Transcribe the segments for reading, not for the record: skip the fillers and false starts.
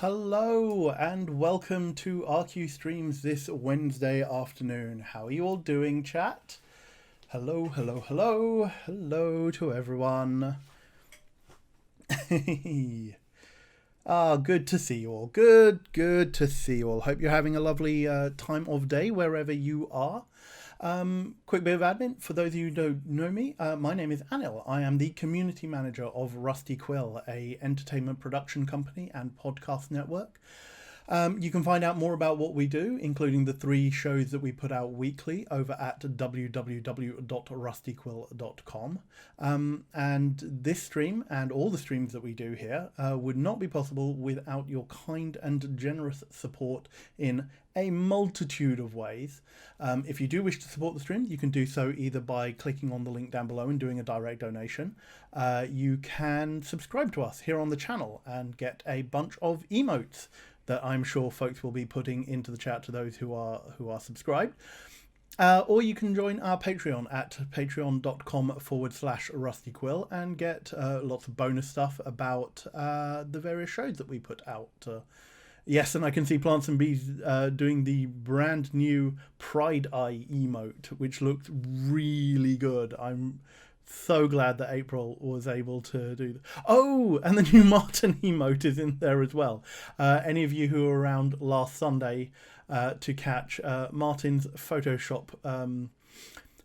Hello and welcome to RQ Streams this Wednesday afternoon. How are you all doing, chat? Hello, hello, hello. Hello to everyone. Good to see you all. Good to see you all. Hope you're having a lovely time of day wherever you are. Quick bit of admin. For those of you who don't know me, my name is Anil. I am the community manager of Rusty Quill, a entertainment production company and podcast network. You can find out more about what we do, including the 3 shows that we put out weekly over at www.rustyquill.com. And this stream and all the streams that we do here would not be possible without your kind and generous support in a multitude of ways. If you do wish to support the stream, you can do so either by clicking on the link down below and doing a direct donation. You can subscribe to us here on the channel and get a bunch of emotes that I'm sure folks will be putting into the chat to those who are subscribed. Or you can join our Patreon at patreon.com/rustyquill and get lots of bonus stuff about the various shows that we put out. Yes, and I can see Plants and Bees doing the brand new Pride Eye emote, which looked really good. I'm so glad that April was able to do that. Oh, and the new Martin emote is in there as well. Any of you who were around last Sunday to catch Martin's Photoshop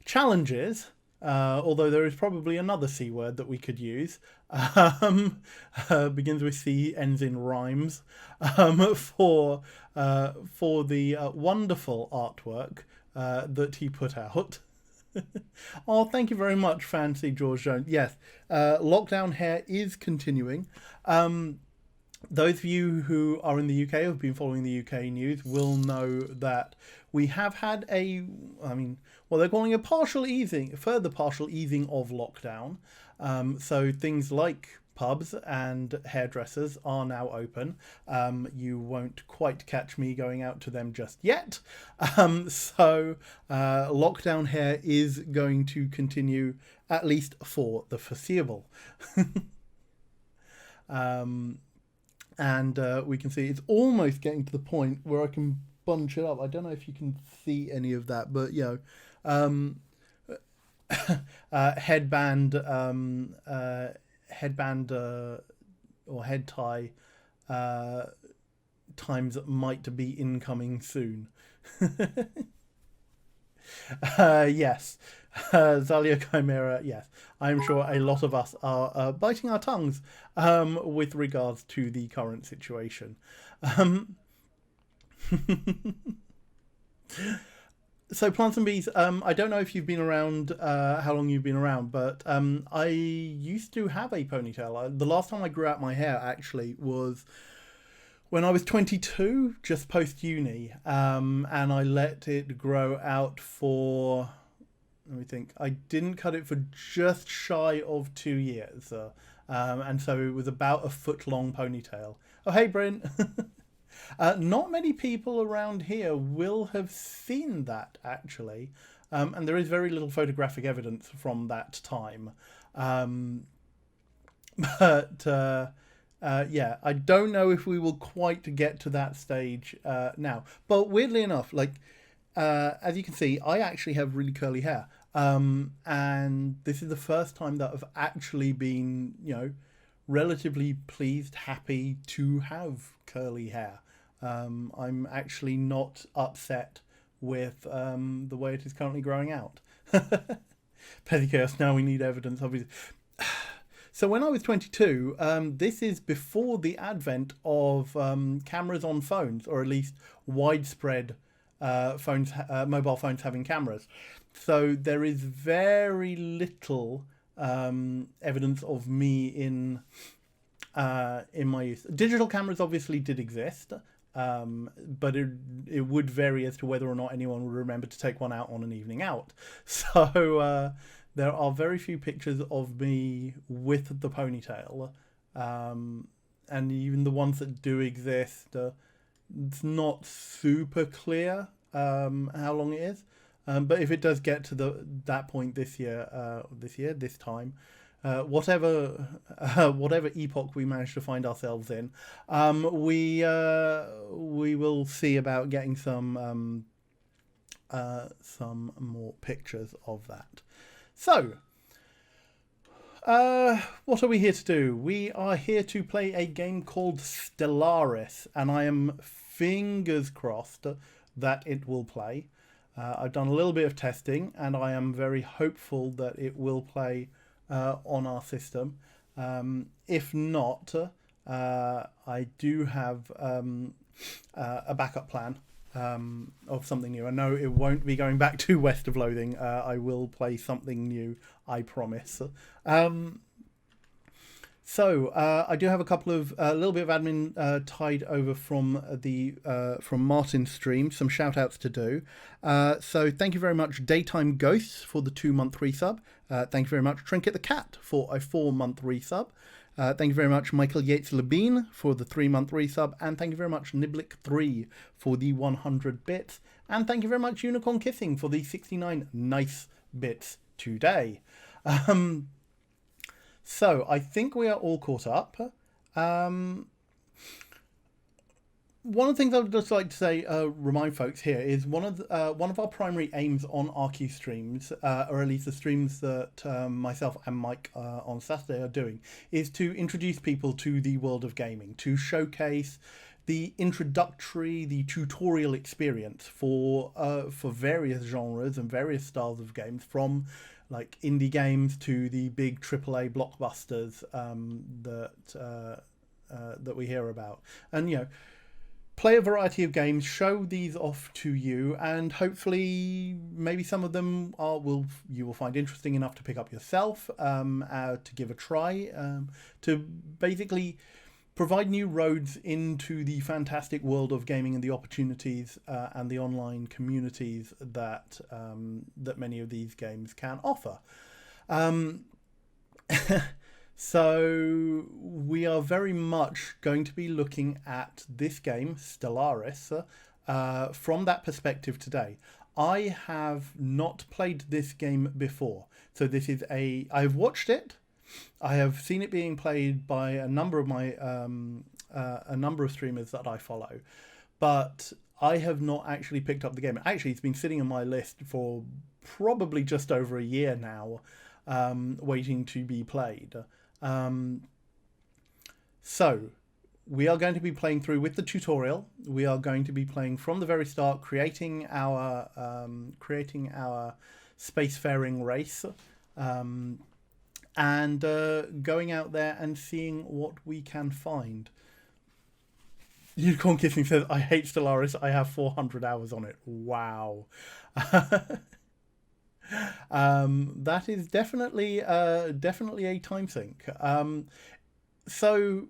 challenges, although there is probably another C word that we could use, begins with C, ends in rhymes, for the wonderful artwork that he put out. Oh, thank you very much, Fancy George Jones. Yes, lockdown hair is continuing. Those of you who are in the UK, who have been following the UK news, will know that we have had they're calling a further partial easing of lockdown. So things like pubs and hairdressers are now open. You won't quite catch me going out to them just yet. So lockdown hair is going to continue at least for the foreseeable. And we can see it's almost getting to the point where I can bunch it up. I don't know if you can see any of that, but headband or head tie times might be incoming soon. Yes, Zalia Chimera, yes. I'm sure a lot of us are biting our tongues with regards to the current situation. So Plants and Bees, I don't know if you've been around, how long you've been around, but I used to have a ponytail. The last time I grew out my hair actually was when I was 22, just post-uni, and I let it grow out for, let me think, I didn't cut it for just shy of 2 years, and so it was about a foot-long ponytail. Oh, hey, Bryn. Not many people around here will have seen that, actually, and there is very little photographic evidence from that time. Yeah, I don't know if we will quite get to that stage now. But weirdly enough, as you can see, I actually have really curly hair, and this is the first time that I've actually been, relatively pleased, happy to have curly hair. I'm actually not upset with the way it is currently growing out. Petty chaos, now we need evidence, obviously. So when I was 22, this is before the advent of cameras on phones, or at least widespread mobile phones having cameras. So there is very little evidence of me in my youth. Digital cameras obviously did exist, but it would vary as to whether or not anyone would remember to take one out on an evening out. So there are very few pictures of me with the ponytail, and even the ones that do exist, it's not super clear how long it is. But if it does get to that point this time, whatever epoch we manage to find ourselves in, we will see about getting some more pictures of that. So, what are we here to do? We are here to play a game called Stellaris, and I am fingers crossed that it will play. I've done a little bit of testing, and I am very hopeful that it will play on our system. If not, I do have a backup plan of something new. I know it won't be going back to West of Loathing. I will play something new, I promise. So I do have a couple of a little bit of admin tied over from Martin's stream. Some shout outs to do. So thank you very much, Daytime Ghosts, for the 2-month resub. Thank you very much, Trinket the Cat, for a 4-month resub. Thank you very much, Michael Yates Labine, for the 3-month resub, and thank you very much, Niblick3, for the 100 bits, and thank you very much, Unicorn Kissing, for the 69 nice bits today. So I think we are all caught up. One of the things I would just like to say, remind folks here, is one of our primary aims on RQ streams, or at least the streams that myself and Mike on Saturday are doing, is to introduce people to the world of gaming, to showcase the tutorial experience for various genres and various styles of games, from like indie games to the big AAA blockbusters that we hear about, and play a variety of games, show these off to you, and hopefully maybe some of them you will find interesting enough to pick up yourself, to give a try, to basically provide new roads into the fantastic world of gaming and the opportunities and the online communities that many of these games can offer. So we are very much going to be looking at this game, Stellaris, from that perspective today. I have not played this game before, so this is I've watched it. I have seen it being played by a number of my streamers that I follow, but I have not actually picked up the game. Actually, it's been sitting on my list for probably just over a year now, waiting to be played. So we are going to be playing through with the tutorial. We are going to be playing from the very start, creating our spacefaring race, and going out there and seeing what we can find. Unicorn Kissing says, I hate Stellaris, I have 400 hours on it. Wow. That is definitely a time sink. So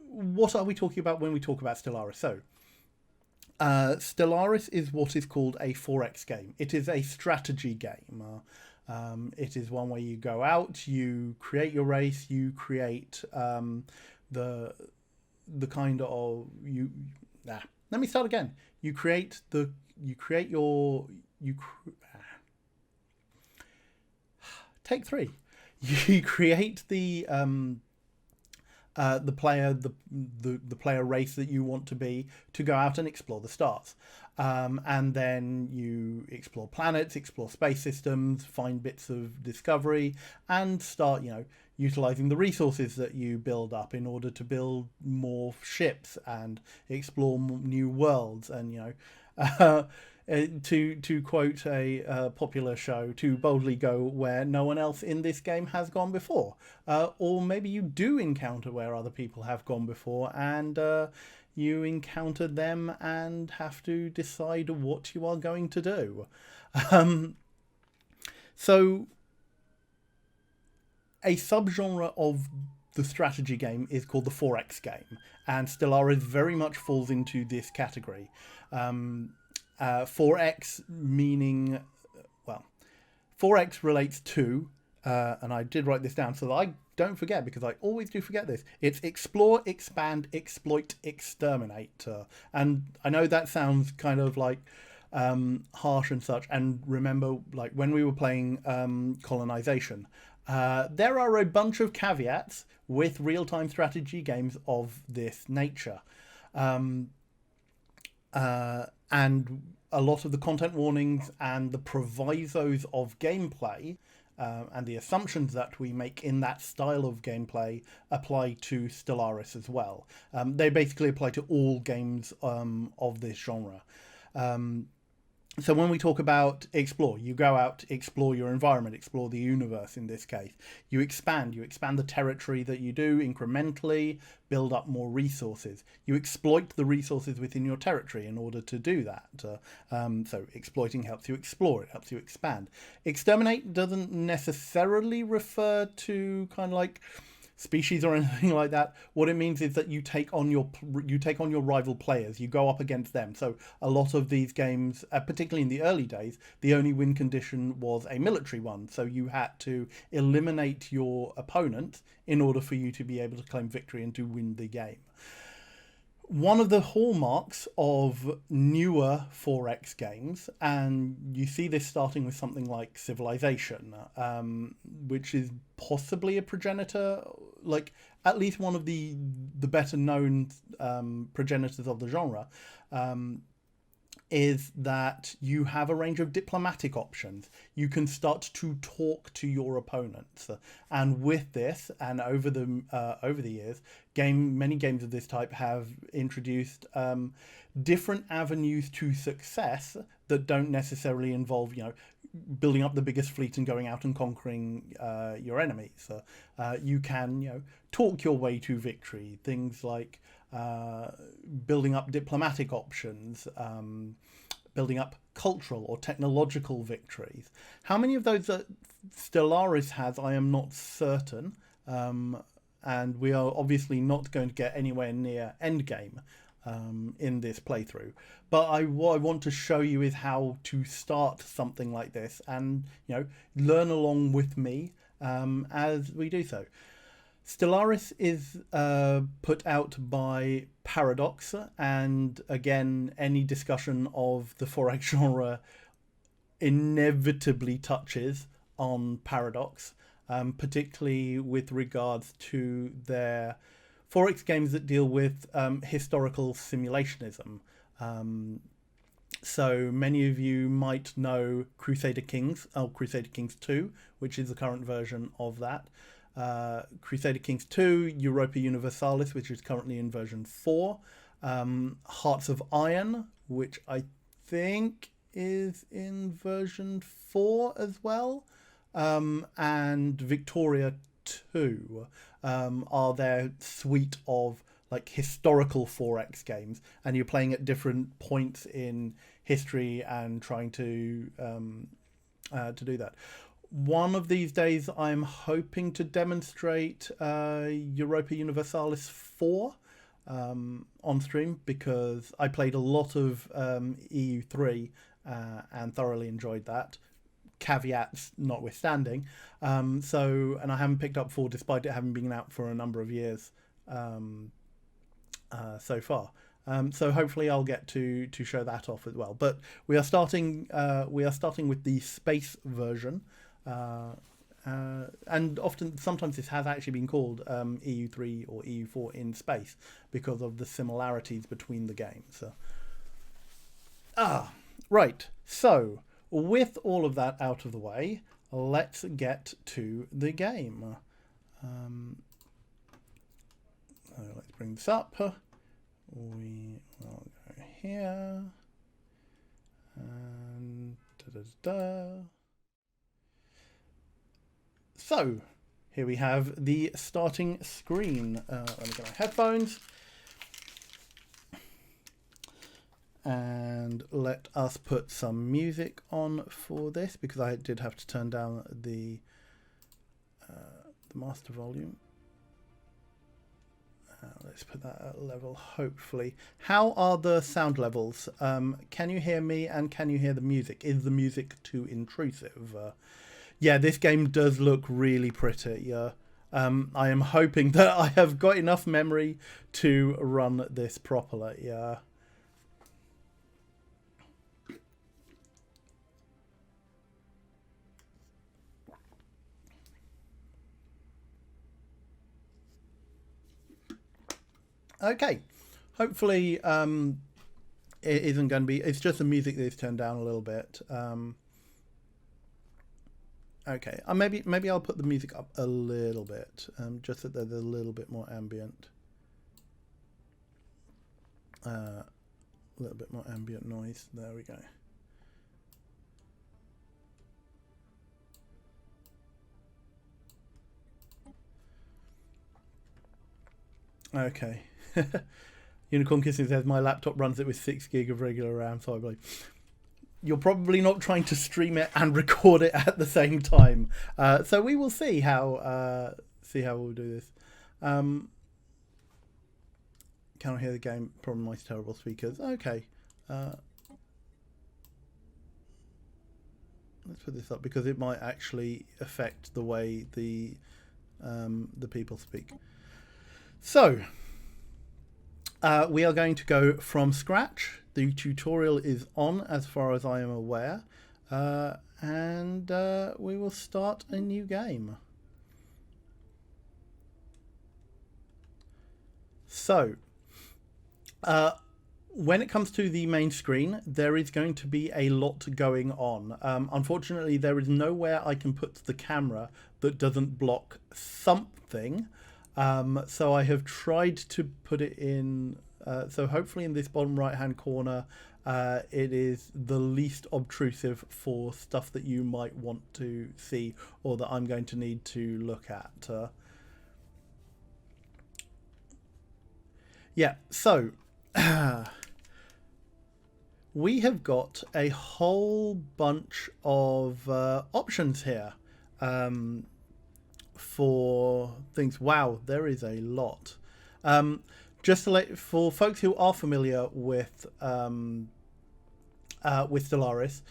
what are we talking about when we talk about Stellaris? So Stellaris is what is called a 4X game. It is a strategy game. It is one where you go out, you create your race, you create the kind of let me start again. Take 3. You create the player race that you want to be, to go out and explore the stars, and then you explore planets, explore space systems, find bits of discovery, and start utilizing the resources that you build up in order to build more ships and explore new worlds, and to quote a popular show, to boldly go where no one else in this game has gone before, or maybe you do encounter where other people have gone before, and you encounter them and have to decide what you are going to do. So a subgenre of the strategy game is called the 4X game, and Stellaris very much falls into this category. 4X meaning, 4X relates to, and I did write this down so that I don't forget, because I always do forget this. It's explore, expand, exploit, exterminate. And I know that sounds kind of like harsh and such. And remember, like when we were playing colonization, There are a bunch of caveats with real-time strategy games of this nature. Um, and a lot of the content warnings and the provisos of gameplay and the assumptions that we make in that style of gameplay apply to Stellaris as well. They basically apply to all games of this genre. So when we talk about explore, you go out, explore your environment, explore the universe in this case. You expand the territory that you do incrementally, build up more resources. You exploit the resources within your territory in order to do that. So exploiting helps you explore, it helps you expand. Exterminate doesn't necessarily refer to kind of like species or anything like that. What it means is that you take on your rival players. You go up against them. So a lot of these games, particularly in the early days, the only win condition was a military one. So you had to eliminate your opponent in order for you to be able to claim victory and to win the game. One of the hallmarks of newer 4X games, and you see this starting with something like Civilization, which is possibly a progenitor, like at least one of the better known progenitors of the genre, is that you have a range of diplomatic options. You can start to talk to your opponents, and with this, and over the years, many games of this type have introduced different avenues to success that don't necessarily involve, building up the biggest fleet and going out and conquering your enemies. You can, talk your way to victory. Things like building up diplomatic options, building up cultural or technological victories. How many of those that Stellaris has, I am not certain, and we are obviously not going to get anywhere near endgame in this playthrough. But what I want to show you is how to start something like this, and learn along with me as we do so. Stellaris is put out by Paradox, and again, any discussion of the 4X genre inevitably touches on Paradox, particularly with regards to their 4X games that deal with historical simulationism. So many of you might know Crusader Kings, Crusader Kings 2, which is the current version of that. Crusader Kings 2, Europa Universalis, which is currently in version 4, Hearts of Iron, which I think is in version 4 as well, and Victoria 2 are their suite of like historical 4X games, and you're playing at different points in history and trying to do that. One of these days, I'm hoping to demonstrate Europa Universalis 4 on stream, because I played a lot of EU3 and thoroughly enjoyed that, caveats notwithstanding. And I haven't picked up 4 despite it having been out for a number of years so far. So hopefully I'll get to show that off as well. But we are starting with the space version. And sometimes this has actually been called EU3 or EU4 in space because of the similarities between the games. Right. So with all of that out of the way, let's get to the game. Let's bring this up. We will go here. And So, here we have the starting screen. Let me get my headphones. And let us put some music on for this, because I did have to turn down the master volume. Let's put that at level, hopefully. How are the sound levels? Can you hear me, and can you hear the music? Is the music too intrusive? Yeah, this game does look really pretty. I am hoping that I have got enough memory to run this properly. Okay, hopefully it isn't going to be. It's just the music that's turned down a little bit. Okay, maybe I'll put the music up a little bit, just so that there's a little bit more ambient. A little bit more ambient noise. There we go. Okay. Unicorn Kissing says my laptop runs it with 6 gig of regular RAM, so I believe you're probably not trying to stream it and record it at the same time. So we will see how we'll do this. Cannot hear the game. Problem my terrible speakers. Okay. Let's put this up because it might actually affect the way the people speak. So we are going to go from scratch. The tutorial is on as far as I am aware, and we will start a new game. So when it comes to the main screen, there is going to be a lot going on. Unfortunately, there is nowhere I can put the camera that doesn't block something. So I have tried to put it in, so hopefully in this bottom right hand corner it is the least obtrusive for stuff that you might want to see or that I'm going to need to look at. Yeah, so we have got a whole bunch of options here. For things. Wow, there is a lot. Just to let, for folks who are familiar with Stellaris,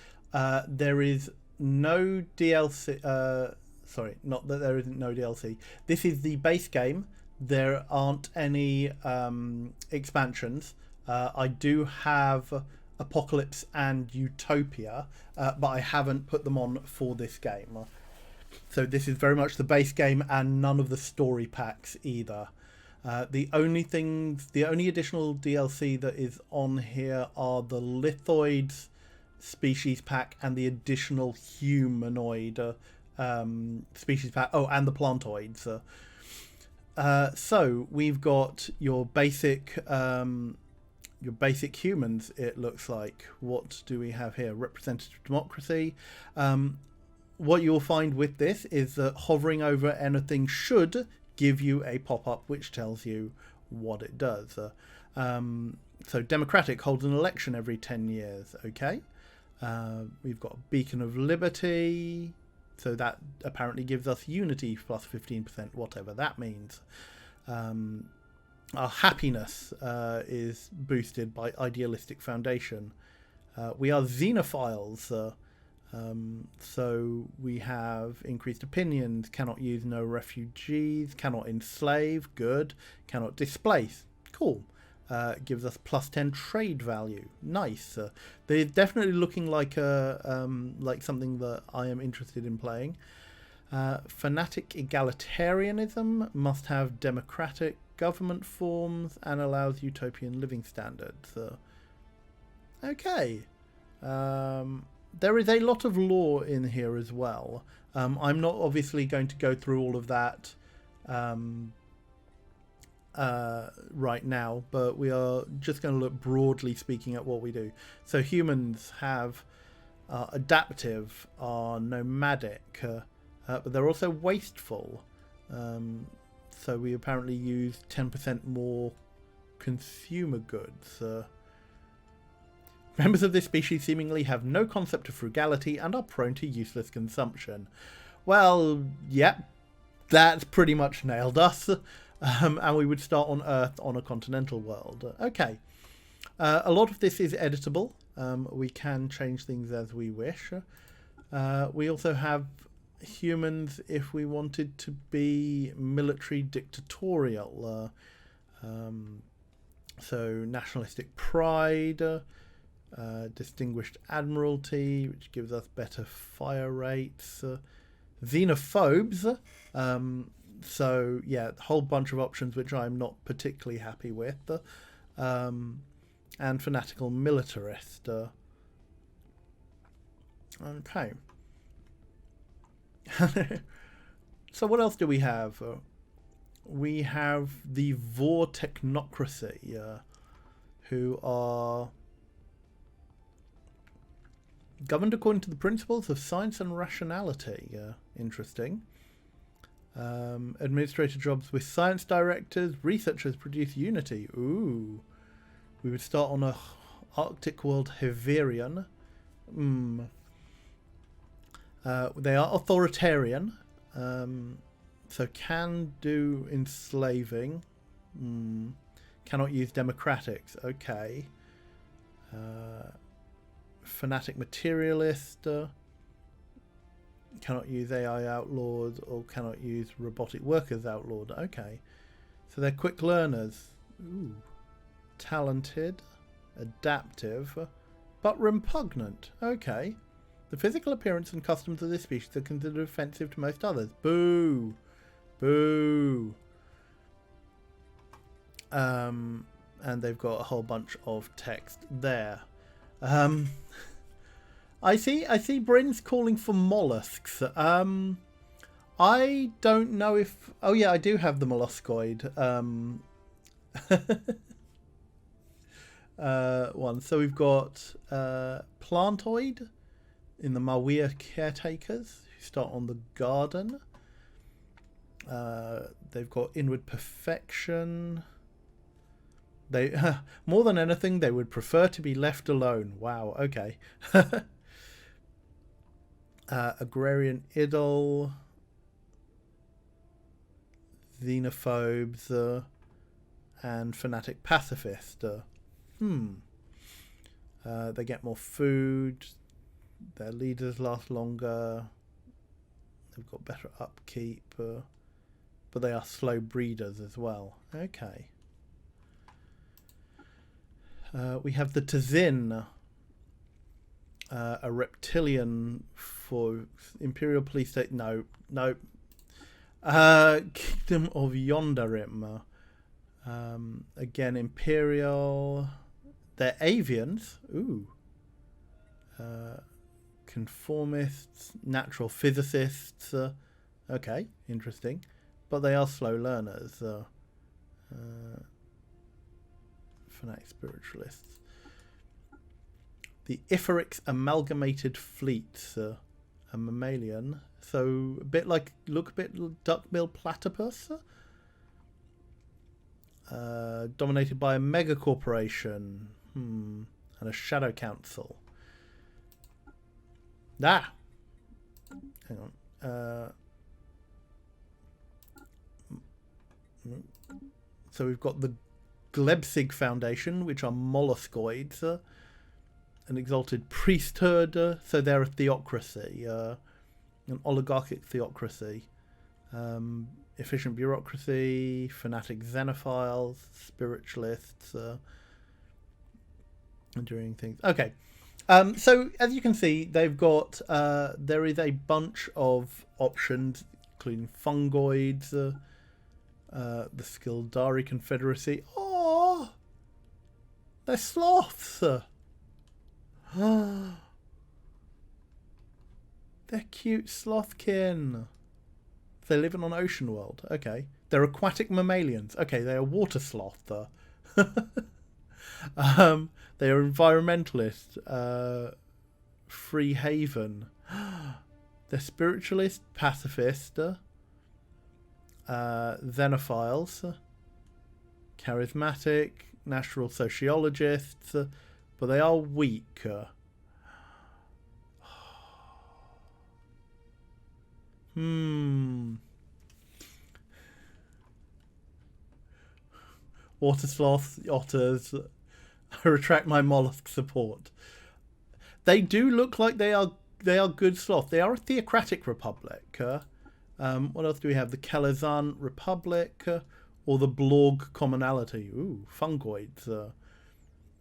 there is no DLC. Sorry, not that there isn't no DLC. This is the base game. There aren't any expansions. I do have Apocalypse and Utopia, but I haven't put them on for this game. So this is very much the base game and none of the story packs either. The only additional DLC that is on here are the Lithoids species pack and the additional humanoid species pack. Oh, and the Plantoids. So we've got your basic humans. It looks like. What do we have here? Representative democracy. What you'll find with this is that hovering over anything should give you a pop-up which tells you what it does. So democratic holds an election every 10 years. Okay. We've got Beacon of Liberty. So that apparently gives us unity plus 15%, whatever that means. Our happiness is boosted by Idealistic Foundation. We are xenophiles. So we have increased opinions, cannot use no refugees, cannot enslave, good, cannot displace, cool. Gives us plus 10 trade value, nice. They're definitely looking like something that I am interested in playing. Fanatic egalitarianism, must have democratic government forms and allows utopian living standards. Okay. There is a lot of lore in here as well. I'm not obviously going to go through all of that right now, but we are just going to look broadly speaking at what we do. So humans have adaptive, are nomadic, but they're also wasteful. So we apparently use 10% more consumer goods. Members of this species seemingly have no concept of frugality and are prone to useless consumption. Well, yeah, that's pretty much nailed us. And we would start on Earth on a continental world. Okay. A lot of this is editable. We can change things as we wish. We also have humans if we wanted to be military dictatorial. So nationalistic pride, distinguished admiralty, which gives us better fire rates. Xenophobes, So yeah, a whole bunch of options which I'm not particularly happy with. And fanatical militarist. Okay. So what else do we have? We have the Vor technocracy, who are governed according to the principles of science and rationality. Interesting. Administrative jobs with science directors. Researchers produce unity. Ooh. We would start on a Arctic world Heverian. They are authoritarian. So can do enslaving. Cannot use democratics. Okay. Fanatic materialist. Cannot use AI outlawed, or cannot use robotic workers outlawed. Okay. So they're quick learners. Ooh. Talented. Adaptive. But repugnant. Okay. The physical appearance and customs of this species are considered offensive to most others. Boo. Boo. And they've got a whole bunch of text there. I see Bryn's calling for mollusks. I don't know if... Oh yeah, I do have the molluscoid one. So we've got plantoid in the Mawia caretakers, who start on the garden. They've got inward perfection. They more than anything, they would prefer to be left alone. Wow. Okay. Agrarian idol, xenophobes, and fanatic pacifist. They get more food. Their leaders last longer. They've got better upkeep, but they are slow breeders as well. Okay. We have the Tzin, a reptilian for Imperial Police State. No. Kingdom of Yondarim. Again, Imperial. They're avians. Ooh. Conformists, natural physicists. Okay, interesting. But they are slow learners. Fanatic spiritualists. The Iferix Amalgamated Fleets, a mammalian. So a bit like, look a bit duck-bill platypus. Dominated by a mega corporation. And a shadow council. Hang on. So we've got the Glebsig Foundation, which are molluscoids, an exalted priesthood, so they're a theocracy, an oligarchic theocracy, efficient bureaucracy, fanatic xenophiles, spiritualists, and doing things. Okay, so as you can see, they've got there is a bunch of options, including fungoids, the Skildari Confederacy. Oh, they're sloths. They're cute slothkin. They're living on Ocean World. Okay. They're aquatic mammalians. Okay, they're water sloth. They are environmentalists. Free haven. They're spiritualist, pacifist. Xenophiles. Charismatic, natural sociologists. But they are weak. Water sloths, otters. I retract my mollusk support. They do look like they are good sloth. They are a theocratic republic. What else do we have? The Kelazan Republic, or the Blorg Commonalty. Ooh, fungoids.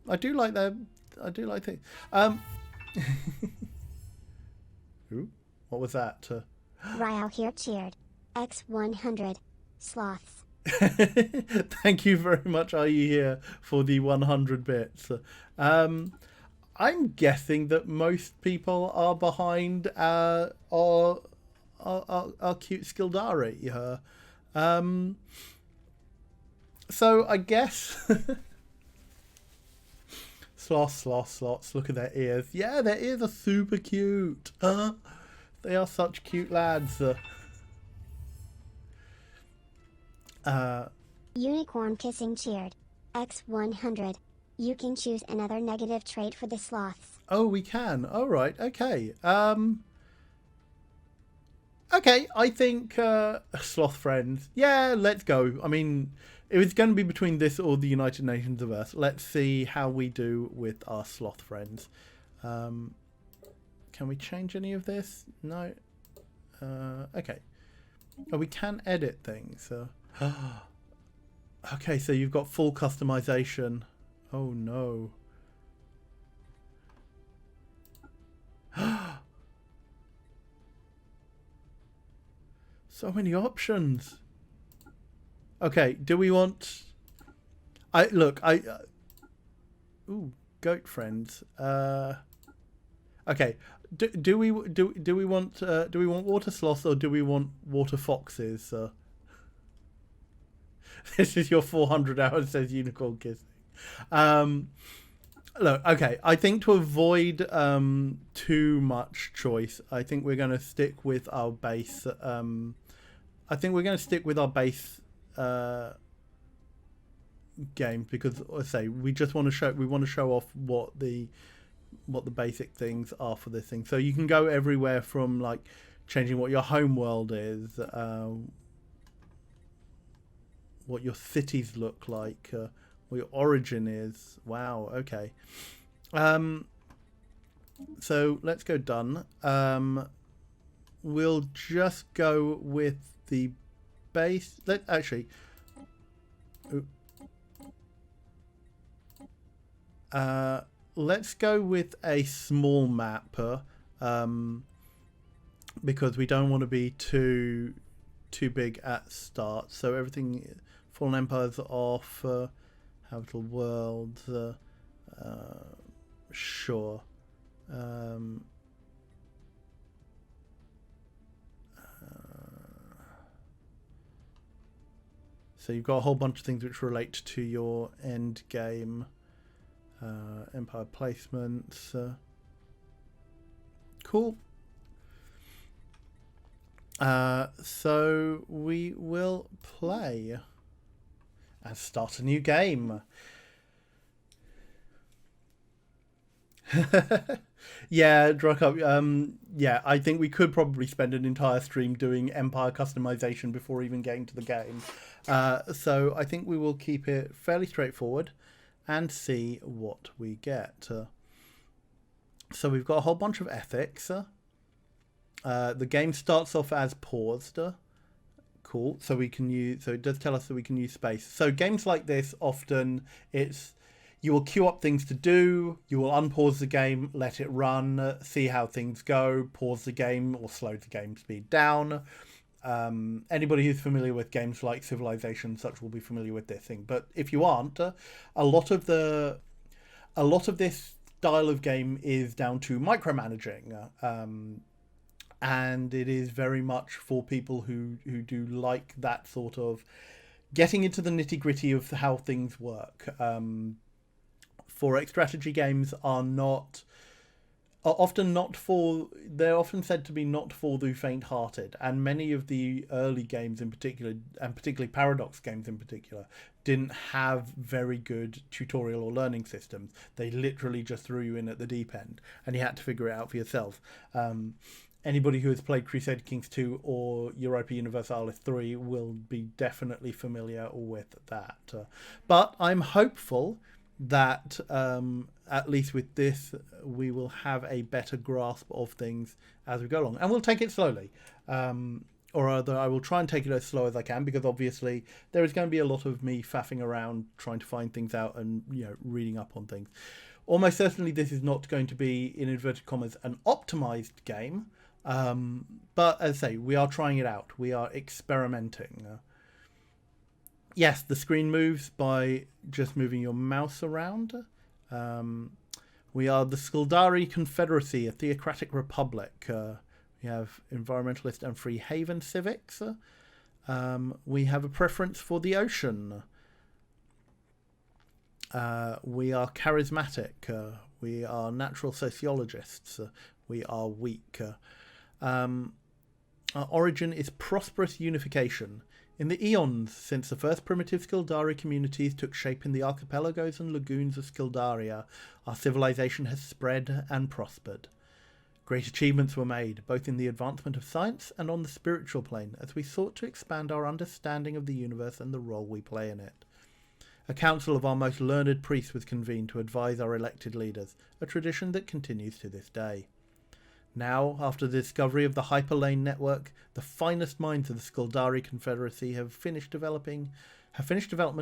I do like things. Ooh, what was that? Ryo here cheered. X100. Sloths. Thank you very much, Are You Here, for the 100 bits. Um, I'm guessing that most people are behind our cute Skildari. Um, so I guess sloths. Look at their ears. Yeah, their ears are super cute. They are such cute lads. Uh, Unicorn kissing cheered. X100. You can choose another negative trait for the sloths. oh, we can. All right. Okay. Okay, I think Sloth Friends. Yeah, let's go. I mean, it was going to be between this or the United Nations of Earth. Let's see how we do with our Sloth Friends. Can we change any of this? No. Okay. Oh, we can edit things. Okay, so you've got full customization. Oh no. So many options. Okay, do we want? Ooh, goat friends. Okay. Do we want water sloths or do we want water foxes? This is your 400 hours, says unicorn kissing. Um, Look, okay. I think to avoid too much choice, I think we're going to stick with our base. I think we're going to stick with our base games because, I say, we just want to show off what the basic things are for this thing. So you can go everywhere from like changing what your home world is, what your cities look like, what your origin is. Wow. Okay. So let's go done. We'll just go with the base. Let's go with a small map, because we don't want to be too big at start. So everything, Fallen Empire's off. Habitable world. Sure. So you've got a whole bunch of things which relate to your end game. Empire placements. Cool. So we will play and start a new game. Yeah, Druckup. Yeah, I think we could probably spend an entire stream doing Empire customization before even getting to the game. So I think we will keep it fairly straightforward and see what we get. So we've got a whole bunch of ethics. The game starts off as paused. Cool. So we can use. So it does tell us that we can use space. So games like this often you will queue up things to do. You will unpause the game, let it run, see how things go, pause the game or slow the game speed down. Anybody who's familiar with games like Civilization such will be familiar with this thing. But if you aren't, a lot of this style of game is down to micromanaging. And it is very much for people who do like that sort of getting into the nitty-gritty of how things work. 4X strategy games are often they're often said to be not for the faint-hearted, and many of the early games in particular, and particularly Paradox games in particular, didn't have very good tutorial or learning systems. They literally just threw you in at the deep end and you had to figure it out for yourself. Anybody who has played Crusader Kings 2 or Europa Universalis 3 will be definitely familiar with that. But I'm hopeful that at least with this we will have a better grasp of things as we go along, and we'll take it slowly, or rather I will try and take it as slow as I can, because obviously there is going to be a lot of me faffing around trying to find things out and reading up on things. Almost certainly this is not going to be, in inverted commas, an optimized game, but as I say, we are trying it out, we are experimenting. Yes, the screen moves by just moving your mouse around. Um, we are the Skuldari Confederacy, a theocratic republic. We have environmentalist and free haven civics. We have a preference for the ocean. We are charismatic. We are natural sociologists. We are weak. Our origin is prosperous unification. In the eons since the first primitive Skildari communities took shape in the archipelagos and lagoons of Skildaria, our civilization has spread and prospered. Great achievements were made, both in the advancement of science and on the spiritual plane, as we sought to expand our understanding of the universe and the role we play in it. A council of our most learned priests was convened to advise our elected leaders, a tradition that continues to this day. Now, after the discovery of the Hyperlane network, the finest minds of the Skuldari Confederacy have finished development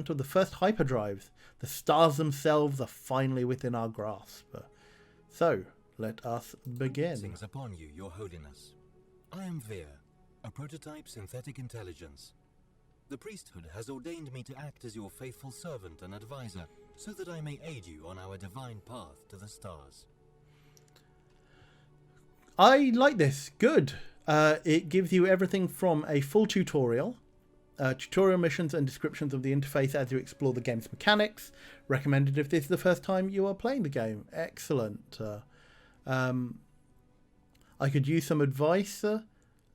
of the first hyperdrives. The stars themselves are finally within our grasp. So, let us begin. Blessings upon you, Your Holiness. I am Veer, a prototype synthetic intelligence. The priesthood has ordained me to act as your faithful servant and advisor, so that I may aid you on our divine path to the stars. I like this. Good. It gives you everything from a full tutorial, tutorial missions and descriptions of the interface as you explore the game's mechanics. Recommended if this is the first time you are playing the game. Excellent. I could use some advice. You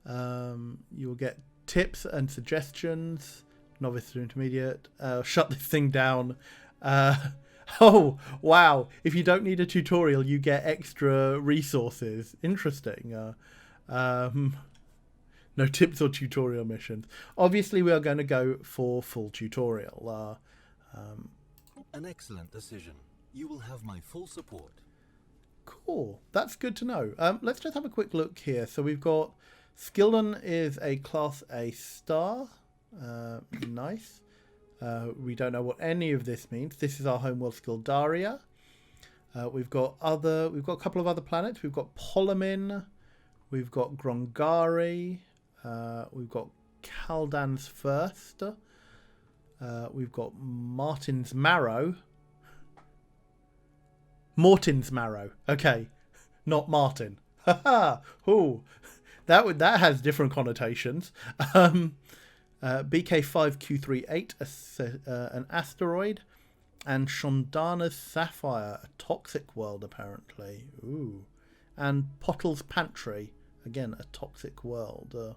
will get tips and suggestions. Novice to intermediate. Shut this thing down. Oh, wow. If you don't need a tutorial, you get extra resources. Interesting. No tips or tutorial missions. Obviously, we are going to go for full tutorial. An excellent decision. You will have my full support. Cool. That's good to know. Let's just have a quick look here. So we've got Skilden is a Class A star. Nice. We don't know what any of this means. This is our homeworld Skildaria. We've got a couple of other planets. We've got Polamin. We've got Grongari. We've got Kaldan's First. We've got Martin's Marrow. Mortin's Marrow. Okay, not Martin. Haha. Ooh, that has different connotations. BK5Q38, an asteroid, and Shondana's Sapphire, a toxic world apparently. Ooh, and Pottle's Pantry, again a toxic world.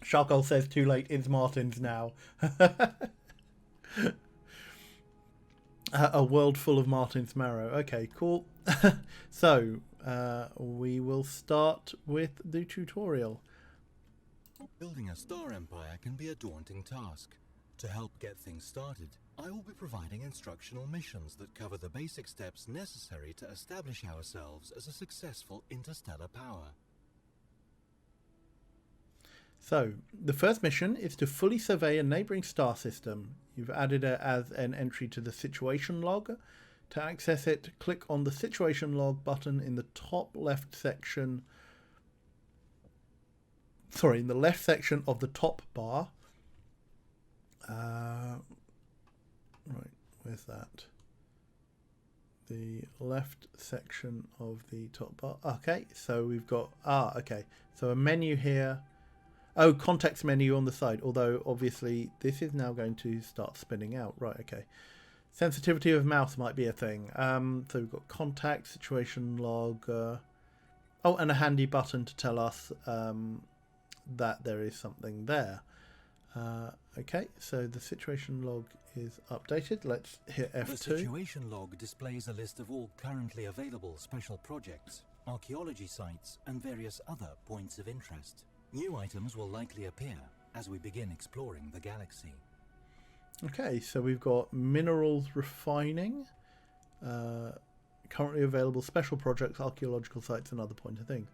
Sharkle says too late. It's Martin's now. A world full of Martin's Marrow. Okay, cool. So we will start with the tutorial. Building a star empire can be a daunting task. To help get things started, I will be providing instructional missions that cover the basic steps necessary to establish ourselves as a successful interstellar power. So, the first mission is to fully survey a neighbouring star system. You've added it as an entry to the situation log. To access it, click on the situation log button in the top left section. Sorry, in the left section of the top bar. Right, where's that? The left section of the top bar. Okay, so we've got, okay. So a menu here. Oh, context menu on the side. Although, obviously, this is now going to start spinning out. Right, okay. Sensitivity of mouse might be a thing. So we've got contact, situation log. Oh, and a handy button to tell us that there is something there. Okay, so the situation log is updated. Let's hit F2. The situation log displays a list of all currently available special projects, archaeology sites, and various other points of interest. New items will likely appear as we begin exploring the galaxy. Okay, so we've got minerals refining, currently available special projects, archaeological sites, and other points of things.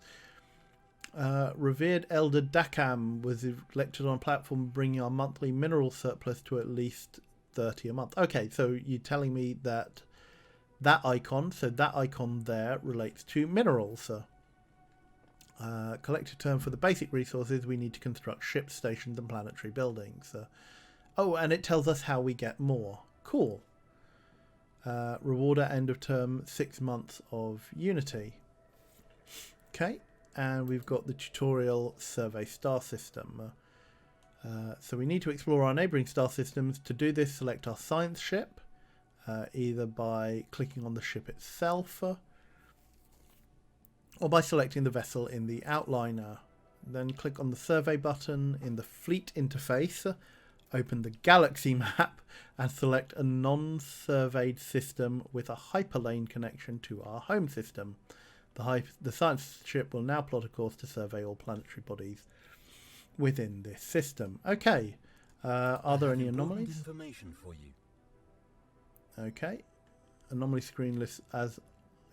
Revered Elder Dakam was elected on a platform bringing our monthly mineral surplus to at least 30 a month. Okay, so you're telling me that icon, so that icon there relates to minerals. Collective term for the basic resources, we need to construct ships, stations, and planetary buildings. Oh, and it tells us how we get more. Cool. Reward at end of term, 6 months of Unity. Okay, and we've got the tutorial survey star system. So we need to explore our neighbouring star systems. To do this, select our science ship, either by clicking on the ship itself, or by selecting the vessel in the outliner. Then click on the survey button in the fleet interface, open the galaxy map, and select a non-surveyed system with a hyperlane connection to our home system. The science ship will now plot a course to survey all planetary bodies within this system. Okay, are there any anomalies? Information for you. Okay, anomaly screen lists as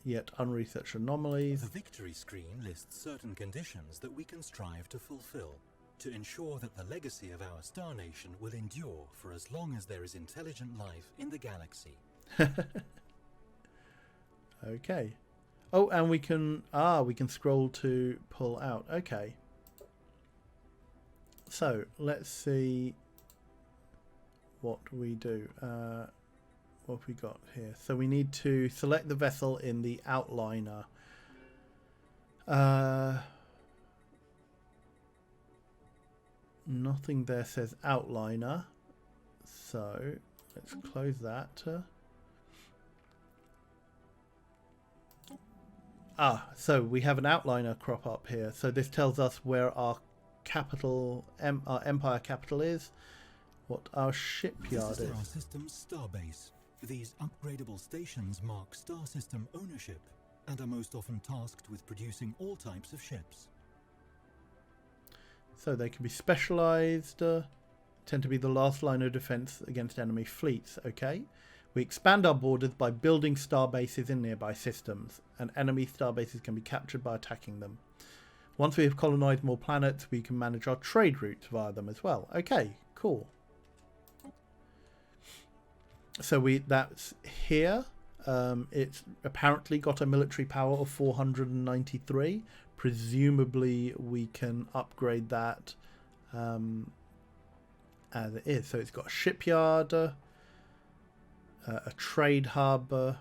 yet unresearched anomalies. The victory screen lists certain conditions that we can strive to fulfill to ensure that the legacy of our star nation will endure for as long as there is intelligent life in the galaxy. Okay. Oh, and we can scroll to pull out. Okay. So let's see what we do. What have we got here? So we need to select the vessel in the outliner. Nothing there says outliner, so let's close that. So we have an outliner crop up here. So this tells us where our capital, our empire capital is, what our shipyard is. This is our system's starbase. These upgradable stations mark star system ownership and are most often tasked with producing all types of ships. So they can be specialized, tend to be the last line of defense against enemy fleets. Okay. We expand our borders by building star bases in nearby systems, and enemy star bases can be captured by attacking them. Once we have colonized more planets, we can manage our trade routes via them as well. Okay, cool. So that's here. It's apparently got a military power of 493. Presumably we can upgrade that as it is. So it's got a shipyard, a trade hub,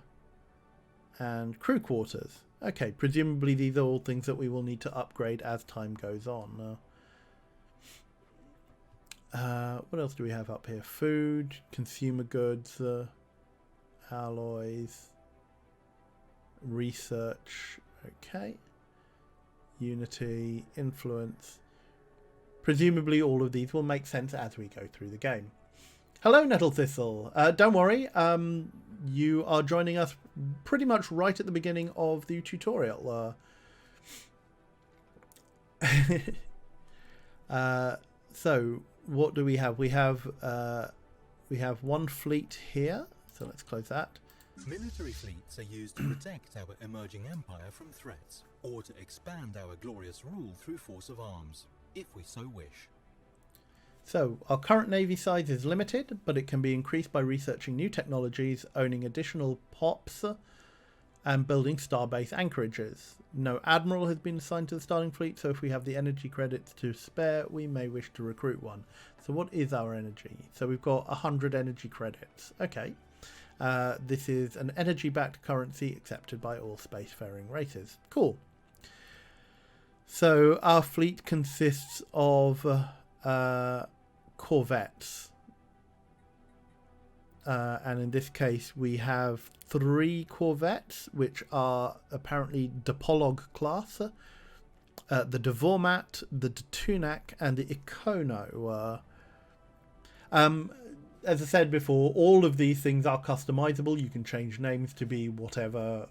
and crew quarters. Okay, presumably these are all things that we will need to upgrade as time goes on. What else do we have up here? Food, consumer goods, alloys, research. Okay. Unity, influence. Presumably all of these will make sense as we go through the game. Hello, Nettle Thistle. Don't worry, you are joining us pretty much right at the beginning of the tutorial. So what do we have? We have one fleet here, so let's close that. Military fleets are used to protect our emerging empire from threats, or to expand our glorious rule through force of arms, if we so wish. So our current navy size is limited, but it can be increased by researching new technologies, owning additional POPs, and building starbase anchorages. No admiral has been assigned to the starting fleet, so if we have the energy credits to spare, we may wish to recruit one. So what is our energy? So we've got 100 energy credits. Okay. This is an energy-backed currency accepted by all spacefaring races. Cool. So our fleet consists of corvettes. And in this case, we have 3 corvettes, which are apparently Dipolog class. The Devormat, the Tunak, and the Icono. As I said before, all of these things are customizable. You can change names to be whatever,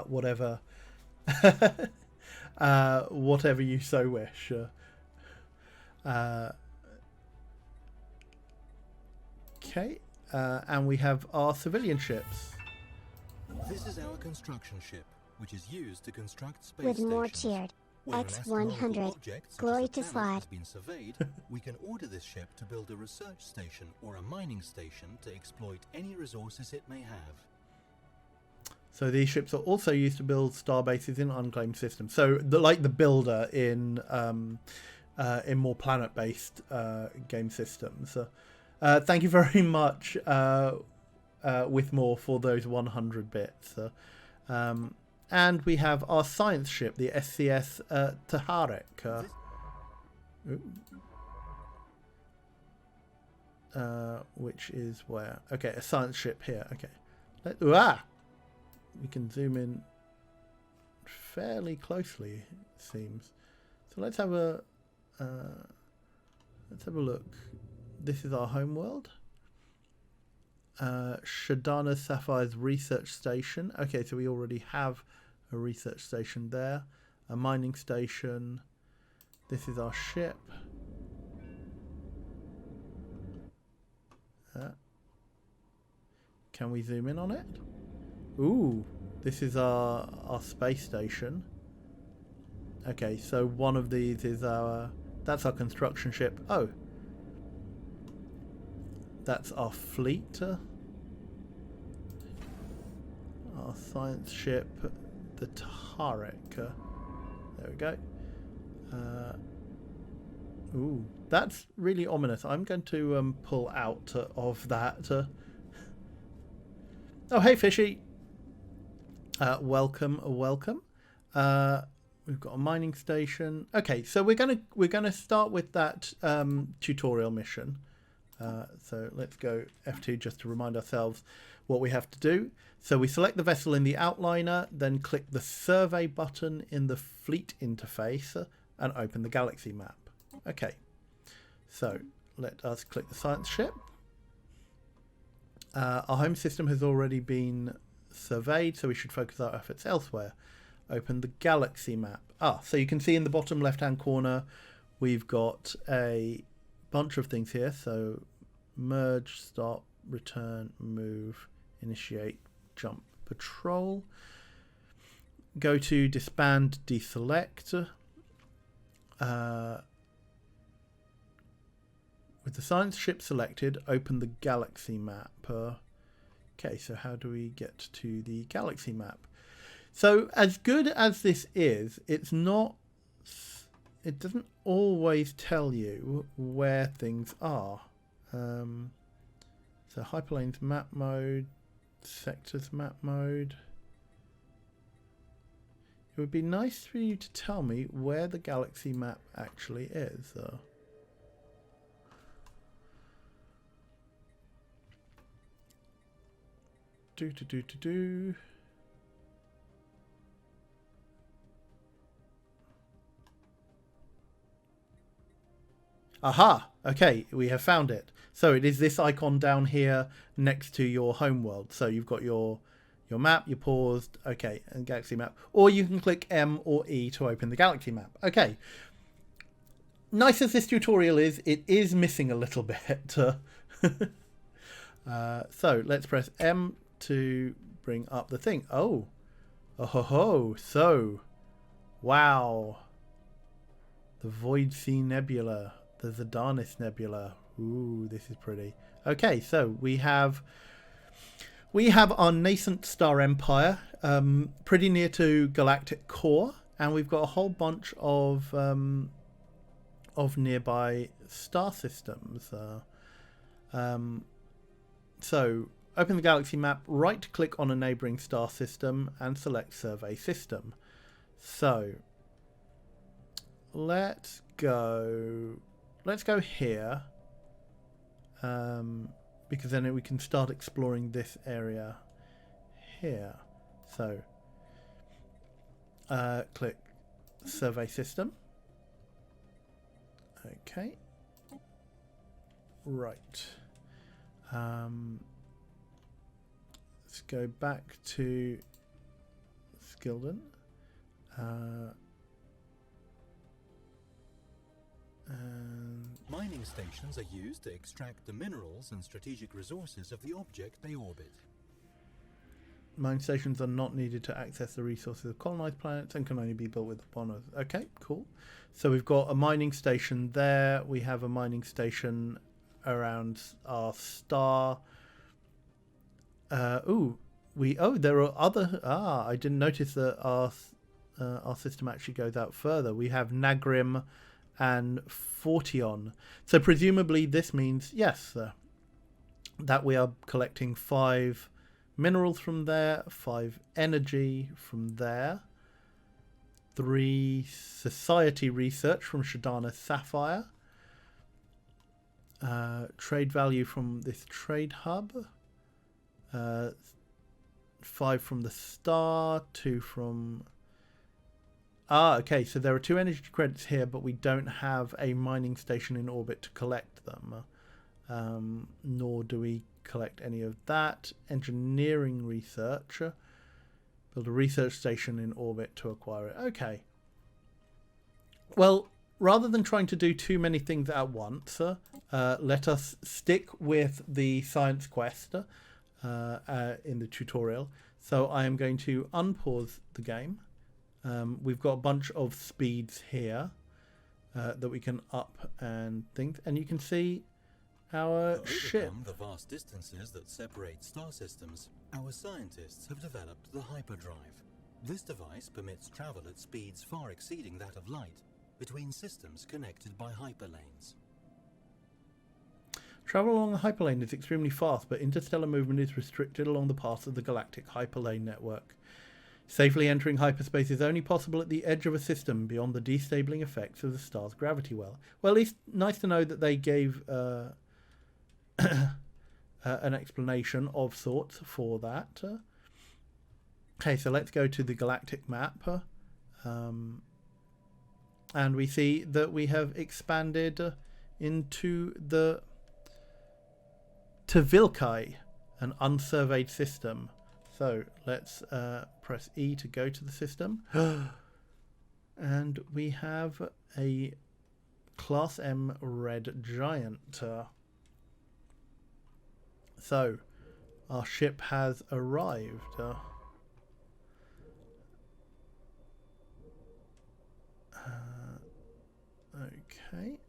whatever you so wish. Okay, and we have our civilian ships. This is our construction ship, which is used to construct space With more stations. cheered. When an X100. astronomical object, such Glory as the to planet, slide. has been surveyed, we can order this ship to build a research station or a mining station to exploit any resources it may have. So these ships are also used to build star bases in unclaimed systems. So like the builder in more planet-based game systems. Thank you very much, with more for those 100 bits. And we have our science ship, the SCS Taharek. Which is where? Okay, a science ship here. Okay. We can zoom in fairly closely, it seems. So let's have a look. This is our home world. Shadana Sapphire's research station. Okay, so we already have a research station there. A mining station. This is our ship. Can we zoom in on it? Ooh, this is our space station. Okay, so one of these is that's our construction ship. Oh, that's our fleet. Our science ship, the Taharek. There we go. Ooh, that's really ominous. I'm going to pull out of that. Oh, hey, fishy. Welcome. We've got a mining station. Okay, so we're gonna start with that tutorial mission. So let's go F2 just to remind ourselves what we have to do. So we select the vessel in the outliner, then click the survey button in the fleet interface and open the galaxy map. Okay, so let us click the science ship. Our home system has already been surveyed, so we should focus our efforts elsewhere. Open the galaxy map. So you can see in the bottom left hand corner we've got a bunch of things here. So merge, stop, return, move, initiate, jump, patrol. Go to disband, deselect. With the science ship selected, open the galaxy map. Okay, so how do we get to the galaxy map? So as good as this is, it doesn't always tell you where things are. So hyperlanes map mode, sectors map mode. It would be nice for you to tell me where the galaxy map actually is. Aha! Okay, we have found it. So it is this icon down here next to your home world. So you've got your map, you paused, okay, and galaxy map. Or you can click M or E to open the galaxy map. Okay. Nice as this tutorial is, it is missing a little bit. So let's press M to bring up the thing. Oh ho. So, wow. The Void Sea Nebula. The Zadanis Nebula. Ooh, this is pretty. Okay, so we have our nascent star empire, pretty near to galactic core, and we've got a whole bunch of nearby star systems. So open the galaxy map, right click on a neighboring star system and select survey system. So let's go here, because then we can start exploring this area here. So click survey system. Okay, right. Let's go back to Skilden. Mining stations are used to extract the minerals and strategic resources of the object they orbit. Mining stations are not needed to access the resources of colonized planets and can only be built with upon us. Okay, cool. So we've got a mining station there. We have a mining station around our star. Ooh, there are other. I didn't notice that our system actually goes out further. We have Nagrim and Fortion. So presumably this means, yes, that we are collecting 5 minerals from there, 5 energy from there, 3 society research from Shadana Sapphire, trade value from this trade hub, 5 from the star, 2 from... okay, so there are 2 energy credits here, but we don't have a mining station in orbit to collect them. Nor do we collect any of that. Engineering research. Build a research station in orbit to acquire it. Okay. Well, rather than trying to do too many things at once, let us stick with the science quest in the tutorial. So I am going to unpause the game. We've got a bunch of speeds here that we can up and things, and you can see our ship. To overcome the vast distances that separate star systems, our scientists have developed the hyperdrive. This device permits travel at speeds far exceeding that of light between systems connected by hyperlanes. Travel along the hyperlane is extremely fast, but interstellar movement is restricted along the paths of the galactic hyperlane network. Safely entering hyperspace is only possible at the edge of a system beyond the destabling effects of the star's gravity well. Well, at least nice to know that they gave an explanation of sorts for that. Okay, so let's go to the galactic map. And we see that we have expanded into the Tavilkai, an unsurveyed system. So let's press E to go to the system. And we have a Class M red giant. So our ship has arrived. Okay.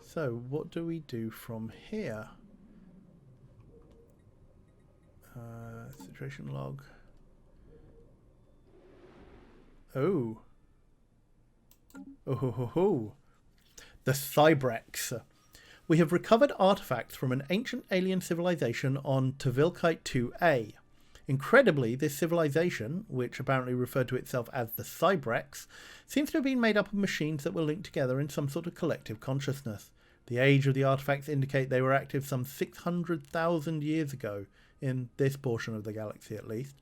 So what do we do from here? Situation log. Oh. Oh ho ho ho. The Cybrex. We have recovered artifacts from an ancient alien civilization on Tavilkite 2A. Incredibly, this civilization, which apparently referred to itself as the Cybrex, seems to have been made up of machines that were linked together in some sort of collective consciousness. The age of the artifacts indicate they were active some 600,000 years ago, in this portion of the galaxy at least,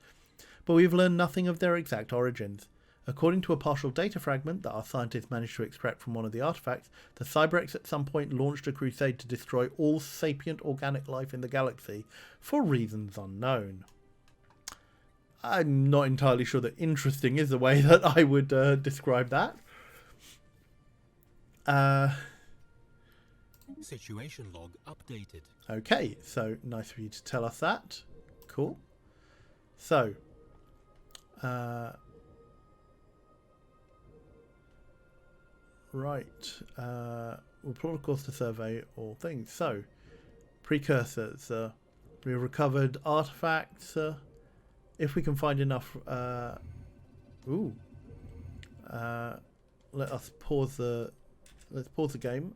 but we've learned nothing of their exact origins. According to a partial data fragment that our scientists managed to extract from one of the artifacts, the Cybrex at some point launched a crusade to destroy all sapient organic life in the galaxy for reasons unknown. I'm not entirely sure that interesting is the way that I would describe that. Situation log updated. Okay, so nice for you to tell us that. Cool. So, right. We'll plot a course to survey all things. So, precursors. We recovered artifacts. If we can find enough. Let us pause the. Let's pause the game.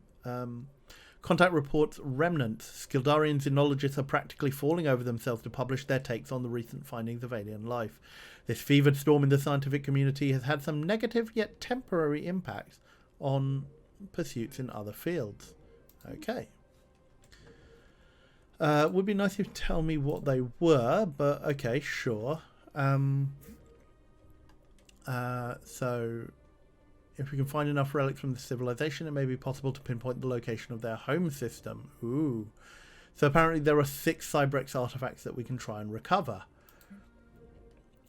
Contact reports remnants. Skildarian xenologists are practically falling over themselves to publish their takes on the recent findings of alien life. This fevered storm in the scientific community has had some negative yet temporary impacts on pursuits in other fields. Okay. Would be nice if you tell me what they were, but okay, sure. So if we can find enough relics from the civilization, it may be possible to pinpoint the location of their home system. Ooh. So apparently there are 6 Cybrex artifacts that we can try and recover.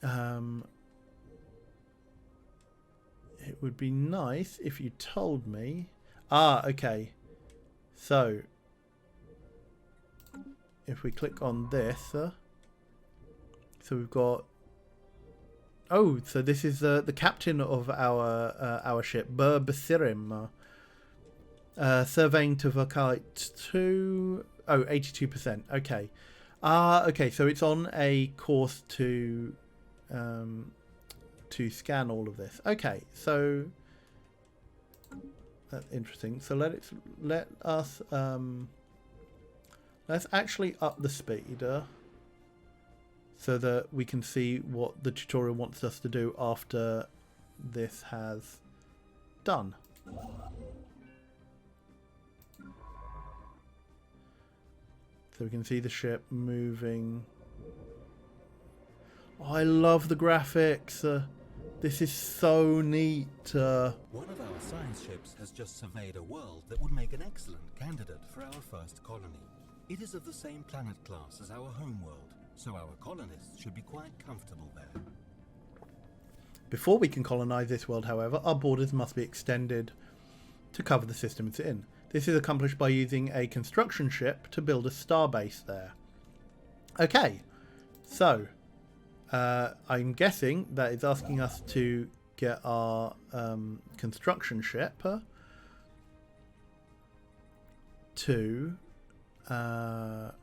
It would be nice if you told me. Okay. So if we click on this, so we've got. Oh, so this is the captain of our ship, Bur Basirim. Surveying to Vakite 2. Oh, 82%. Okay. Ah, okay, so it's on a course to scan all of this. Okay, so that's interesting. So let us let's actually up the speed so that we can see what the tutorial wants us to do after this has done. So we can see the ship moving. Oh, I love the graphics. This is so neat. One of our science ships has just surveyed a world that would make an excellent candidate for our first colony. It is of the same planet class as our home world, so our colonists should be quite comfortable there. Before we can colonize this world, however, our borders must be extended to cover the system it's in. This is accomplished by using a construction ship to build a starbase there. Okay, so I'm guessing that it's asking us to get our construction ship to... so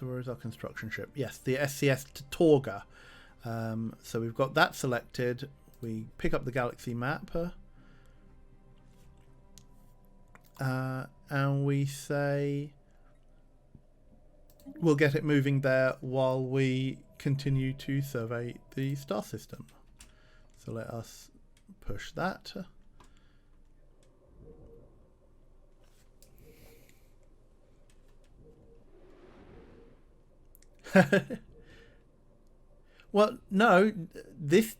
where is our construction ship? Yes, the SCS Torga. So we've got that selected. We pick up the galaxy map. And we say we'll get it moving there while we continue to survey the star system. So let us push that. Well, no, this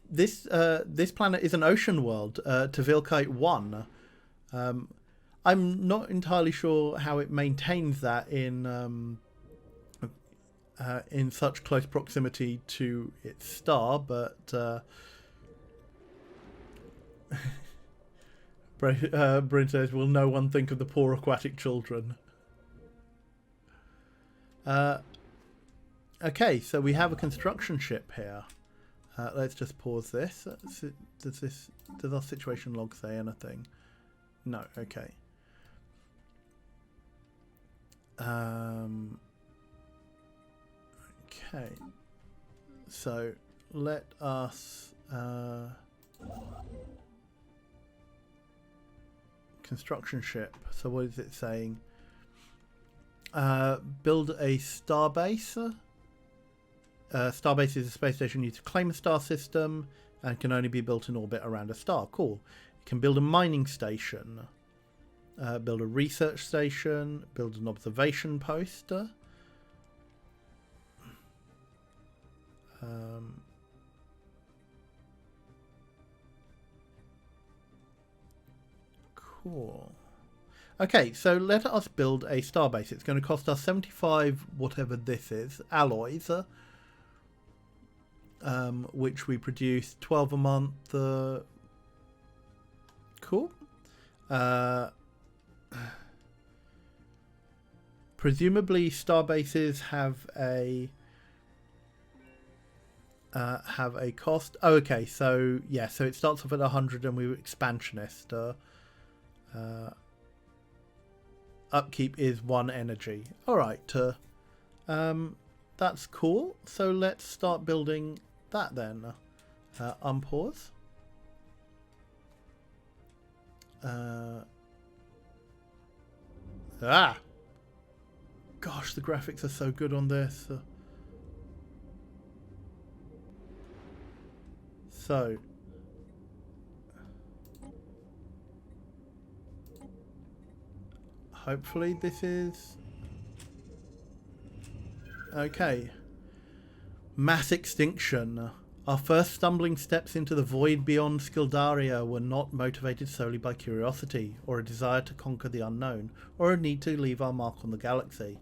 planet is an ocean world, to Vilkite 1. I'm not entirely sure how it maintains that in such close proximity to its star, but Bryn says, "Will no one think of the poor aquatic children?" Okay, so we have a construction ship here. Let's just pause this. Does our situation log say anything? No. Okay. Okay, so let us construction ship. So what is it saying? Build a starbase. Starbase is a space station used to claim a star system and can only be built in orbit around a star. Cool. You can build a mining station. Build a research station, build an observation post. Cool. Okay, so let us build a starbase. It's going to cost us 75, whatever this is, alloys, which we produce 12 a month. Cool. Presumably starbases have a cost. Oh, okay, so yeah, so it starts off at 100 and we were expansionist. Upkeep is 1 energy. Alright, that's cool. So let's start building that then. Unpause. Gosh, the graphics are so good on this. So hopefully this is okay. Mass extinction. Our first stumbling steps into the void beyond Skildaria were not motivated solely by curiosity, or a desire to conquer the unknown, or a need to leave our mark on the galaxy.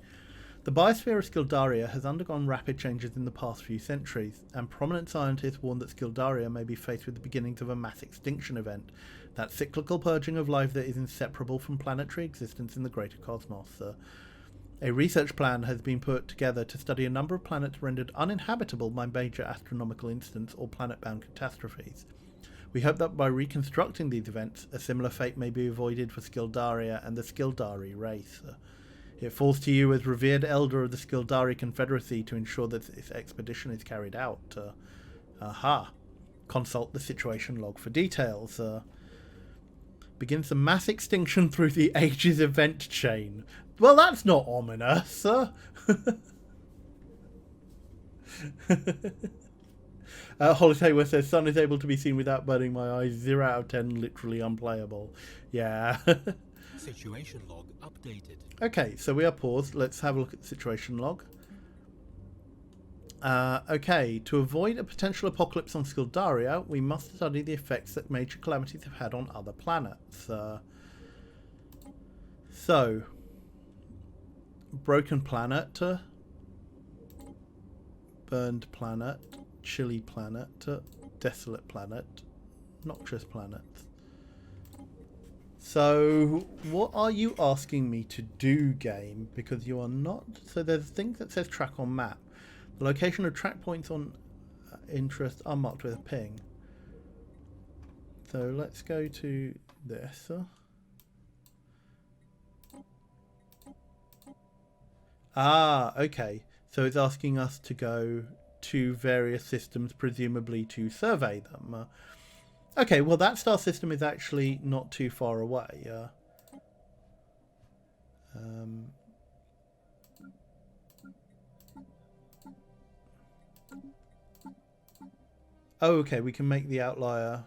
The biosphere of Skildaria has undergone rapid changes in the past few centuries, and prominent scientists warn that Skildaria may be faced with the beginnings of a mass extinction event, that cyclical purging of life that is inseparable from planetary existence in the greater cosmos. A research plan has been put together to study a number of planets rendered uninhabitable by major astronomical incidents or planet-bound catastrophes. We hope that by reconstructing these events, a similar fate may be avoided for Skildaria and the Skildari race. It falls to you as revered elder of the Skildari Confederacy to ensure that this expedition is carried out. Aha. Consult the situation log for details. Begins the mass extinction through the ages event chain. Well, that's not ominous. Holiday says, sun is able to be seen without burning my eyes. 0 out of 10, literally unplayable. Yeah. Situation log updated. Okay, so we are paused. Let's have a look at the situation log. Okay, to avoid a potential apocalypse on Skildaria, we must study the effects that major calamities have had on other planets. So, broken planet, burned planet, chilly planet, desolate planet, noxious planet. So, what are you asking me to do, game? Because you are not... So there's a thing that says track on map. The location of track points on interest are marked with a ping. So let's go to this. Okay. So it's asking us to go to various systems, presumably to survey them. Okay, well that star system is actually not too far away. Oh, okay, we can make the outlier.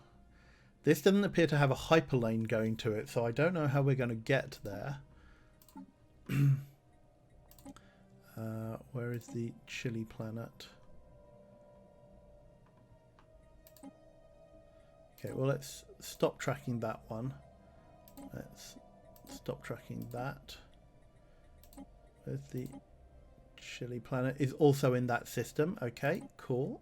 This doesn't appear to have a hyperlane going to it, so I don't know how we're going to get there. Where is the chilly planet? Okay, well let's stop tracking that one. Let's stop tracking that. Where's the chilly planet? Is also in that system. Okay, cool.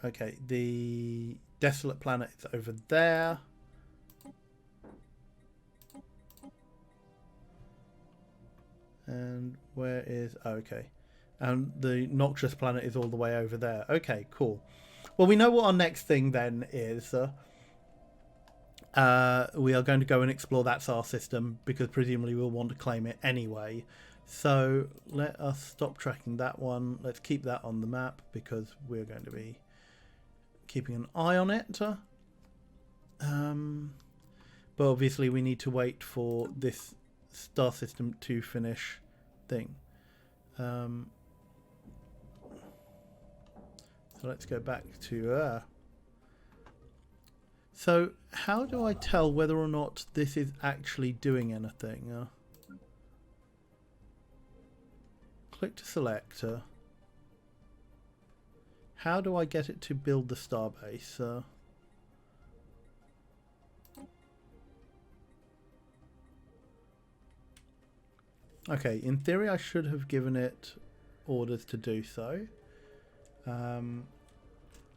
Okay, the desolate planet is over there. And where is... Oh, okay. And the noxious planet is all the way over there. Okay, cool. Well, we know what our next thing then is. We are going to go and explore that star system because presumably we'll want to claim it anyway. So let us stop tracking that one. Let's keep that on the map because we're going to be keeping an eye on it. But obviously we need to wait for this star system to finish thing. So let's go back to so how do I tell whether or not this is actually doing anything? Click to select. How do I get it to build the starbase? Okay, in theory I should have given it orders to do so.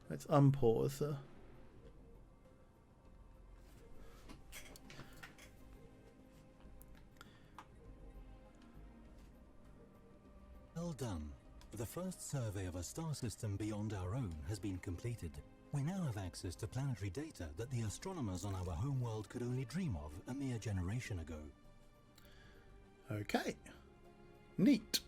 Let's unpause. Well done. The first survey of a star system beyond our own has been completed. We now have access to planetary data that the astronomers on our homeworld could only dream of a mere generation ago. Okay. Neat.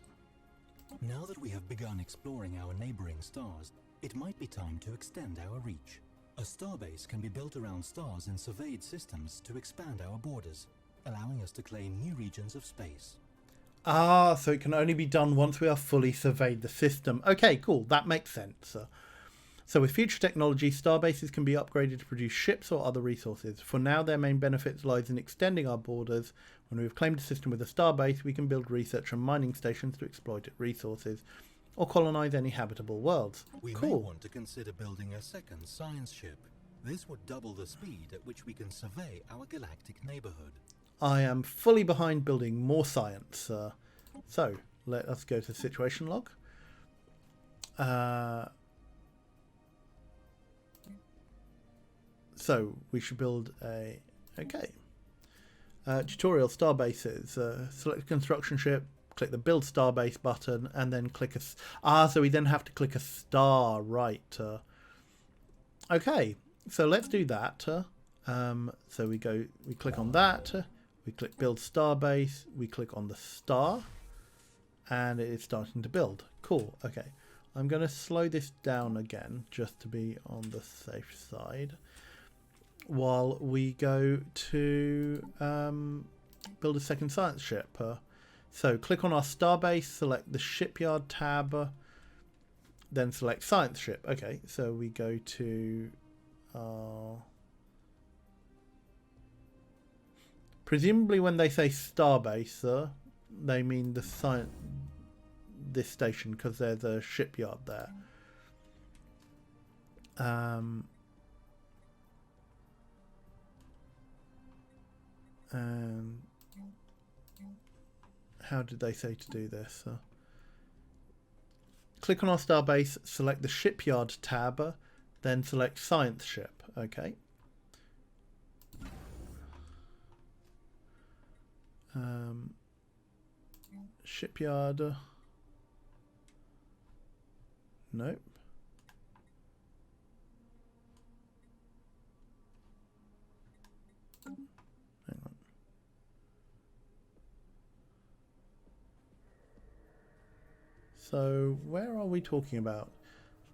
Now that we have begun exploring our neighboring stars, it might be time to extend our reach. A starbase can be built around stars in surveyed systems to expand our borders, allowing us to claim new regions of space. Ah, so it can only be done once we have fully surveyed the system. Okay, cool. That makes sense. So with future technology, starbases can be upgraded to produce ships or other resources. For now, their main benefits lies in extending our borders. When we've claimed a system with a starbase, we can build research and mining stations to exploit its resources, or colonize any habitable worlds. We may want to consider building a second science ship. This would double the speed at which we can survey our galactic neighborhood. I am fully behind building more science. So, let us go to the situation log. So, we should build a... Okay. Tutorial starbases. Select a construction ship, click the build starbase button, and then click a... so we then have to click a star, right. Okay, so let's do that. So we click on that. We click build starbase. We click on the star. And it is starting to build. Cool. Okay. I'm going to slow this down again just to be on the safe side. While we go to build a second science ship. So click on our starbase, select the shipyard tab, then select science ship. Okay, so we go to presumably when they say starbase, they mean this station because there's a shipyard there. And how did they say to do this? Click on our starbase, select the shipyard tab, then select science ship. Okay. Shipyard. Nope. Hang on. So where are we talking about?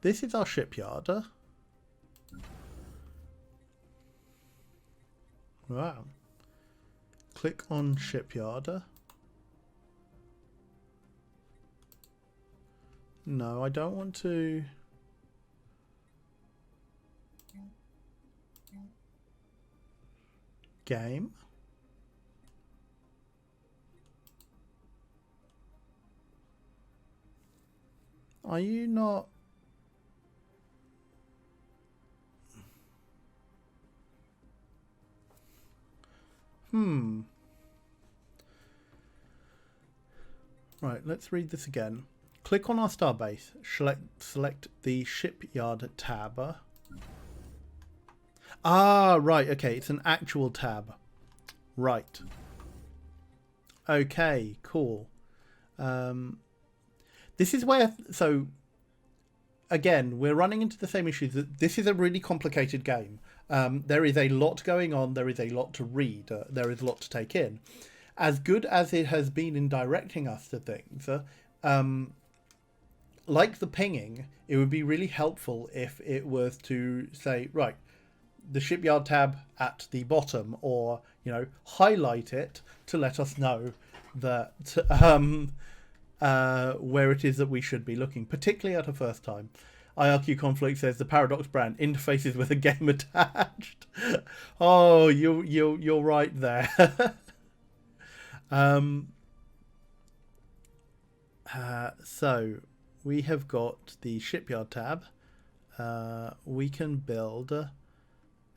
This is our shipyard. Wow. Click on shipyard. No, I don't want to. Game. Are you not? Right, let's read this again. Click on our starbase. Select the shipyard tab. Ah, right. Okay, it's an actual tab. Right. Okay, cool. This is where... So, again, we're running into the same issues. This is a really complicated game. There is a lot going on. There is a lot to read. There is a lot to take in. As good as it has been in directing us to things... like the pinging, it would be really helpful if it was to say, right, the shipyard tab at the bottom, or, you know, highlight it to let us know that where it is that we should be looking, particularly at a first time. IRQ Conflict says the Paradox brand interfaces with a game attached. Oh, you're right there. So we have got the shipyard tab. We can build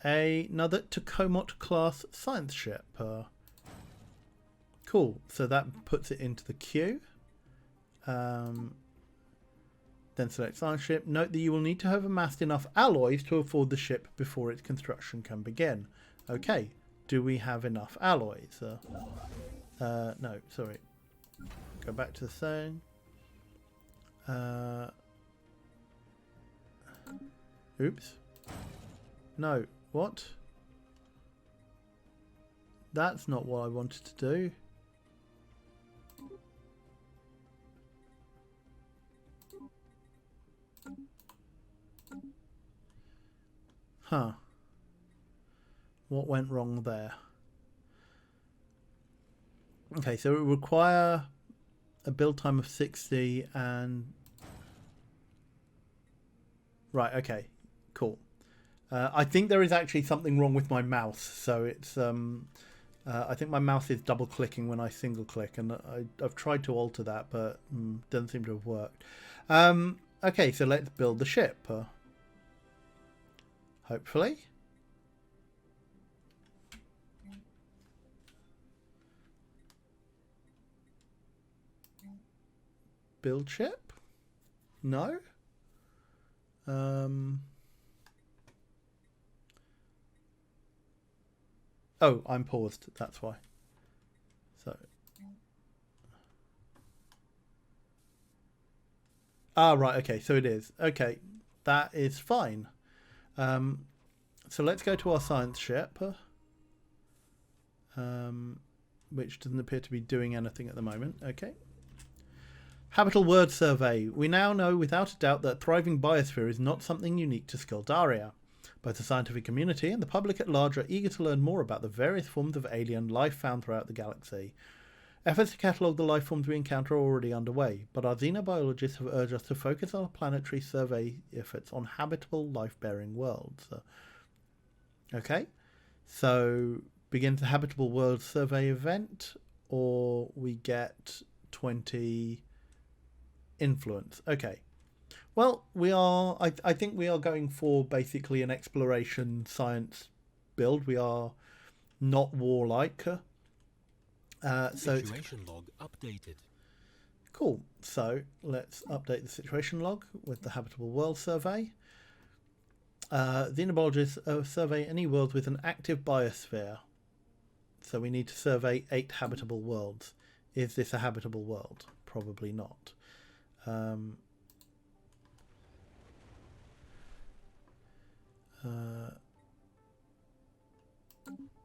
another Tacomot class science ship. Cool. So that puts it into the queue. Then select science ship. Note that you will need to have amassed enough alloys to afford the ship before its construction can begin. Okay. Do we have enough alloys? No, sorry. Go back to the thing. Oops. No. What? That's not what I wanted to do. Huh. What went wrong there? Okay, so it would require a build time of 60 and... Right, okay. Cool. I think there is actually something wrong with my mouse. So it's... I think my mouse is double clicking when I single click, and I've tried to alter that, but doesn't seem to have worked. Okay, so let's build the ship. Hopefully. Build ship? No? Oh, I'm paused. That's why. So. Ah, right. Okay. So it is. Okay. That is fine. So let's go to our science ship. which doesn't appear to be doing anything at the moment. Okay. Habitable World Survey. We now know without a doubt that thriving biosphere is not something unique to Skaldaria. Both the scientific community and the public at large are eager to learn more about the various forms of alien life found throughout the galaxy. Efforts to catalogue the life forms we encounter are already underway, but our xenobiologists have urged us to focus our planetary survey efforts on habitable life-bearing worlds. Okay, so begin the Habitable World Survey event, or we get 20 influence. Okay. Well, we are. I think we are going for basically an exploration science build. We are not warlike. Situation log updated. Cool. So let's update the situation log with the Habitable World Survey. Xenobiologists survey any world with an active biosphere. So we need to survey 8 habitable worlds. Is this a habitable world? Probably not.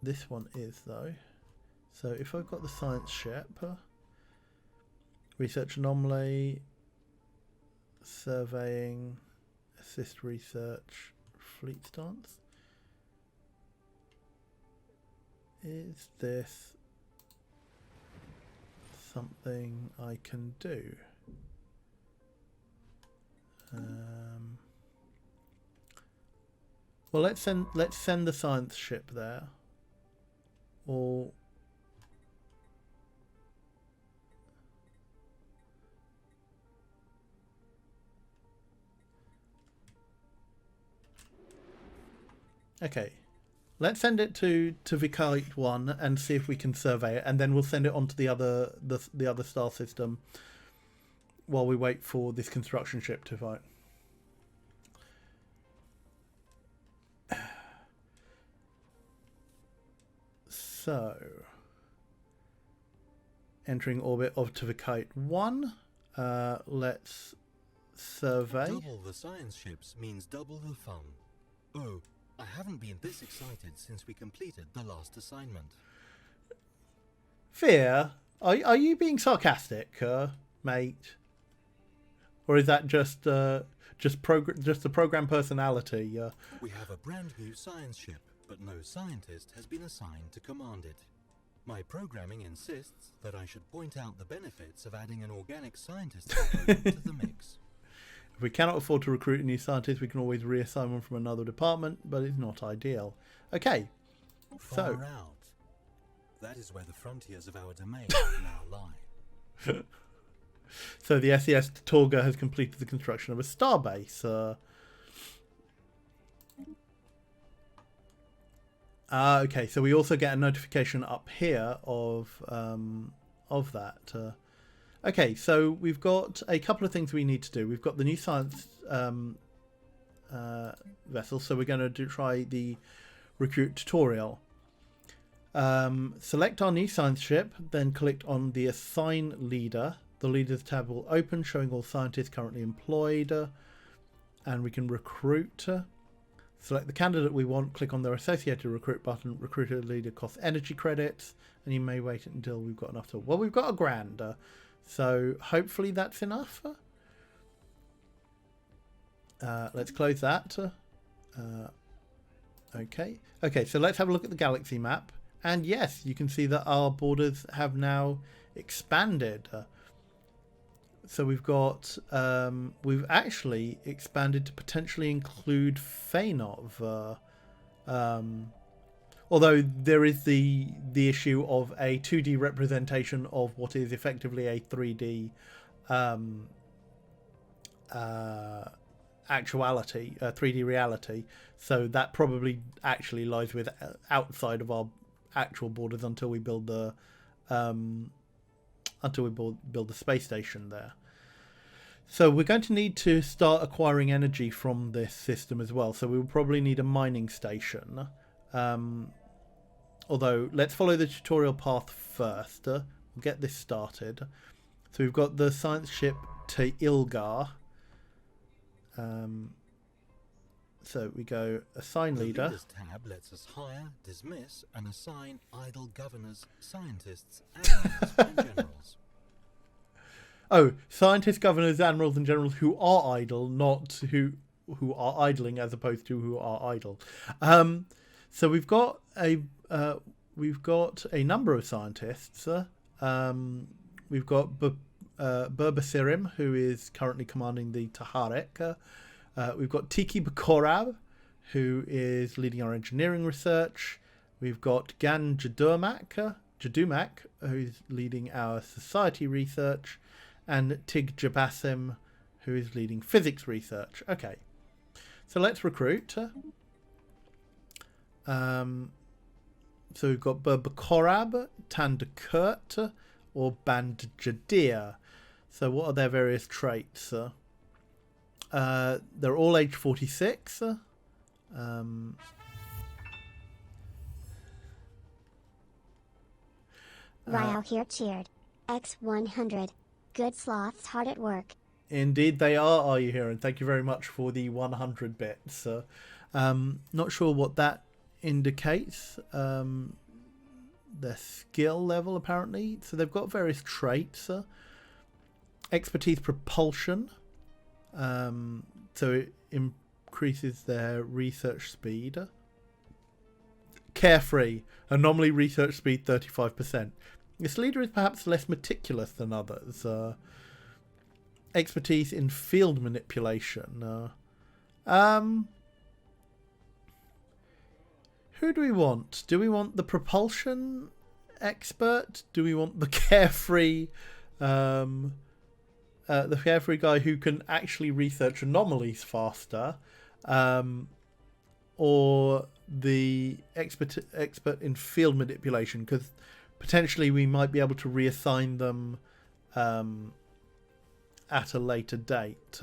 This one is though. So if I've got the science ship, research anomaly, surveying, assist research, fleet stance. Is this something I can do? Well, let's send the science ship there. Or okay, let's send it to Vikite 1 and see if we can survey it, and then we'll send it on to the other star system while we wait for this construction ship to fight. So, entering orbit of Vikite 1. Let's survey. Double the science ships means double the fun. Oh, I haven't been this excited since we completed the last assignment. Fear, are you being sarcastic, mate? Or is that just the program personality? We have a brand new science ship, but no scientist has been assigned to command it. My programming insists that I should point out the benefits of adding an organic scientist to the mix. If we cannot afford to recruit a new scientist, we can always reassign one from another department, but it's not ideal. Okay, Far out. That is where the frontiers of our domain now lie. So the SES Torga has completed the construction of a starbase. Okay, so we also get a notification up here of that. Okay, so we've got a couple of things we need to do. We've got the new science vessel, so we're going to try the recruit tutorial. Select our new science ship, then click on the assign leader. The leaders tab will open, showing all scientists currently employed, and we can recruit. Select the candidate we want, click on their associated recruit button. Recruiter leader costs energy credits, and you may wait until we've got enough to. Well, we've got a grand, so hopefully that's enough. Let's close that. Okay, so let's have a look at the galaxy map, and yes, you can see that our borders have now expanded. So we've got, we've actually expanded to potentially include Fainov. Although there is the issue of a 2D representation of what is effectively a 3D actuality, 3D reality. So that probably actually lies with outside of our actual borders until we build the build the space station there. So we're going to need to start acquiring energy from this system as well. So we will probably need a mining station. Although let's follow the tutorial path first. We'll get this started. So we've got the science ship to Ilgar. So we go assign The leader. Leaders tab lets us hire, dismiss, and assign idle governors, scientists, admirals, and generals. Oh, scientists, governors, admirals, and generals who are idle, not who are idling, as opposed to who are idle. So we've got a number of scientists. We've got Burbasirim, who is currently commanding the Taharek. We've got Tiki Bakorab, who is leading our engineering research. We've got Gan Jadumak, who's leading our society research. And Tig Jabasim, who is leading physics research. Okay, so let's recruit. So we've got Burbakorab, Tandakurt, or Bandjadir. So what are their various traits? They're all age 46. Ryle here cheered. X100. Good sloths hard at work. Indeed they are you here? And thank you very much for the 100 bits. Not sure what that indicates. Their skill level, apparently. So they've got various traits. Expertise propulsion. So it increases their research speed. Carefree. Anomaly research speed 35%. This leader is perhaps less meticulous than others. Expertise in field manipulation. Who do we want? Do we want the propulsion expert? Do we want the carefree guy who can actually research anomalies faster? Or the expert in field manipulation? Because potentially we might be able to reassign them at a later date.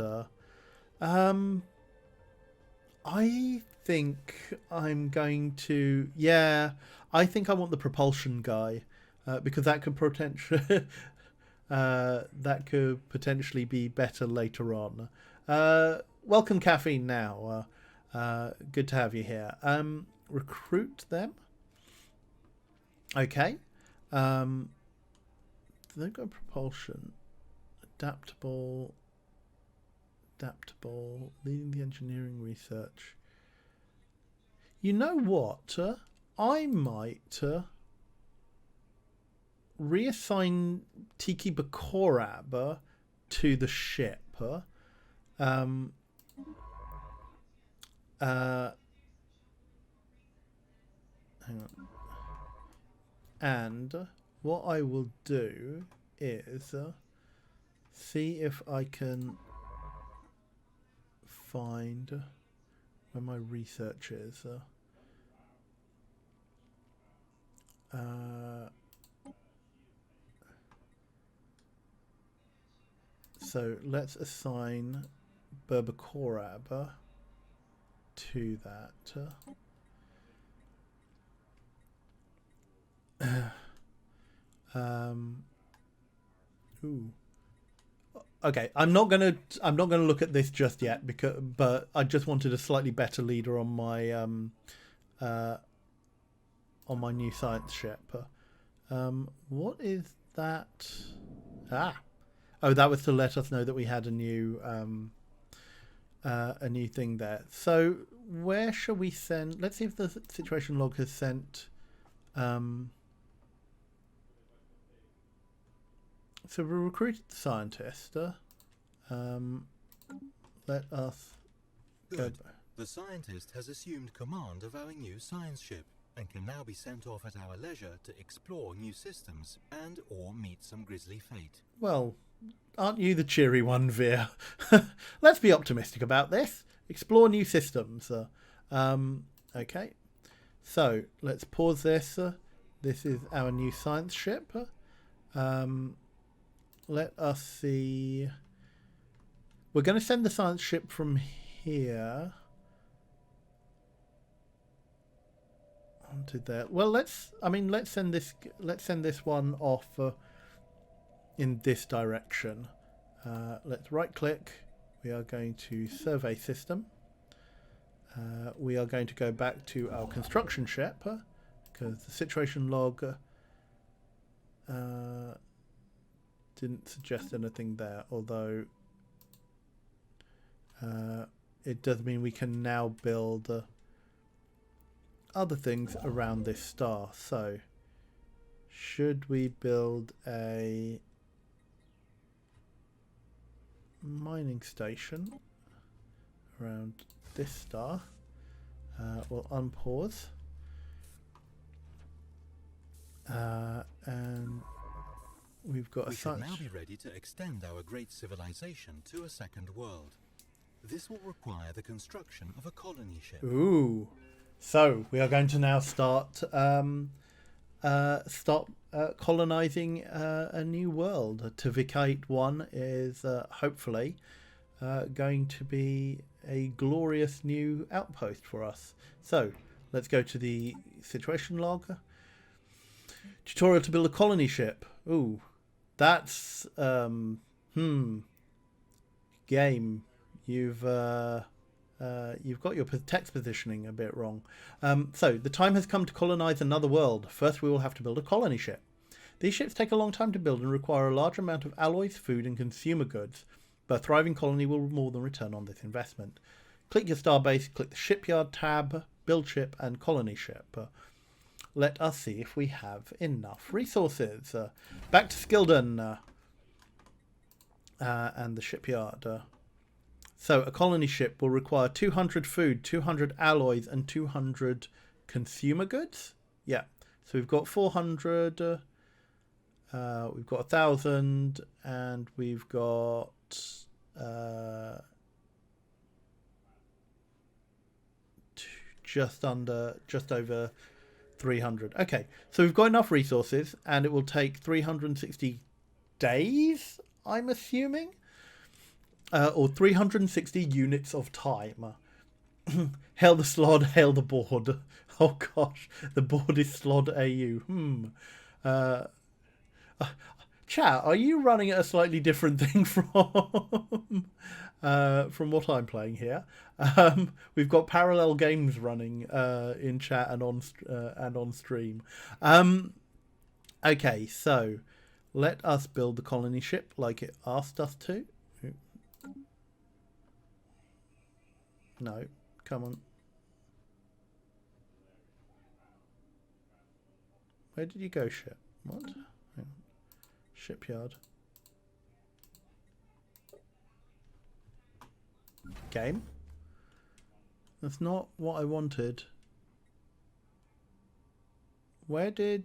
I think I'm going to... Yeah, I think I want the propulsion guy. Because that could potentially be better later on. Welcome, Caffeine, now. Good to have you here. Recruit them. Okay. They've got propulsion. Adaptable, leading the engineering research. You know what? I might reassign Tiki Bakorab to the ship. Hang on. And what I will do is see if I can find where my research is. So let's assign Burbakorab to that. Ooh. Okay, I'm not gonna look at this just yet but I just wanted a slightly better leader on my new science ship. What is that? Oh, that was to let us know that we had a new thing there. So where shall we send? Let's see if the situation log has sent. So we recruited the scientist. Let us go. The scientist has assumed command of our new science ship and can now be sent off at our leisure to explore new systems and or meet some grisly fate. Well, aren't you the cheery one, Veer? Let's be optimistic about this. Explore new systems. Okay. So let's pause this. This is our new science ship. Let us see. We're going to send the science ship from here onto there. Well, let's send this one off in this direction. Let's right click. We are going to survey system. We are going to go back to our construction ship because the situation log didn't suggest anything there, although it does mean we can now build other things around this star. So should we build a mining station around this star? We'll unpause. And we've got we a should now be ready to extend our great civilization to a second world. This will require the construction of a colony ship. Ooh. So we are going to now start colonizing a new world. Tivicate 1 is hopefully going to be a glorious new outpost for us. So let's go to the situation log. Tutorial to build a colony ship. Ooh, that's game. You've got your text positioning a bit wrong. So the time has come to colonize another world. First, we will have to build a colony ship. These ships take a long time to build and require a large amount of alloys, food, and consumer goods. But a thriving colony will more than return on this investment. Click your starbase, click the shipyard tab, build ship, and colony ship. Let us see if we have enough resources. Back to Skilden and the shipyard. So a colony ship will require 200 food, 200 alloys, and 200 consumer goods. Yeah. So we've got 400. We've got 1,000, and we've got just over 300. Okay, so we've got enough resources, and it will take 360 days, I'm assuming, or 360 units of time. Hail the slod, hail the board. Oh gosh, the board is slod AU. Chat, are you running at a slightly different thing from what I'm playing here? We've got parallel games running in chat and on stream. Okay, so let us build the colony ship like it asked us to. No, come on. Where did you go, ship? What? Hang on. Shipyard. Game? That's not what I wanted. Where did...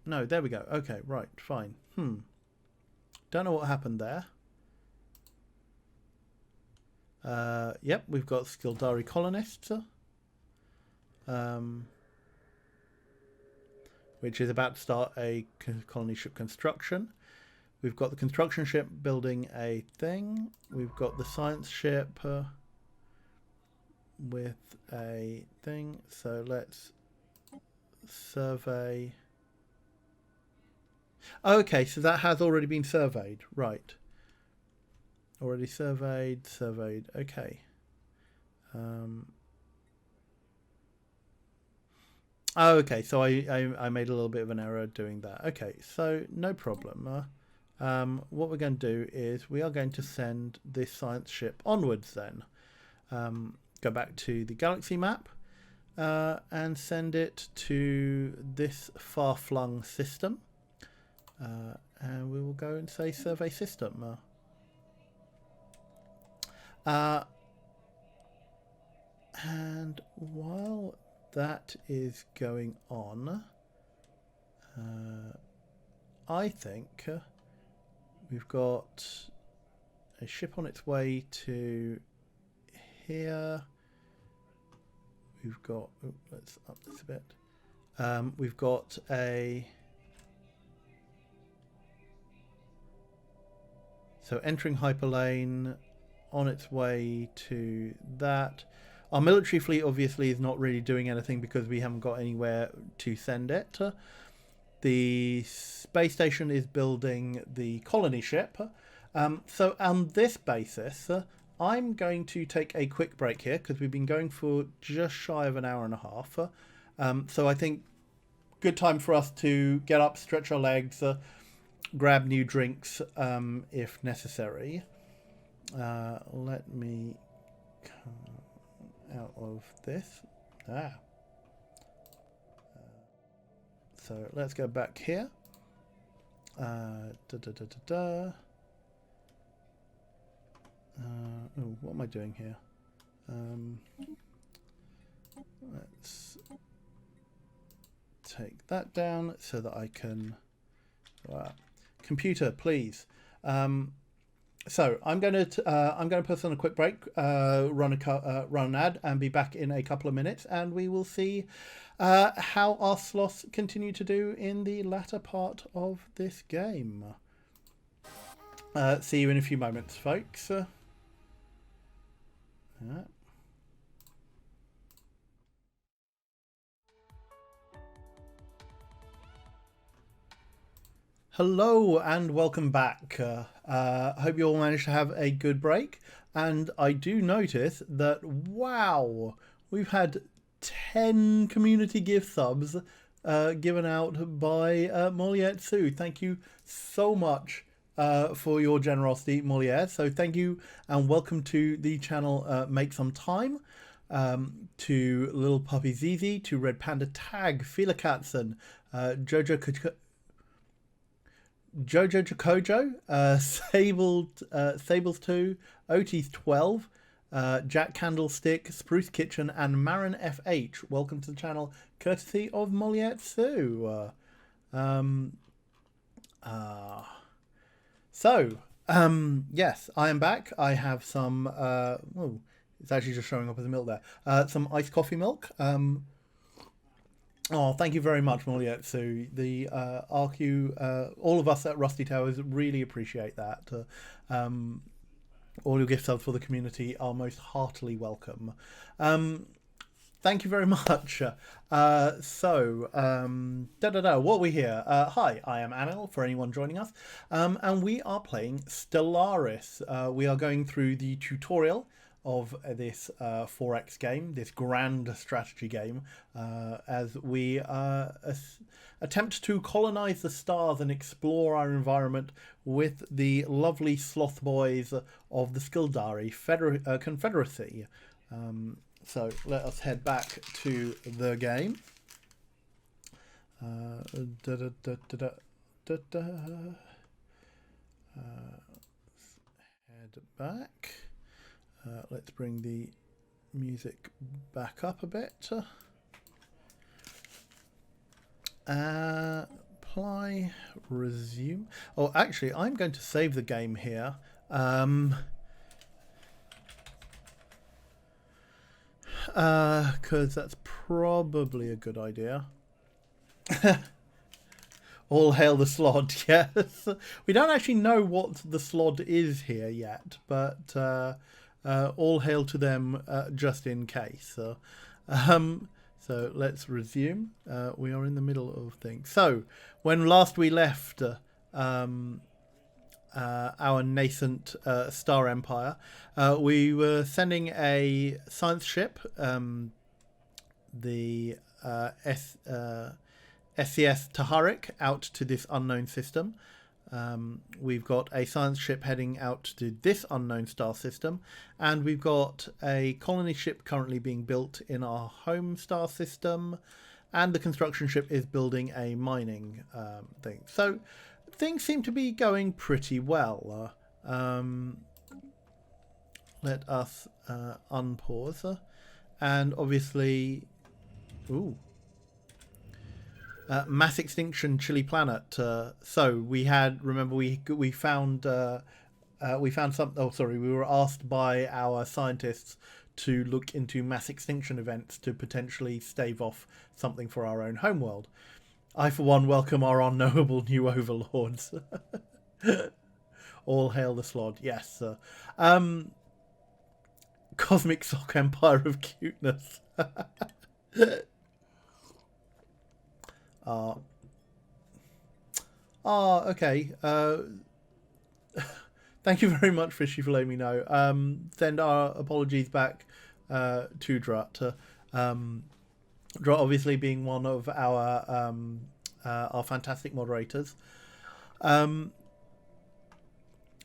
No, there we go. Okay, right, fine. Don't know what happened there. Yep, we've got Skildari colonists. Which is about to start a colony ship construction. We've got the construction ship building a thing. We've got the science ship with a thing. So let's survey. Okay, so that has already been surveyed. Right. Already surveyed. Okay. Oh, okay, so I made a little bit of an error doing that. Okay, so no problem. What we're going to do is we are going to send this science ship onwards then. Go back to the galaxy map and send it to this far-flung system. And we will go and say survey system. And while that is going on, I think we've got a ship on its way to here. We've got, let's up this a bit. We've got a, so entering hyperlane, on its way to that. Our military fleet obviously is not really doing anything because we haven't got anywhere to send it. The space station is building the colony ship. So on this basis, I'm going to take a quick break here because we've been going for just shy of an hour and a half. So I think good time for us to get up, stretch our legs, grab new drinks if necessary. Let me come out of this. So let's go back here. Oh, what am I doing here? Let's take that down so that I can... computer, please. So I'm going to put us on a quick break, run an ad, and be back in a couple of minutes, and we will see how our sloths continue to do in the latter part of this game. See you in a few moments, folks. Hello and welcome back. Hope you all managed to have a good break. And I do notice that, wow, we've had 10 community gift subs given out by Molietsu. Thank you so much for your generosity, Moliere. So thank you and welcome to the channel Make Some Time. To Little Puppy Zizi, to Red Panda Tag, Fila Katzen, Jojo Jacojo, Sables 2, Otis 12, Jack Candlestick, Spruce Kitchen, and Marin FH. Welcome to the channel, courtesy of Molietsu. Yes, I am back. I have some, it's actually just showing up as a milk there. Some iced coffee milk. Oh, thank you very much, Molietsu. The RQ, all of us at Rusty Towers really appreciate that. All your gift subs for the community are most heartily welcome. Thank you very much. What are we here? Hi, I am Anil, for anyone joining us, and we are playing Stellaris. We are going through the tutorial of this 4X game, this grand strategy game, as we attempt to colonize the stars and explore our environment with the lovely sloth boys of the Skildari Confederacy. So let us head back to the game. Head back. Let's bring the music back up a bit. Apply, resume. Oh, actually, I'm going to save the game here. Because that's probably a good idea. All hail the Slod, yes. We don't actually know what the Slod is here yet, but all hail to them just in case. So let's resume. We are in the middle of things. So when last we left our nascent star empire, we were sending a science ship, the SCS Taharik, out to this unknown system. We've got a science ship heading out to this unknown star system, and we've got a colony ship currently being built in our home star system, and the construction ship is building a mining thing. So things seem to be going pretty well. Let us unpause, and obviously, mass extinction chilly planet. So we had, remember, we found something. Oh, sorry, we were asked by our scientists to look into mass extinction events to potentially stave off something for our own homeworld. I, for one, welcome our unknowable new overlords. All hail the Slod, yes. Cosmic Sock Empire of Cuteness. Okay. Thank you very much, Fishy, for letting me know. Send our apologies back to Drut. Drut obviously being one of our fantastic moderators.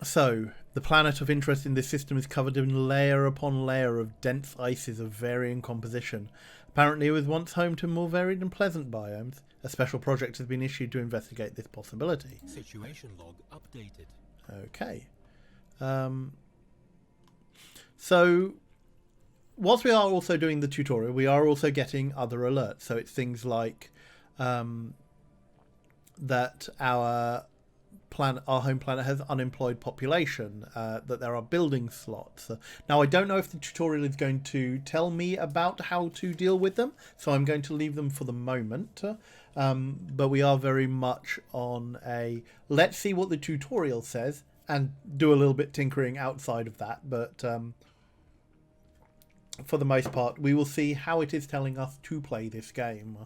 So, the planet of interest in this system is covered in layer upon layer of dense ices of varying composition. Apparently it was once home to more varied and pleasant biomes. A special project has been issued to investigate this possibility. Situation log updated. Okay. So, whilst we are also doing the tutorial, we are also getting other alerts. So it's things like that our home planet has unemployed population, that there are building slots. Now, I don't know if the tutorial is going to tell me about how to deal with them, so I'm going to leave them for the moment. But we are very much on a let's see what the tutorial says and do a little bit tinkering outside of that. But for the most part, we will see how it is telling us to play this game.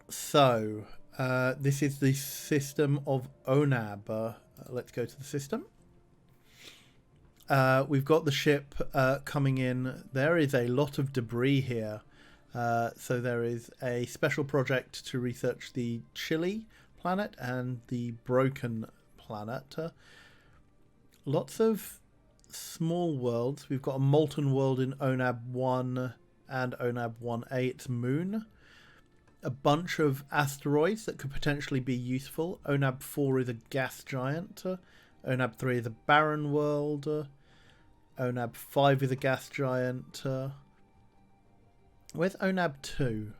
So, this is the system of Onab. Let's go to the system. We've got the ship coming in. There is a lot of debris here. So there is a special project to research the Chile planet and the Broken planet. Lots of small worlds. We've got a molten world in Onab 1 and Onab 1A, its moon. A bunch of asteroids that could potentially be useful. Onab 4 is a gas giant. Onab 3 is a barren world. Onab 5 is a gas giant. Where's Onab 2?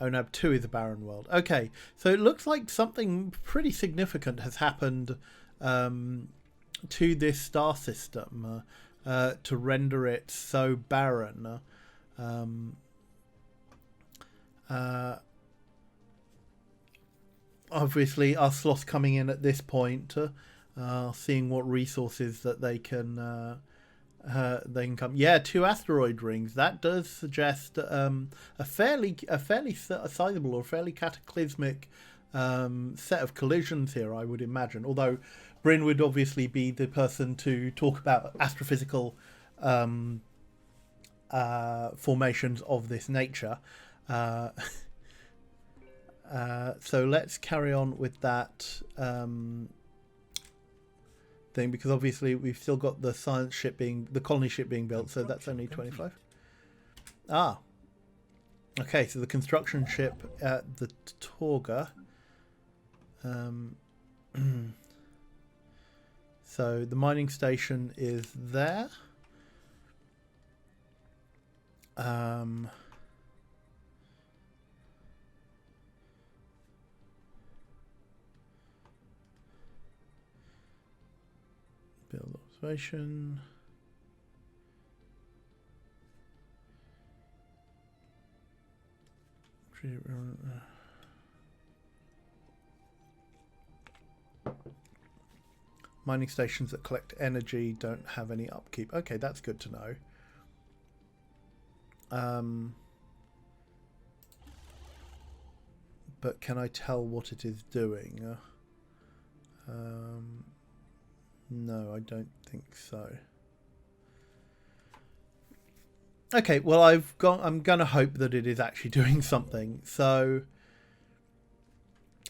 Onab 2 is a barren world. Okay, so it looks like something pretty significant has happened to this star system to render it so barren. Obviously, our sloths coming in at this point, seeing what resources that they can come. Yeah, 2 asteroid rings. That does suggest a fairly sizable or fairly cataclysmic set of collisions here, I would imagine. Although Bryn would obviously be the person to talk about astrophysical formations of this nature. So let's carry on with that thing, because obviously we've still got the the colony ship being built, so that's only 25. Okay, so the construction ship at the Torga. So the mining station is there. Build observation. Mining stations that collect energy don't have any upkeep. Okay, that's good to know. But can I tell what it is doing? No, I don't think so. Okay, well, I'm going to hope that it is actually doing something. So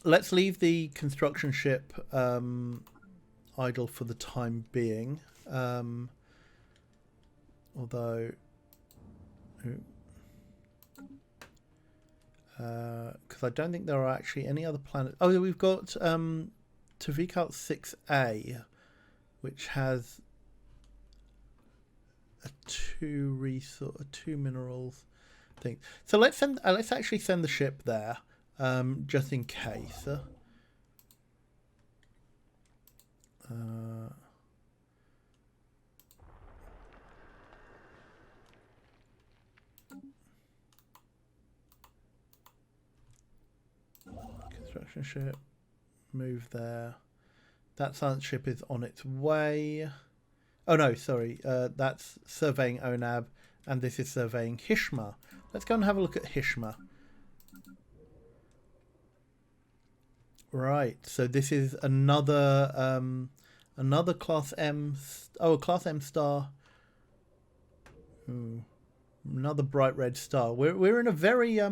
let's leave the construction ship idle for the time being. Although, because I don't think there are actually any other planets. Oh, we've got Tavikal 6A, which has a 2 minerals thing. So let's actually send the ship there, just in case. Construction ship, move there. That science ship is on its way. Oh no, sorry. That's surveying Onab, and this is surveying Hishma. Let's go and have a look at Hishma. Right. So this is another another class M. Oh, a class M star. Ooh, another bright red star. We're in a very uh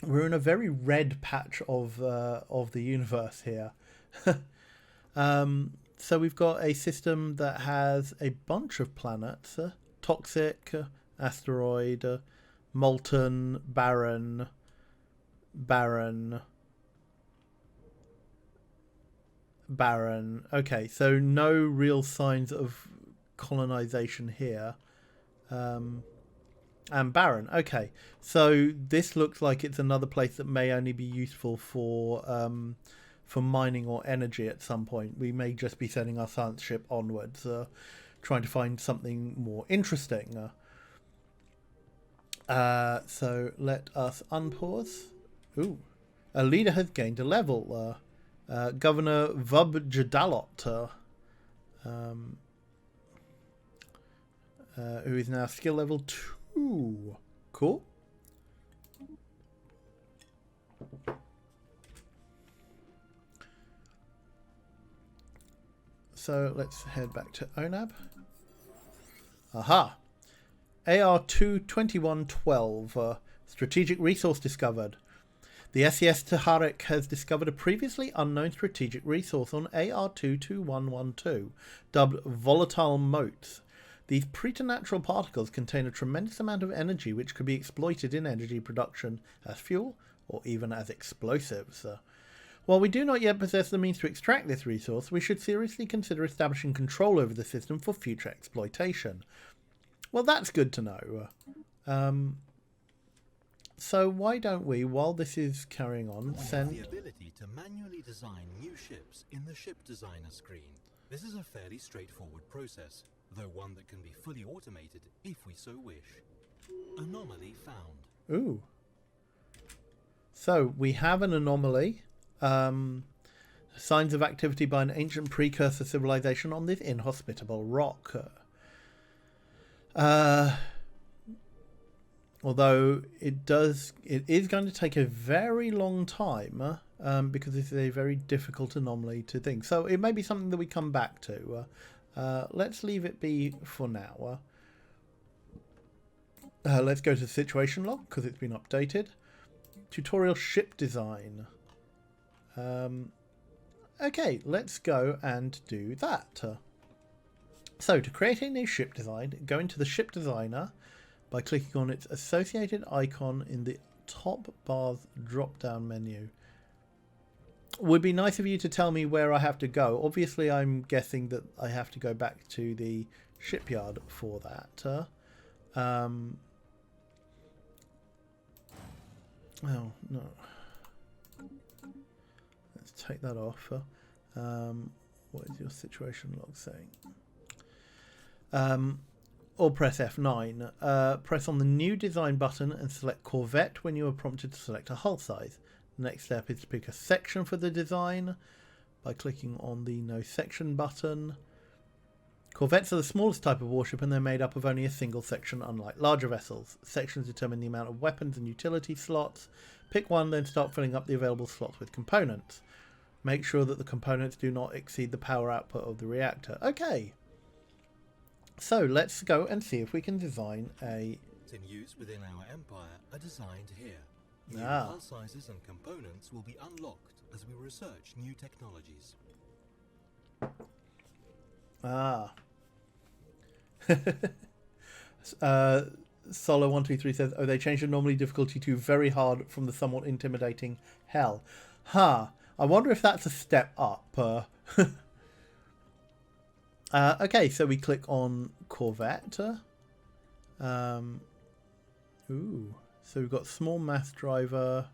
we're in a very red patch of the universe here. So we've got a system that has a bunch of planets: toxic, asteroid, molten, barren, barren, barren. Okay, so no real signs of colonization here. And barren. Okay, so this looks like it's another place that may only be useful for mining or energy at some point. We may just be sending our science ship onwards, trying to find something more interesting. So let us unpause. Ooh, a leader has gained a level. Governor Vub Jadalot, who is now skill level 2. Cool. So let's head back to ONAB. Aha. AR-22112. Strategic resource discovered. The SES Taharik has discovered a previously unknown strategic resource on AR-22112, dubbed volatile motes. These preternatural particles contain a tremendous amount of energy which could be exploited in energy production as fuel or even as explosives. While we do not yet possess the means to extract this resource, we should seriously consider establishing control over the system for future exploitation. Well, that's good to know. So why don't we, while this is carrying on, send... the ability to manually design new ships in the ship designer screen. This is a fairly straightforward process, though one that can be fully automated if we so wish. Anomaly found. Ooh. So we have an anomaly. Signs of activity by an ancient precursor civilization on this inhospitable rock. Although it is going to take a very long time because this is a very difficult anomaly to think. So it may be something that we come back to. Let's leave it be for now. Let's go to the situation log because it's been updated. Tutorial ship design. Okay, let's go and do that. So to create a new ship design, go into the ship designer by clicking on its associated icon in the top bar's drop down menu. Would be nice of you to tell me where I have to go. Obviously I'm guessing that I have to go back to the shipyard for that. Oh no. Let's take that off. What is your situation log saying? Or press F9. Press on the new design button and select Corvette when you are prompted to select a hull size. The next step is to pick a section for the design by clicking on the no section button. Corvettes are the smallest type of warship and they're made up of only a single section, unlike larger vessels. Sections determine the amount of weapons and utility slots. Pick one, then start filling up the available slots with components. Make sure that the components do not exceed the power output of the reactor. Okay. So let's go and see if we can design a... In use within our empire are designed here. New hull sizes and components will be unlocked as we research new technologies. Solo123 says, oh, they changed the normally difficulty to very hard from the somewhat intimidating hell. I wonder if that's a step up. Okay, so we click on Corvette. Ooh, so we've got small mass driver,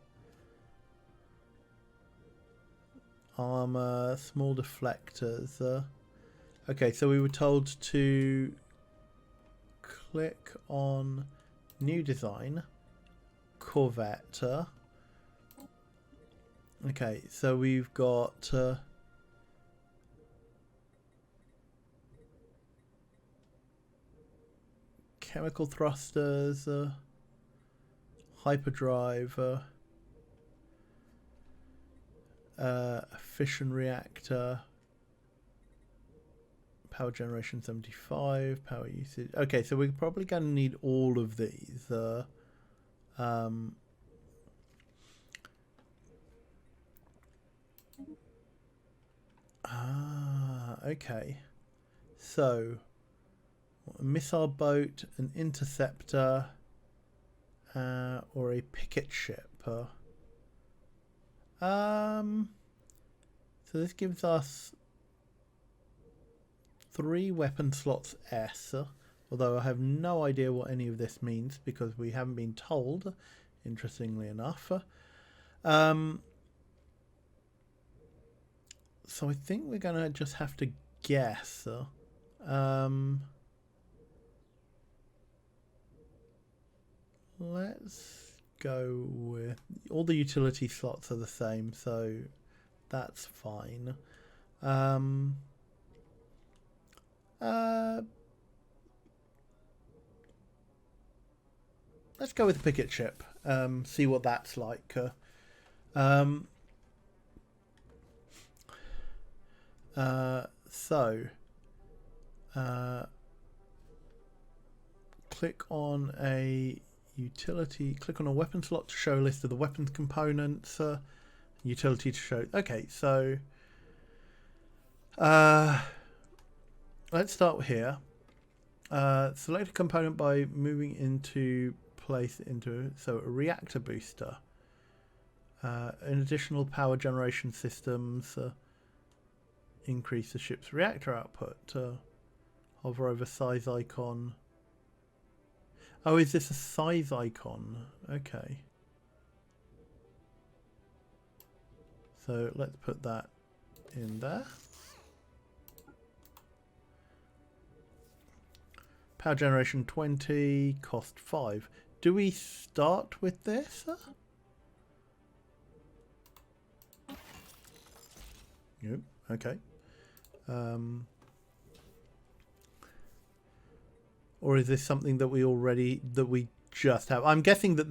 armor, small deflectors. Okay, so we were told to click on new design, Corvette. Okay, so we've got chemical thrusters, hyperdrive. fission reactor. Power generation 75, power usage. Okay, so we're probably going to need all of these. Okay. So, a missile boat, an interceptor, or a picket ship. So this gives us 3 weapon slots S, although I have no idea what any of this means because we haven't been told, interestingly enough. So I think we're going to just have to guess. Let's go with... all the utility slots are the same, so that's fine. Let's go with the picket ship. See what that's like. Click on a utility, click on a weapon slot to show a list of the weapons components. Utility to show. Okay, so let's start here. Select a component by moving into place into so a reactor booster. An additional power generation systems. Increase the ship's reactor output. Hover over size icon. Oh, is this a size icon? Okay. So let's put that in there. Power generation 20, cost 5. Do we start with this? Yep, okay. Or is this something that we just have? I'm guessing that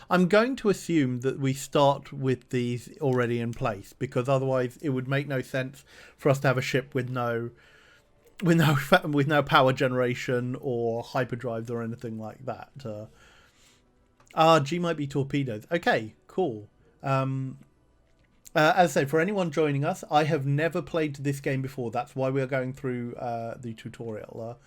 I'm going to assume that we start with these already in place, because otherwise it would make no sense for us to have a ship with no power generation or hyperdrives or anything like that. G might be torpedoes. Okay, cool. As I say, for anyone joining us, I have never played this game before. That's why we are going through the tutorial.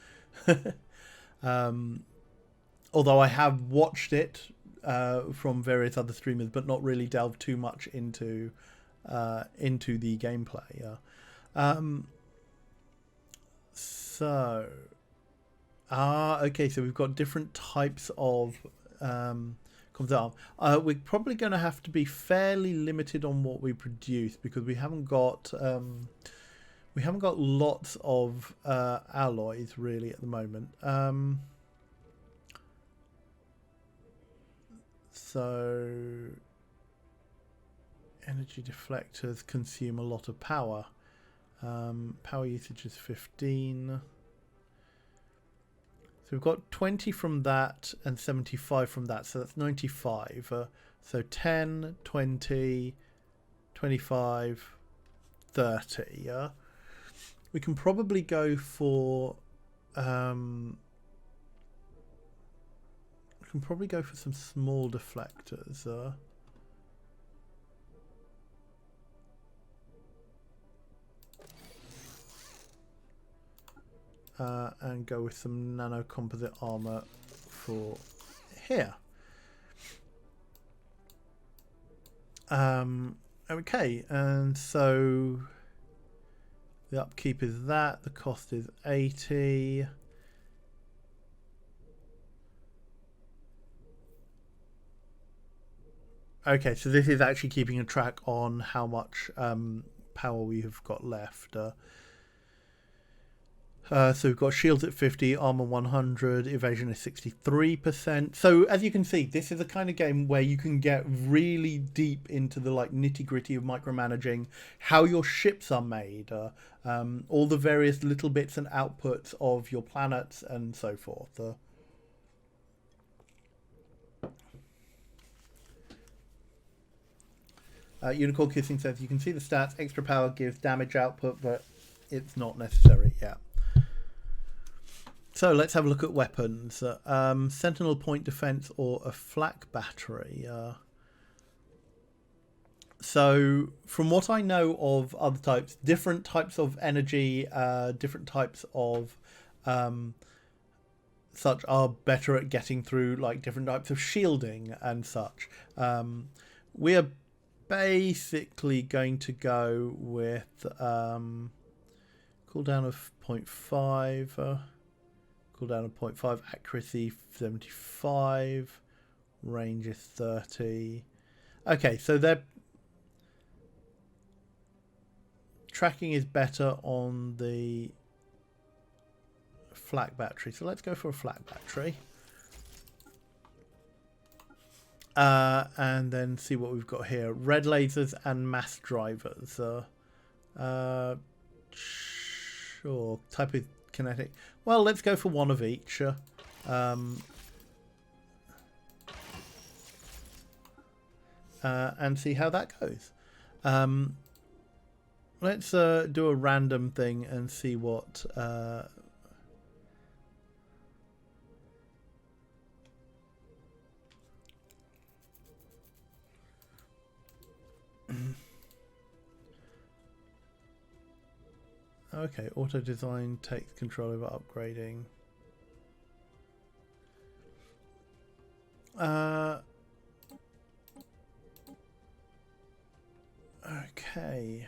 Although I have watched it from various other streamers, but not really delved too much into the gameplay. Okay, so we've got different types of we're probably going to have to be fairly limited on what we produce because we haven't got lots of alloys really at the moment. So energy deflectors consume a lot of power. Power usage is 15. So we've got 20 from that and 75 from that, so that's 95. So 10, 20, 25, 30. Yeah, we can probably go for some small deflectors. And go with some nano composite armor for here. Okay, and so the upkeep is that, the cost is 80. Okay, so this is actually keeping a track on how much power we have got left. So we've got shields at 50, armor 100, evasion is 63%. So as you can see, this is a kind of game where you can get really deep into the nitty gritty of micromanaging how your ships are made, all the various little bits and outputs of your planets and so forth. Unicorn Kissing says, you can see the stats. Extra power gives damage output, but it's not necessary. Yeah. So let's have a look at weapons. Sentinel point defense or a flak battery. So from what I know of other types, different types of energy, different types of such are better at getting through, like different types of shielding and such. We are basically going to go with cooldown of 0.5, cooldown of 0.5, accuracy 75, range is 30. Okay, so their tracking is better on the flak battery, so let's go for a flak battery. And then see what we've got here. Red lasers and mass drivers. Sure. Type of kinetic. Well, let's go for one of each. And see how that goes. Let's do a random thing and see what... Okay, auto design takes control over upgrading. Okay.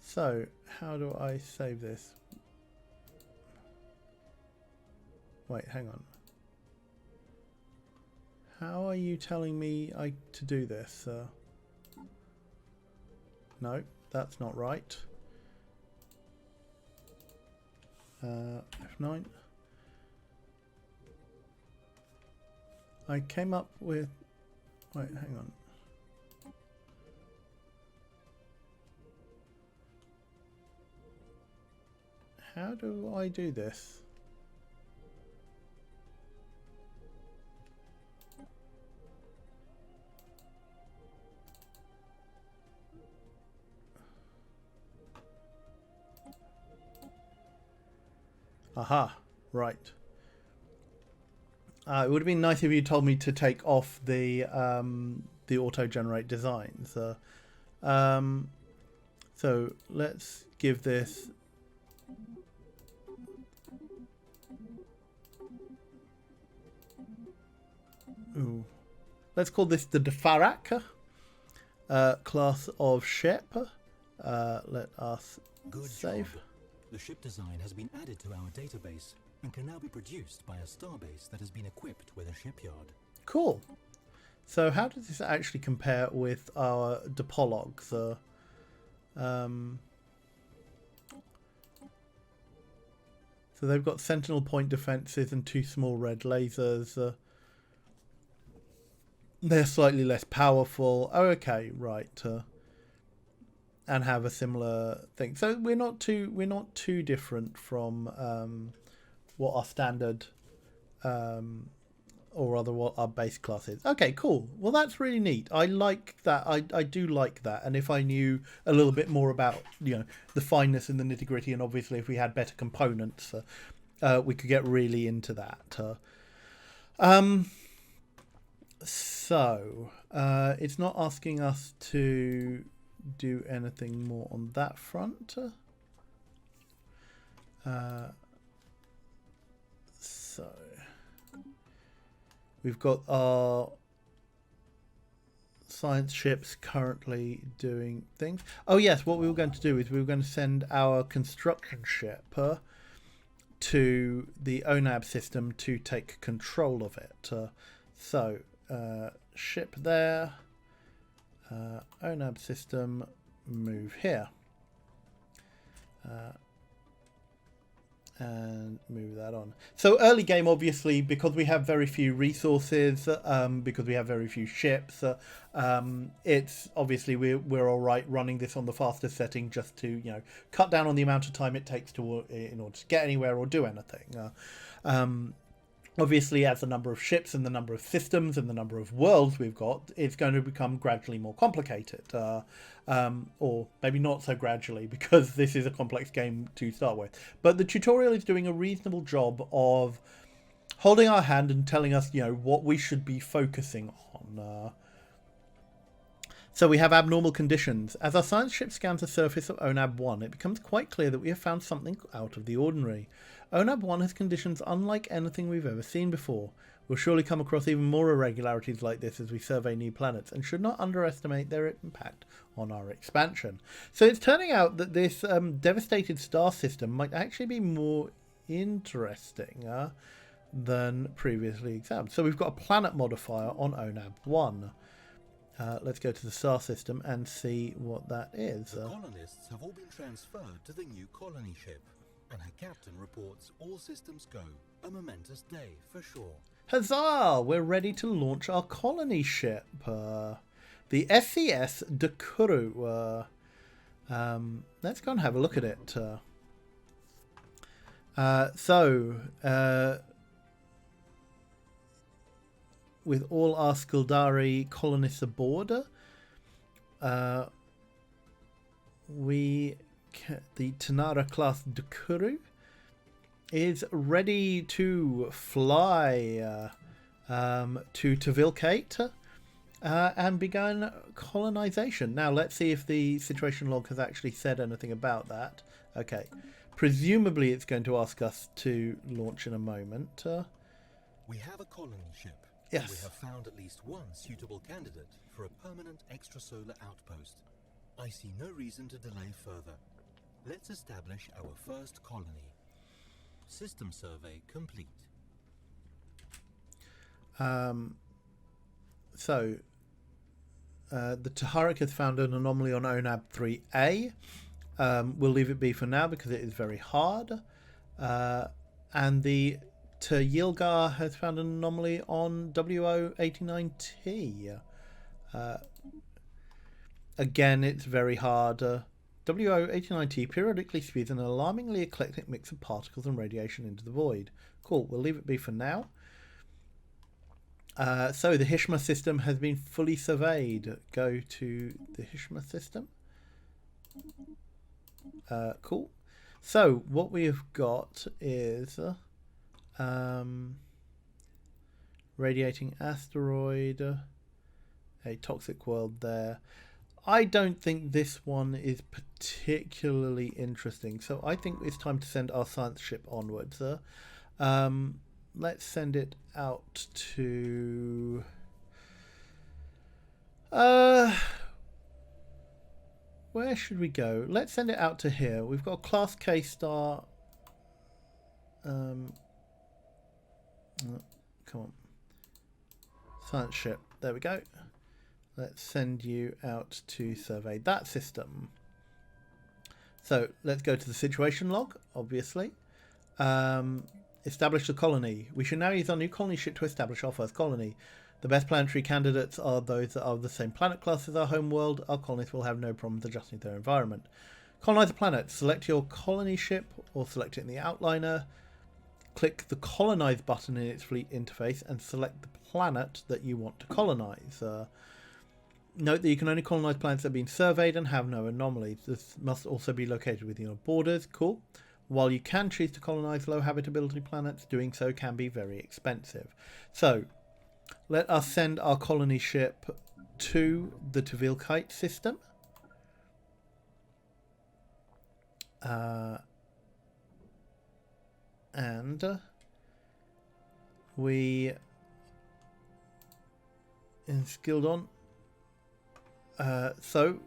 So how do I save this? Wait, hang on. How are you telling me to do this? No, that's not right. F9. I came up with... Wait, hang on. How do I do this? Aha, right. It would have been nice if you told me to take off the auto-generate designs. So let's give this... Ooh. Let's call this the Defarak class of ship. Let us save. Job. The ship design has been added to our database and can now be produced by a starbase that has been equipped with a shipyard. Cool. So how does this actually compare with our Dipologs? So they've got sentinel point defenses and 2 small red lasers. They're slightly less powerful. Oh, okay, right. And have a similar thing. So we're not too different from what our standard or rather what our base class is. Okay, cool. Well, that's really neat. I like that. I do like that. And if I knew a little bit more about, you know, the fineness and the nitty gritty, and obviously if we had better components, we could get really into that. So it's not asking us to do anything more on that front. So we've got our science ships currently doing things. Oh yes, what we were going to do is we were going to send our construction ship to the ONAB system to take control of it. So ship there. ONAB system, move here. And move that on. So early game, obviously, because we have very few resources, because we have very few ships, it's obviously we're all right running this on the fastest setting just to, you know, cut down on the amount of time it takes to in order to get anywhere or do anything. Obviously, as the number of ships and the number of systems and the number of worlds we've got, it's going to become gradually more complicated. Or maybe not so gradually, because this is a complex game to start with. But the tutorial is doing a reasonable job of holding our hand and telling us, what we should be focusing on. So we have abnormal conditions. As our science ship scans the surface of ONAB 1, it becomes quite clear that we have found something out of the ordinary. ONAB 1 has conditions unlike anything we've ever seen before. We'll surely come across even more irregularities like this as we survey new planets, and should not underestimate their impact on our expansion. So it's turning out that this devastated star system might actually be more interesting than previously examined. So we've got a planet modifier on ONAB 1. Let's go to the star system and see what that is. The colonists have all been transferred to the new colony ship, and her captain reports all systems go. A momentous day for sure. Huzzah! We're ready to launch our colony ship. The SCS Dakuru. Let's go and have a look at it. With all our Skildari colonists aboard, the Tanara class Dakuru is ready to fly to Tavilkate and begin colonization. Now let's see if the situation log has actually said anything about that. Okay, presumably it's going to ask us to launch in a moment. We have a colony ship. Yes. We have found at least one suitable candidate for a permanent extrasolar outpost. I see no reason to delay further. Let's establish our first colony. System survey complete. The Taharik has found an anomaly on ONAB 3A. We'll leave it be for now because it is very hard. And the Yilgar has found an anomaly on WO89T. Again, it's very hard. WO89T periodically spews an alarmingly eclectic mix of particles and radiation into the void. Cool, we'll leave it be for now. So the Hishma system has been fully surveyed. Go to the Hishma system. Cool. So what we have got is radiating asteroid, a toxic world there. I don't think this one is particularly interesting, so I think it's time to send our science ship onwards. Let's send it out to where should we go? Let's send it out to here. We've got a class K star. Come on, science ship, there we go. Let's send you out to survey that system. So let's go to the situation log, obviously. Establish the colony. We should now use our new colony ship to establish our first colony. The best planetary candidates are those that are of the same planet class as our home world. Our colonists will have no problems adjusting to their environment. Colonize a planet. Select your colony ship or select it in the outliner. Click the colonize button in its fleet interface and select the planet that you want to colonize. Note that you can only colonize planets that have been surveyed and have no anomalies. This must also be located within your borders. Cool. While you can choose to colonize low habitability planets, doing so can be very expensive. So let us send our colony ship to the Tavilkite system. And we in Skildon. So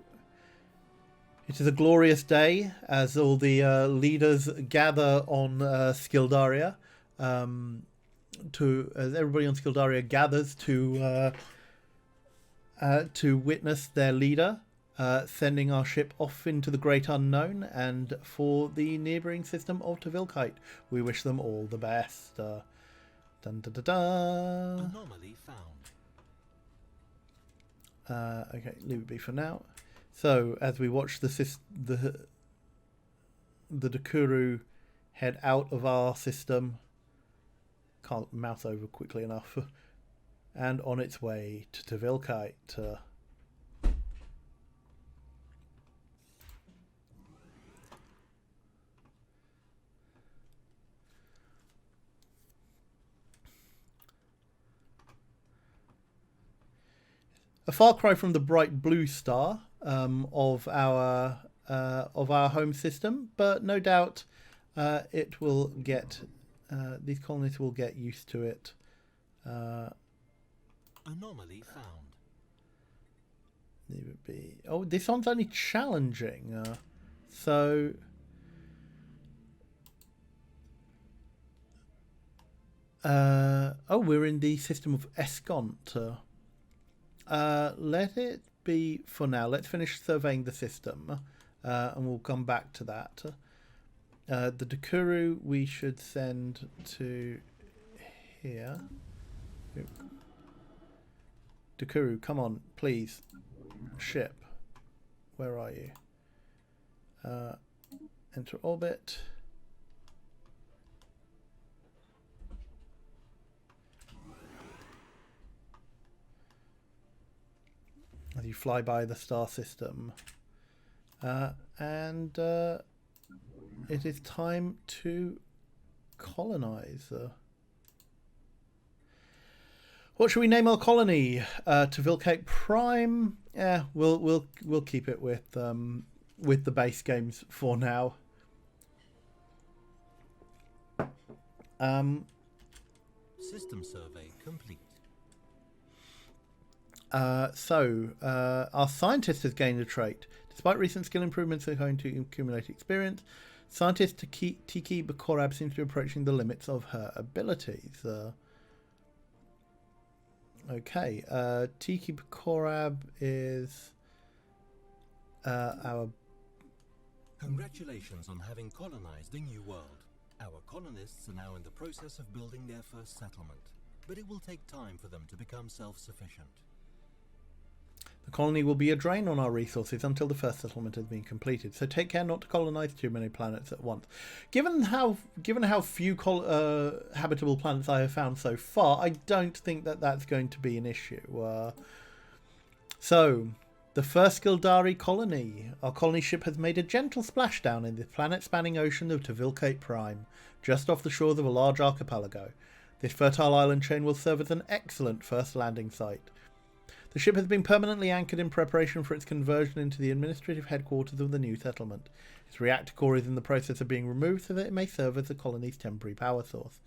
it is a glorious day as all the leaders gather on Skildaria. As everybody on Skildaria gathers to witness their leader sending our ship off into the great unknown and for the neighbouring system of Tavilkite. We wish them all the best. Dun, dun, dun, dun. Anomaly found. Okay, leave it be for now. So as we watch the Dakuru head out of our system, can't mouse over quickly enough. And on its way to Tvilkite. A far cry from the bright blue star of our home system, but no doubt it will get these colonists will get used to it. Anomaly found. It would be. Oh, this one's only challenging. So. Oh, we're in the system of Escont. Let it be for now. Let's finish surveying the system, and we'll come back to that. The Dakuru we should send to here. Dakuru, come on, please. Ship. Where are you? Enter orbit. As you fly by the star system. And it is time to colonize. What should we name our colony? Tvilkite Prime. Yeah, we'll keep it with the base games for now. System survey complete. So our scientist has gained a trait. Despite recent skill improvements, they're going to accumulate experience. Scientist Tiki Bakorab seems to be approaching the limits of her abilities. Okay, Tiki Bakorab is our... Congratulations on having colonized a new world. Our colonists are now in the process of building their first settlement, but it will take time for them to become self-sufficient. The colony will be a drain on our resources until the first settlement has been completed, so take care not to colonize too many planets at once. Given how few habitable planets I have found so far, I don't think that that's going to be an issue. So, the first Gildari colony. Our colony ship has made a gentle splashdown in the planet-spanning ocean of Tvilkite Prime, just off the shores of a large archipelago. This fertile island chain will serve as an excellent first landing site. The ship has been permanently anchored in preparation for its conversion into the administrative headquarters of the new settlement. Its reactor core is in the process of being removed so that it may serve as the colony's temporary power source.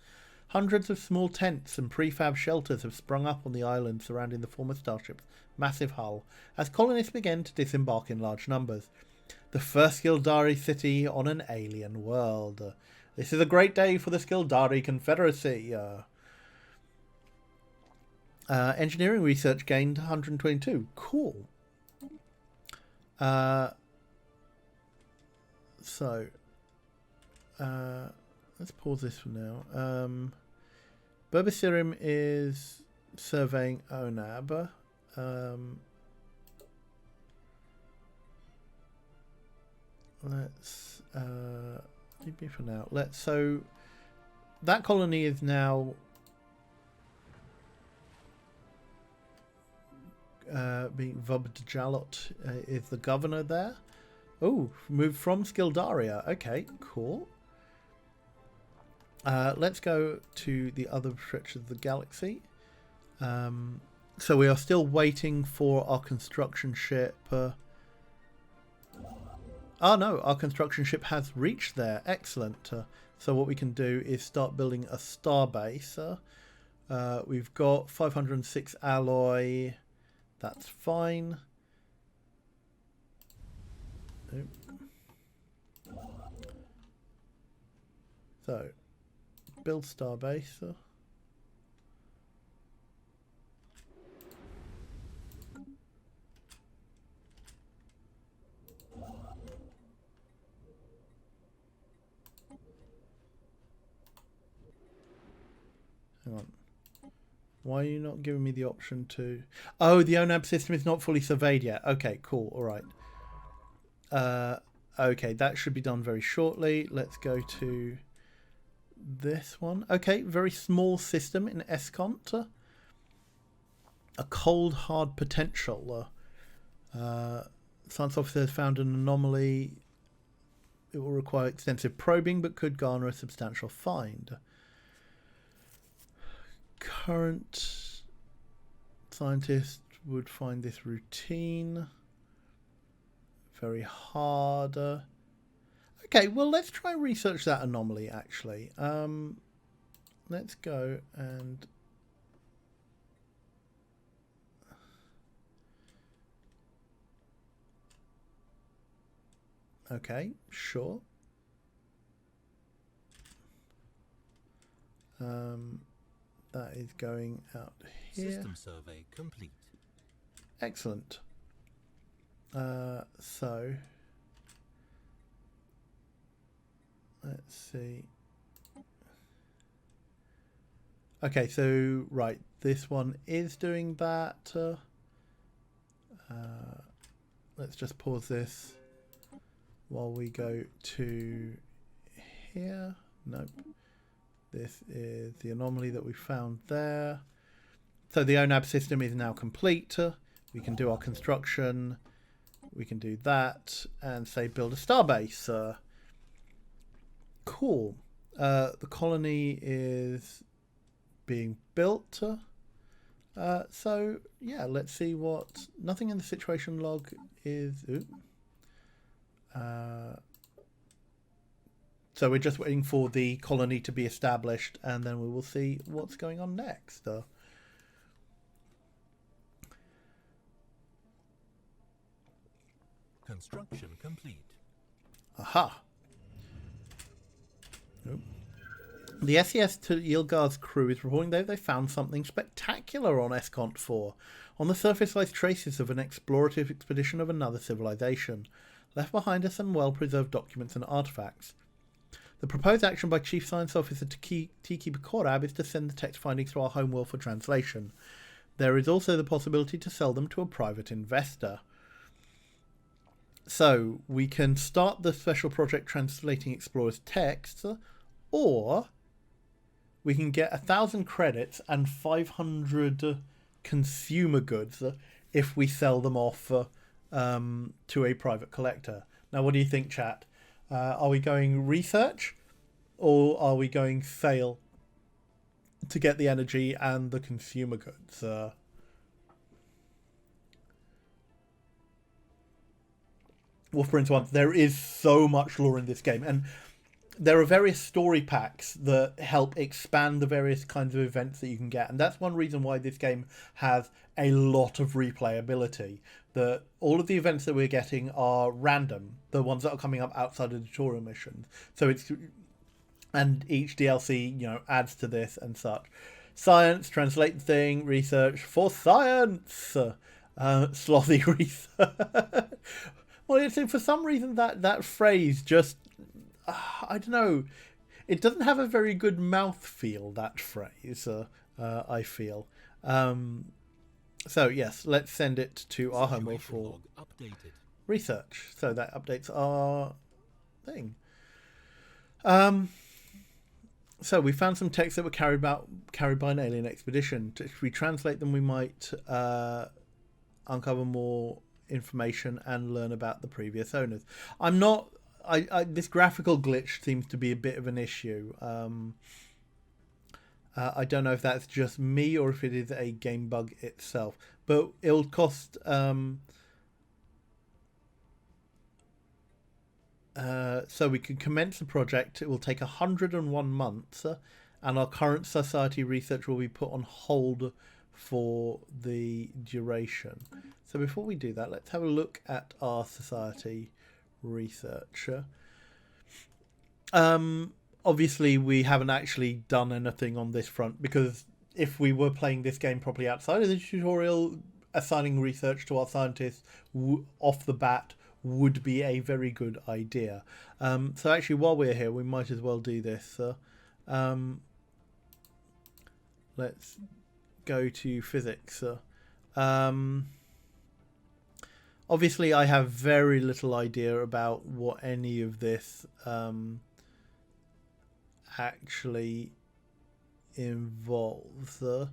Hundreds of small tents and prefab shelters have sprung up on the island surrounding the former starship's massive hull as colonists begin to disembark in large numbers. The first Gildari city on an alien world. This is a great day for the Gildari Confederacy. Engineering research gained 122. Cool. So, let's pause this for now. Burbasirum is surveying ONAB. Let's leave me for now. So that colony is now being Vubd Jalot is the governor there. Oh, moved from Skildaria. Okay, cool. Let's go to the other stretch of the galaxy. So we are still waiting for our construction ship. Oh no, our construction ship has reached there. Excellent. So what we can do is start building a starbase. We've got 506 alloy. That's fine. So, build starbase. Hang on. Why are you not giving me the option to... Oh, the ONAB system is not fully surveyed yet. Okay, cool. All right. Okay, that should be done very shortly. Let's go to this one. Okay, very small system in Escont. A cold, hard potential. Science officer has found an anomaly. It will require extensive probing, but could garner a substantial find. Current scientist would find this routine very hard. Okay, well, let's try and research that anomaly, actually. Let's go and... Okay, sure. That is going out here. System survey complete. Excellent. So let's see. Okay, so right, this one is doing that. Let's just pause this while we go to here. Nope. This is the anomaly that we found there. So the ONAB system is now complete. We can do our construction. We can do that and say build a starbase. Cool. The colony is being built. So yeah, let's see what... Nothing in the situation log is... So we're just waiting for the colony to be established, and then we will see what's going on next. Construction complete. Aha. Nope. The SES to Yilgar's crew is reporting that they found something spectacular on Escont 4. On the surface lies traces of an explorative expedition of another civilization. Left behind are some well-preserved documents and artifacts. The proposed action by Chief Science Officer Tiki Bakorab is to send the text findings to our homeworld for translation. There is also the possibility to sell them to a private investor. So, we can start the special project translating Explorer's texts, or we can get 1,000 credits and 500 consumer goods if we sell them off to a private collector. Now, what do you think, chat? Are we going research, or are we going sale to get the energy and the consumer goods? Well, for instance, there is so much lore in this game, and there are various story packs that help expand the various kinds of events that you can get, and that's one reason why this game has a lot of replayability. That all of the events that we're getting are random, the ones that are coming up outside of the tutorial missions. So it's, and each DLC, adds to this and such. Science, translate the thing, research for science, slothy research. Well, it's, for some reason that phrase just, I don't know, it doesn't have a very good mouthfeel, that phrase, I feel. So yes, let's send it to our homeworld for research. So that updates our thing. So we found some texts that were carried by an alien expedition. If we translate them, we might uncover more information and learn about the previous owners. This graphical glitch seems to be a bit of an issue. I don't know if that's just me or if it is a game bug itself, but it'll cost so we can commence the project. It will take 101 months, and our current society research will be put on hold for the duration. So before we do that, let's have a look at our society research. Obviously, we haven't actually done anything on this front, because if we were playing this game properly outside of the tutorial, assigning research to our scientists off the bat would be a very good idea. So actually, while we're here, we might as well do this. Let's go to physics. Obviously, I have very little idea about what any of this actually involves so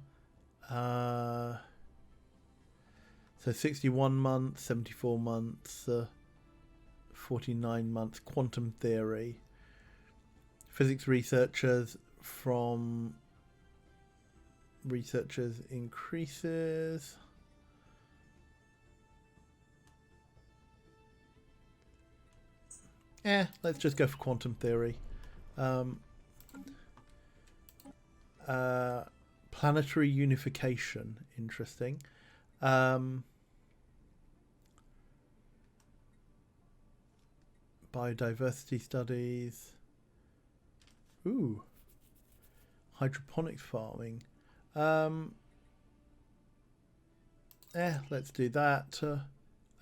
61 months, 74 months, 49 months, quantum theory, physics researchers from researchers increases. Let's just go for quantum theory. Planetary unification, interesting. Biodiversity studies. Ooh. Hydroponics farming. Let's do that.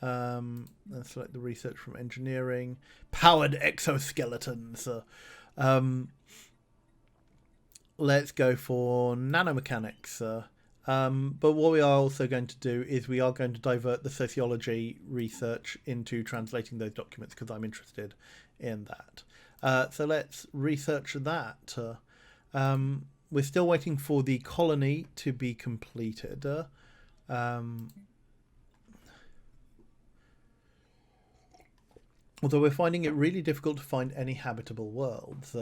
Let's select the research from engineering. Powered exoskeletons. Let's go for nanomechanics. But what we are also going to do is we are going to divert the sociology research into translating those documents because I'm interested in that. So let's research that. We're still waiting for the colony to be completed. Although we're finding it really difficult to find any habitable worlds.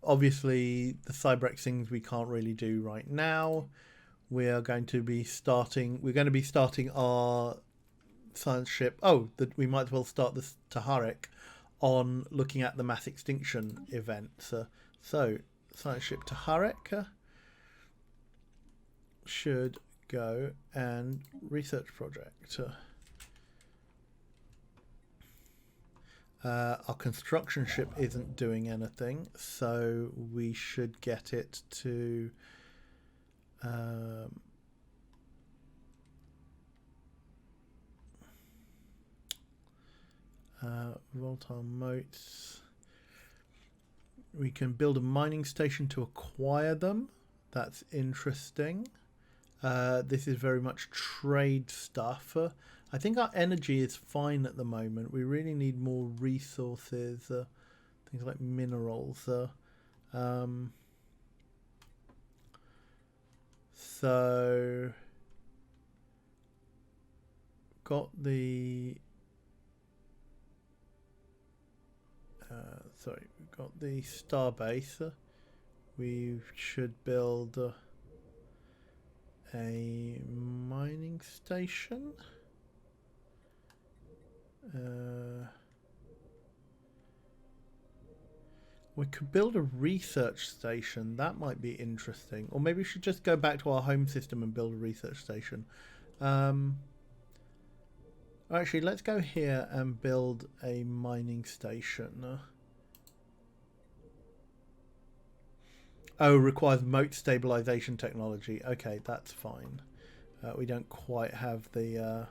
Obviously, the Cybrex things we can't really do right now. We're going to be starting our science ship. We might as well start this Taharik on looking at the mass extinction events. So, science ship Taharik should go and research project. Our construction ship isn't doing anything, so we should get it to volatile motes. We can build a mining station to acquire them. That's interesting. This is very much trade stuff. I think our energy is fine at the moment. We really need more resources, things like minerals. So, got the we've got the starbase. We should build a mining station. We could build a research station. That might be interesting. Or maybe we should just go back to our home system and build a research station. Actually, let's go here and build a mining station. Requires moat stabilization technology. Okay, that's fine. We don't quite have the...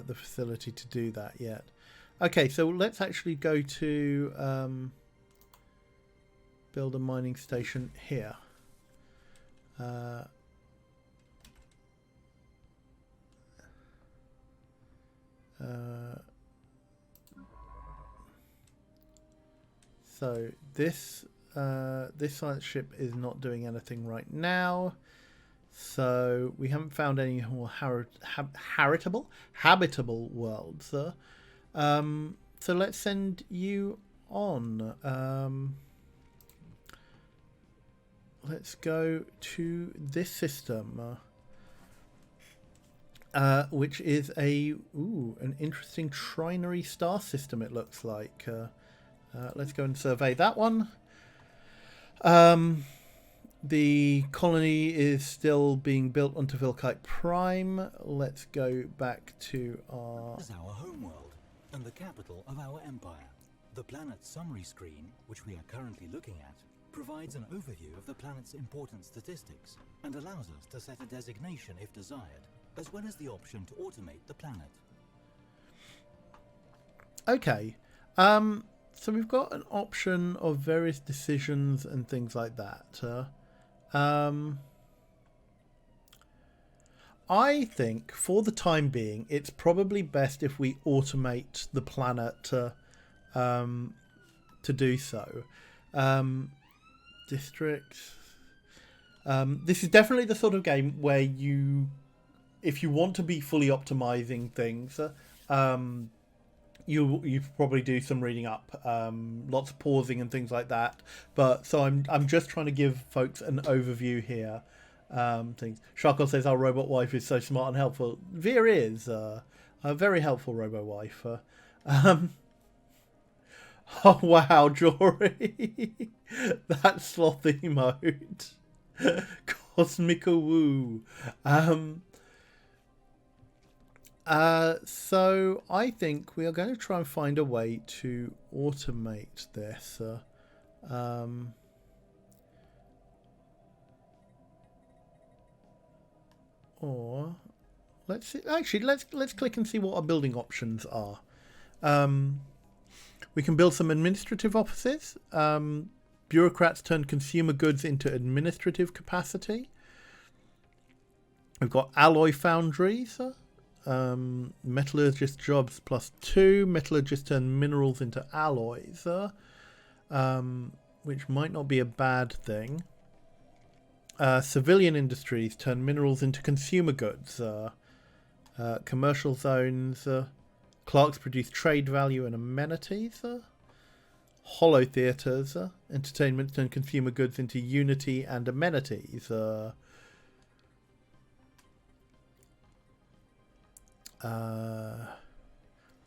the facility to do that yet. Okay, so let's actually go to build a mining station here. So this science ship is not doing anything right now. So we haven't found any more habitable worlds. So let's send you on. Let's go to this system, which is an interesting trinary star system. It looks like. Let's go and survey that one. The colony is still being built onto Vilkite Prime. Let's go back to our... This is our homeworld and the capital of our empire. The planet's summary screen, which we are currently looking at, provides an overview of the planet's important statistics and allows us to set a designation if desired, as well as the option to automate the planet. Okay. So we've got an option of various decisions and things like that. I think for the time being, it's probably best if we automate the planet to do so. Districts. This is definitely the sort of game where if you want to be fully optimizing things, you probably do some reading up, lots of pausing and things like that. But so I'm just trying to give folks an overview here. Things. Sharko says our robot wife is so smart and helpful. Veer is a very helpful robo wife. Oh wow, Jory, that sloth emote, cosmical woo. So I think we are going to try and find a way to automate this. Or let's see, actually let's click and see what our building options are. We can build some administrative offices. Bureaucrats turn consumer goods into administrative capacity. We've got alloy foundries. Metallurgist jobs +2. Metallurgists turn minerals into alloys, which might not be a bad thing. Civilian industries turn minerals into consumer goods. Commercial zones. Clerks produce trade value and amenities. Hollow theatres. Entertainment turn consumer goods into unity and amenities.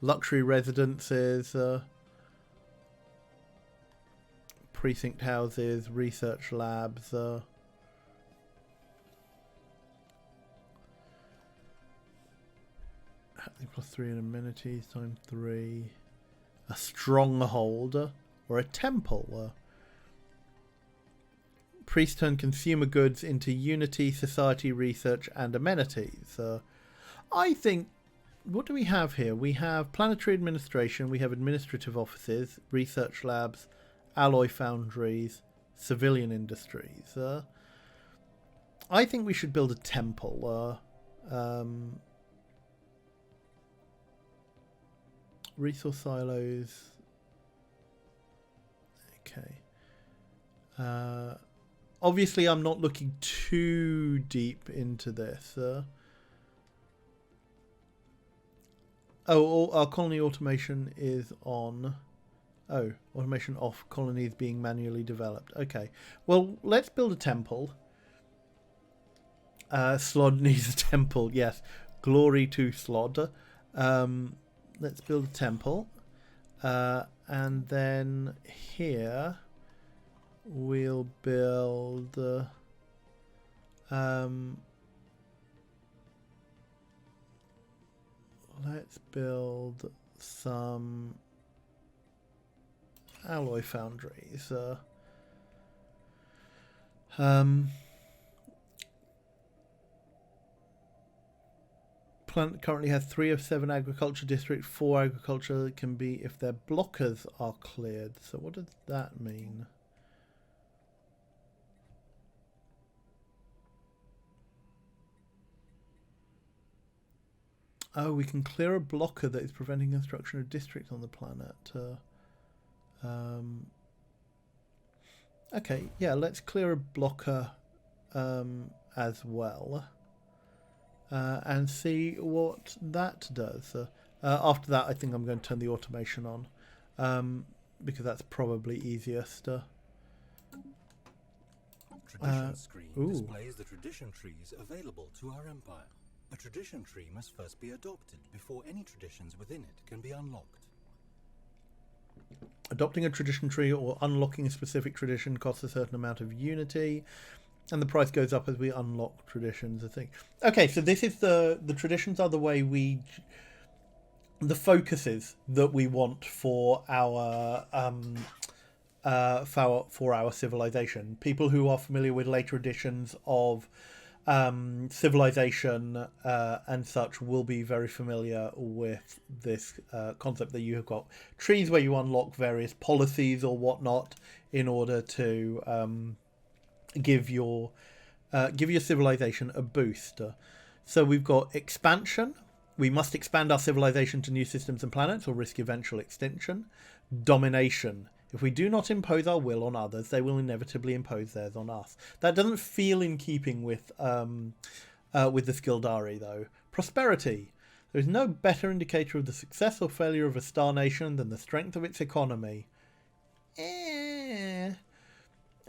Luxury residences. Precinct houses. Research labs. +3 in amenities times 3. A stronghold or a temple. Priests turn consumer goods into unity, society, research, and amenities. I think, what do we have here? We have planetary administration, we have administrative offices, research labs, alloy foundries, civilian industries. I think we should build a temple. Resource silos. Okay. Obviously, I'm not looking too deep into this. Our colony automation is on. Oh, automation off. Colonies being manually developed. Okay. Well, let's build a temple. Slod needs a temple. Yes. Glory to Slod. Let's build a temple. And then here we'll build let's build some alloy foundries. Plant currently has 3 of 7 agriculture districts. 4 agriculture can be if their blockers are cleared. So what does that mean? Oh, we can clear a blocker that is preventing construction of districts on the planet. Okay, yeah, let's clear a blocker as well. And see what that does. After that, I think I'm going to turn the automation on, because that's probably easiest. Tradition screen displays the tradition trees available to our empire. A tradition tree must first be adopted before any traditions within it can be unlocked. Adopting a tradition tree or unlocking a specific tradition costs a certain amount of unity. And the price goes up as we unlock traditions, I think. Okay, so this is the traditions are the way the focuses that we want for our civilization. People who are familiar with later editions of civilization and such will be very familiar with this concept that you have got trees where you unlock various policies or whatnot in order to give your civilization a boost. So we've got expansion. We must expand our civilization to new systems and planets or risk eventual extinction. Domination. If we do not impose our will on others, they will inevitably impose theirs on us. That doesn't feel in keeping with the Skildari, though. Prosperity. There is no better indicator of the success or failure of a star nation than the strength of its economy.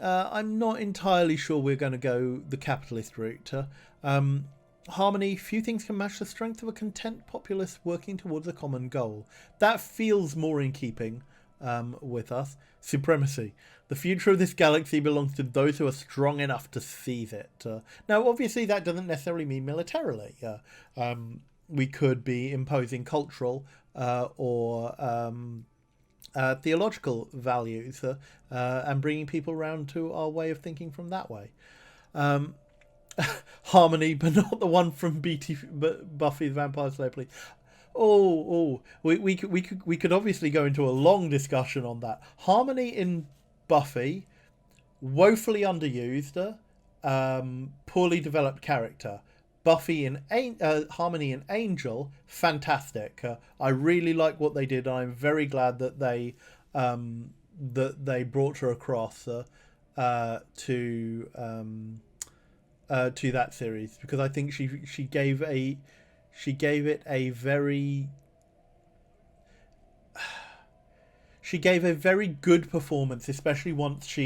I'm not entirely sure we're going to go the capitalist route. Harmony. Few things can match the strength of a content populace working towards a common goal. That feels more in keeping with us. Supremacy. The future of this galaxy belongs to those who are strong enough to seize it. Now, obviously, that doesn't necessarily mean militarily. We could be imposing cultural or theological values and bringing people around to our way of thinking from that way. Harmony, but not the one from Buffy the Vampire Slayer, please. We could obviously go into a long discussion on that. Harmony in Buffy, woefully underused, poorly developed character. Buffy in Harmony in Angel, fantastic. I really like what they did. I'm very glad that they brought her across to that series, because I think she gave it a very good performance, especially once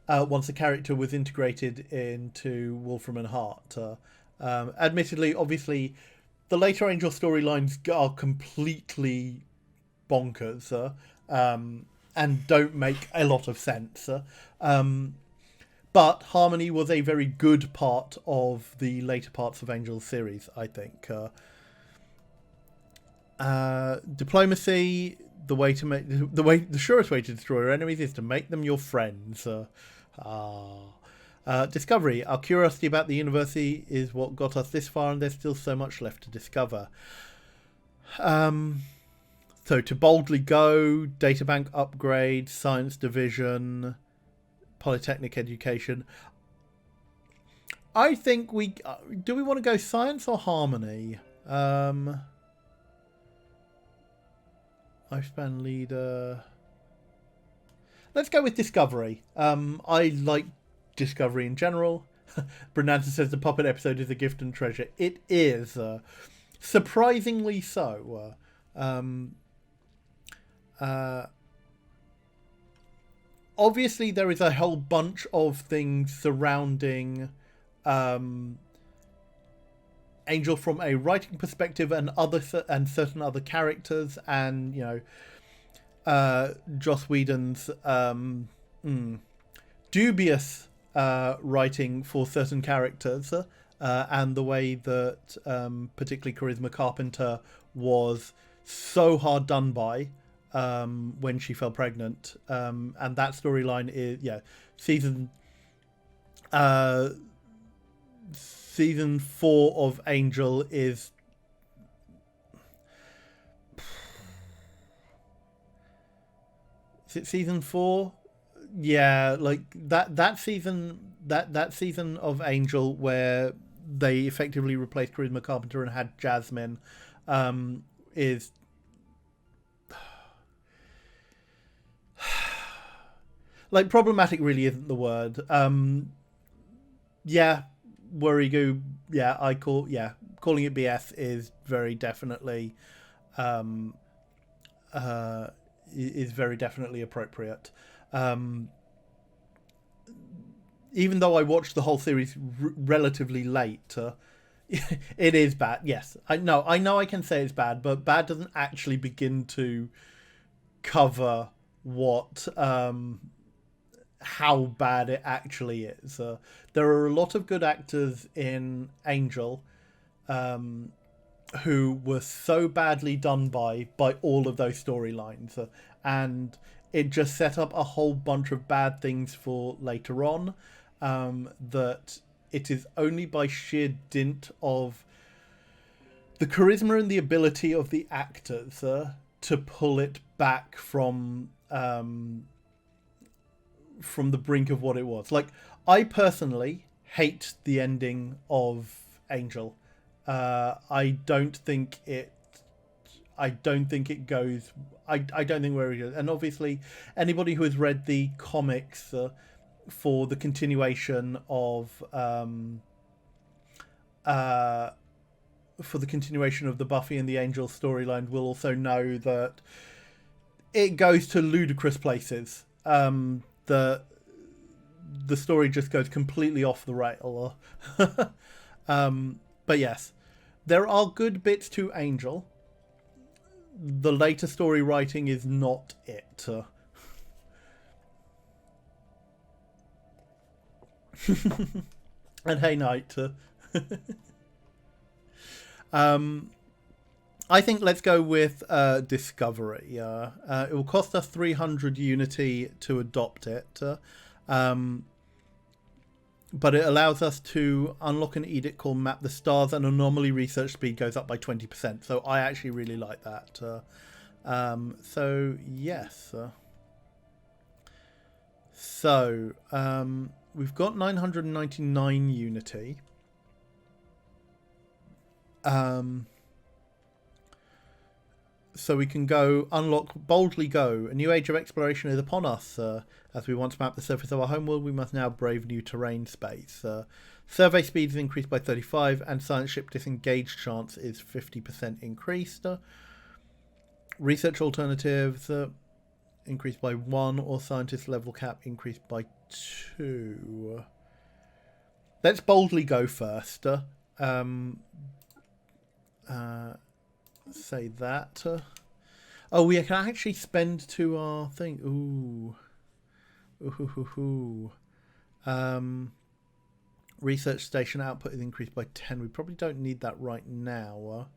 once the character was integrated into Wolfram and Hart. Admittedly, obviously, the later Angel storylines are completely bonkers and don't make a lot of sense. But Harmony was a very good part of the later parts of Angel's series, I think. Diplomacy, the surest way to destroy your enemies is to make them your friends. Discovery. Our curiosity about the universe is what got us this far, and there's still so much left to discover. So to boldly go, databank upgrade, science division, polytechnic education. I think do we want to go science or harmony? Lifespan leader. Let's go with discovery. I like discovery in general. Brenanta says the puppet episode is a gift and treasure. It is, surprisingly so. Obviously, there is a whole bunch of things surrounding Angel from a writing perspective, and certain other characters, and Joss Whedon's dubious writing for certain characters, and the way that particularly Charisma Carpenter was so hard done by when she fell pregnant, and that storyline is season 4 of Angel is it season 4? Yeah, like that season of Angel where they effectively replaced Charisma Carpenter and had Jasmine is like problematic. Really isn't the word. Worry goo. Calling it BS is very definitely is very definitely appropriate. Even though I watched the whole series relatively late, it is bad. Yes, I know I can say it's bad, but bad doesn't actually begin to cover what how bad it actually is. There are a lot of good actors in Angel who were so badly done by all of those storylines, and it just set up a whole bunch of bad things for later on that it is only by sheer dint of the charisma and the ability of the actors to pull it back from the brink of what it was. Like, I personally hate the ending of Angel. I don't think it goes. I don't think where it goes. And obviously, anybody who has read the comics for the continuation of the Buffy and the Angel storyline will also know that it goes to ludicrous places. The story just goes completely off the rail. But yes, there are good bits to Angel. The later story writing is not it. And hey, Knight. I think let's go with Discovery. It will cost us 300 Unity to adopt it. But it allows us to unlock an edict called Map the Stars, and anomaly research speed goes up by 20%. So I actually really like that. So yes. So we've got 999 Unity. So we can go boldly go. A new age of exploration is upon us. As we once map the surface of our homeworld, we must now brave new terrain space. Survey speed is increased by 35, and science ship disengage chance is 50% increased. Research alternatives increased by 1, or scientist level cap increased by 2. Let's boldly go first. Say that. Oh, we can actually spend to our thing. Ooh. Research station output is increased by 10. We probably don't need that right now.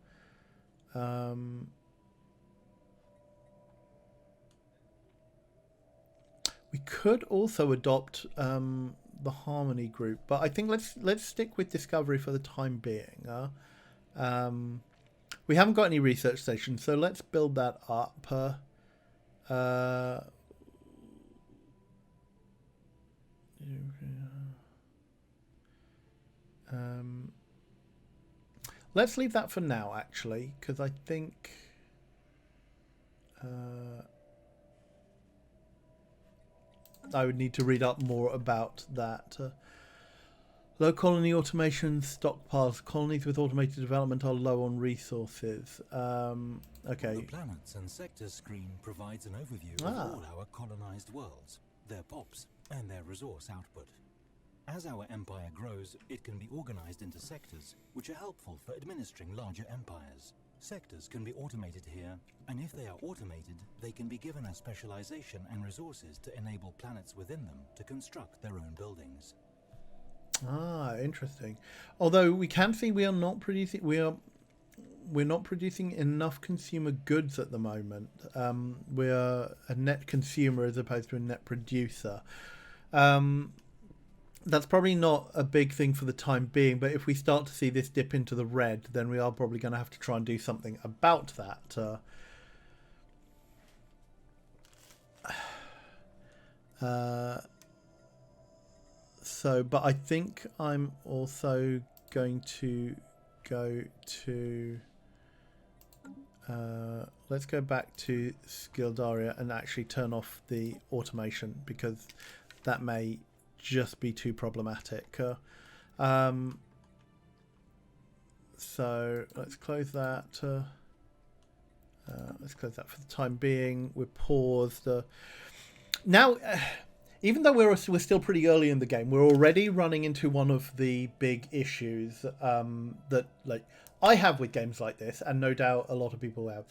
We could also adopt the Harmony group, but I think let's stick with Discovery for the time being. We haven't got any research stations, so let's build that up. Let's leave that for now, actually, because I think I would need to read up more about that. Low colony automation stockpiles. Colonies with automated development are low on resources. Okay. The planets and sectors screen provides an overview of all our colonized worlds, their POPs, and their resource output. As our empire grows, it can be organized into sectors, which are helpful for administering larger empires. Sectors can be automated here, and if they are automated, they can be given a specialization and resources to enable planets within them to construct their own buildings. Interesting. Although we can see we're not producing enough consumer goods at the moment. We're a net consumer as opposed to a net producer. That's probably not a big thing for the time being, but if we start to see this dip into the red, then we are probably going to have to try and do something about that. But I think I'm also going to go to... let's go back to Skildaria and actually turn off the automation, because that may just be too problematic. So let's close that. Let's close that for the time being. We're paused. Now, even though we're still pretty early in the game, we're already running into one of the big issues that I have with games like this, and no doubt a lot of people have.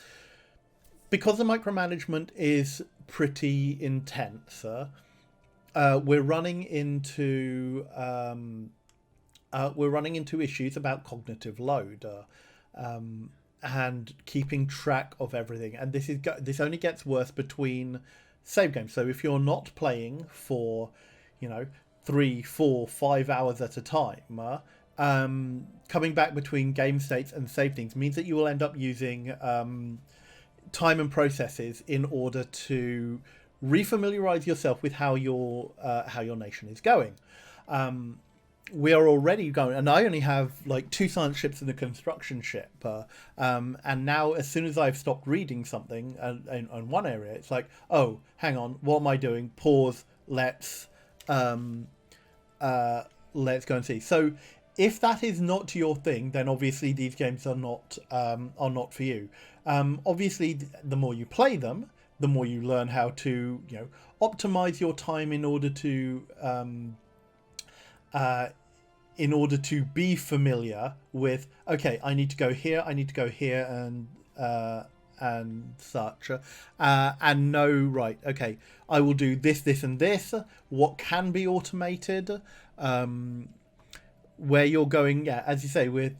Because the micromanagement is pretty intense, we're running into issues about cognitive load and keeping track of everything. And this only gets worse between save games. So if you're not playing for, 3, 4, 5 hours at a time, coming back between game states and save things means that you will end up using time and processes in order to refamiliarize yourself with how your nation is going. We are already going, and I only have like 2 science ships and a construction ship, and now as soon as I've stopped reading something in one area, it's like, oh, hang on, what am I doing? Pause. Let's go and see. So if that is not your thing, then obviously these games are not for you. Obviously, the more you play them, the more you learn how to optimize your time in order to be familiar with, okay, I need to go here, and such, and know, right, okay, I will do this, this, and this. What can be automated? Where you're going, yeah, as you say, with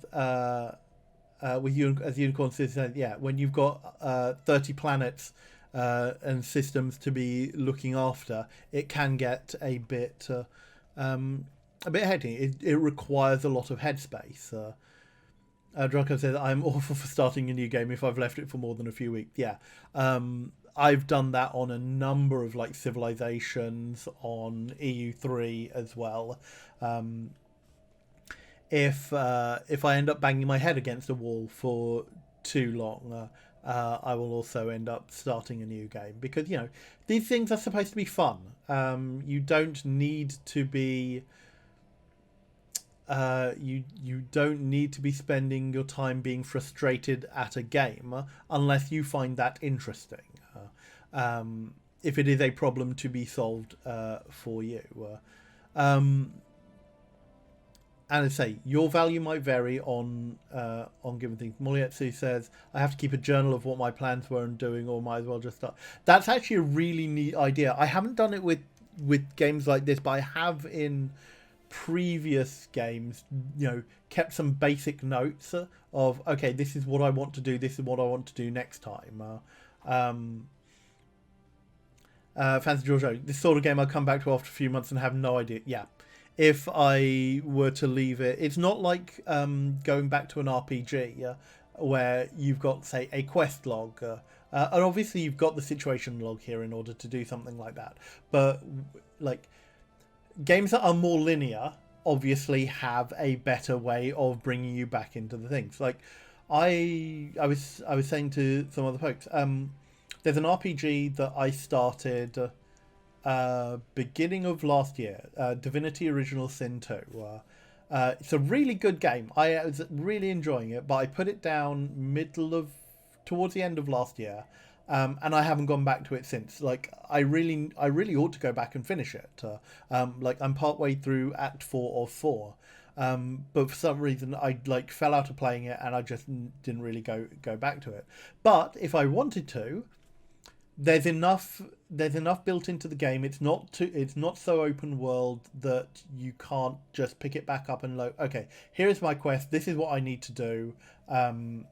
Unicorn says, yeah, when you've got 30 planets and systems to be looking after, it can get a bit heady. It requires a lot of headspace. Drunko says, I'm awful for starting a new game if I've left it for more than a few weeks. Yeah. I've done that on a number of like civilizations on EU3 as well. If I end up banging my head against a wall for too long, I will also end up starting a new game, because these things are supposed to be fun. You don't need to be you don't need to be spending your time being frustrated at a game unless you find that interesting. If it is a problem to be solved for you. And I say, your value might vary on given things. Morietsu says, I have to keep a journal of what my plans were and doing, or might as well just start. That's actually a really neat idea. I haven't done it with games like this, but I have in previous games, kept some basic notes of, okay, this is what I want to do, this is what I want to do next time. Fancy Giorgio, this sort of game I'll come back to after a few months and have no idea. Yeah. If I were to leave it, it's not like going back to an RPG where you've got, say, a quest log. And obviously you've got the situation log here in order to do something like that. But, like, games that are more linear obviously have a better way of bringing you back into the things. Like, I was saying to some other folks, there's an RPG that I started beginning of last year, Divinity Original Sin 2. It's a really good game. I was really enjoying it, but I put it down towards the end of last year, and I haven't gone back to it since. Like, I really ought to go back and finish it. Like, I'm partway through Act 4 of 4. But for some reason I fell out of playing it, and I just didn't really go back to it. But if I wanted to, there's enough built into the game. It's not so open world that you can't just pick it back up and okay, here is my quest, this is what I need to do, and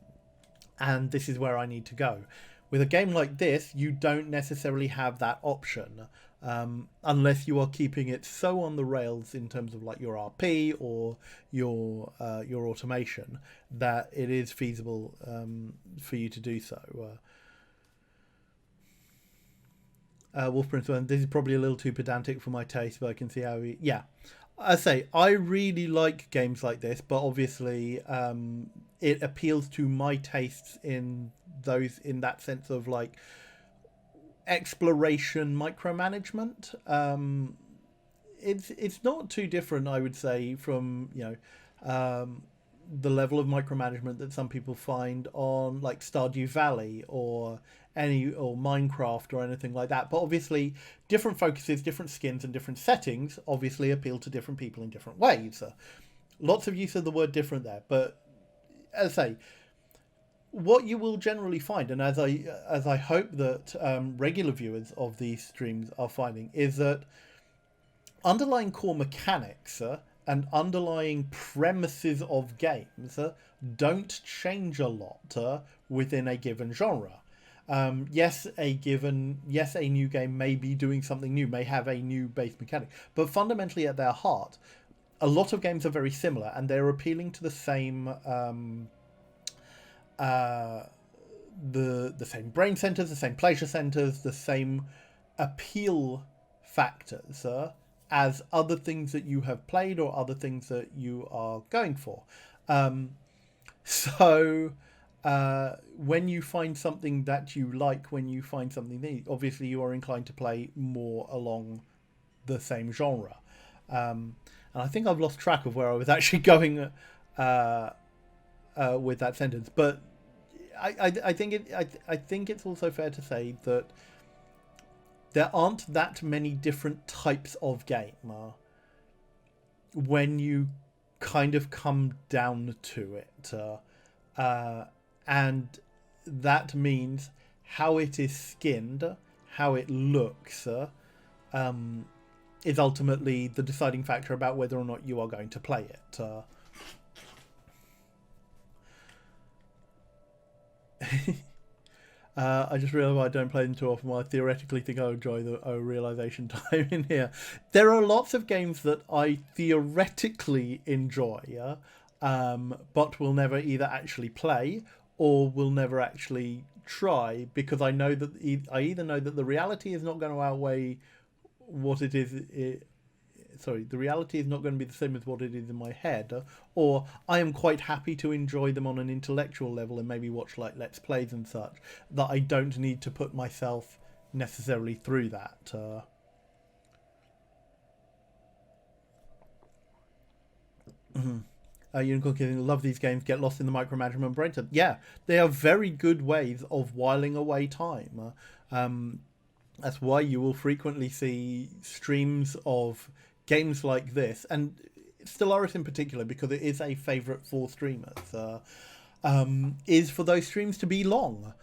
this is where I need to go. With a game like this, you don't necessarily have that option, unless you are keeping it so on the rails in terms of like your RP or your automation that it is feasible for you to do so. Wolf Prince, this is probably a little too pedantic for my taste, but I can see how yeah. I say, I really like games like this, but obviously it appeals to my tastes in that sense of like exploration, micromanagement. It's not too different, I would say, from the level of micromanagement that some people find on like Stardew Valley or Minecraft or anything like that. But obviously different focuses, different skins and different settings obviously appeal to different people in different ways. Lots of use of the word different there, but as I say, what you will generally find, and as I hope that regular viewers of these streams are finding, is that underlying core mechanics and underlying premises of games don't change a lot within a given genre. Yes, a new game may be doing something new, may have a new base mechanic, but fundamentally at their heart, a lot of games are very similar, and they're appealing to the same the same brain centers, the same pleasure centers, the same appeal factors as other things that you have played or other things that you are going for. So when you find something that you like, when you find something new, obviously you are inclined to play more along the same genre. And I think I've lost track of where I was actually going with that sentence, but I think it's also fair to say that there aren't that many different types of game when you kind of come down to it, and that means how it is skinned, how it looks, is ultimately the deciding factor about whether or not you are going to play it. I just realised I don't play them too often. Well, I theoretically think I enjoy the realisation time in here. There are lots of games that I theoretically enjoy, but will never either actually play or will never actually try, because I know that I either know that the reality is not going to outweigh what it is. The reality is not going to be the same as what it is in my head, or I am quite happy to enjoy them on an intellectual level and maybe watch like Let's Plays and such, that I don't need to put myself necessarily through that. Unicorn love these games, get lost in the micromanagement brain. Yeah, they are very good ways of whiling away time. That's why you will frequently see streams of games like this, and Stellaris in particular, because it is a favourite for streamers, is for those streams to be long.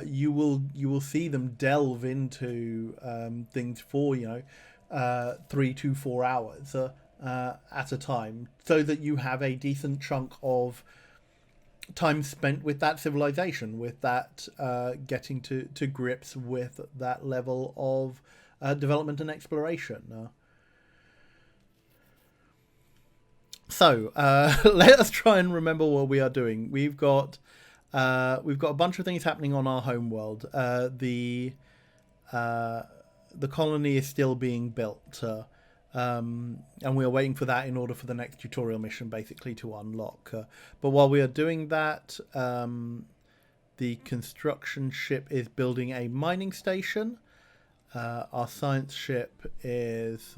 You will see them delve into things for 3 to 4 hours at a time, so that you have a decent chunk of time spent with that civilization, with that getting to grips with that level of development and exploration. So let us try and remember what we are doing. We've got a bunch of things happening on our home world. The colony is still being built, and we are waiting for that in order for the next tutorial mission basically to unlock. But while we are doing that, the construction ship is building a mining station. Our science ship is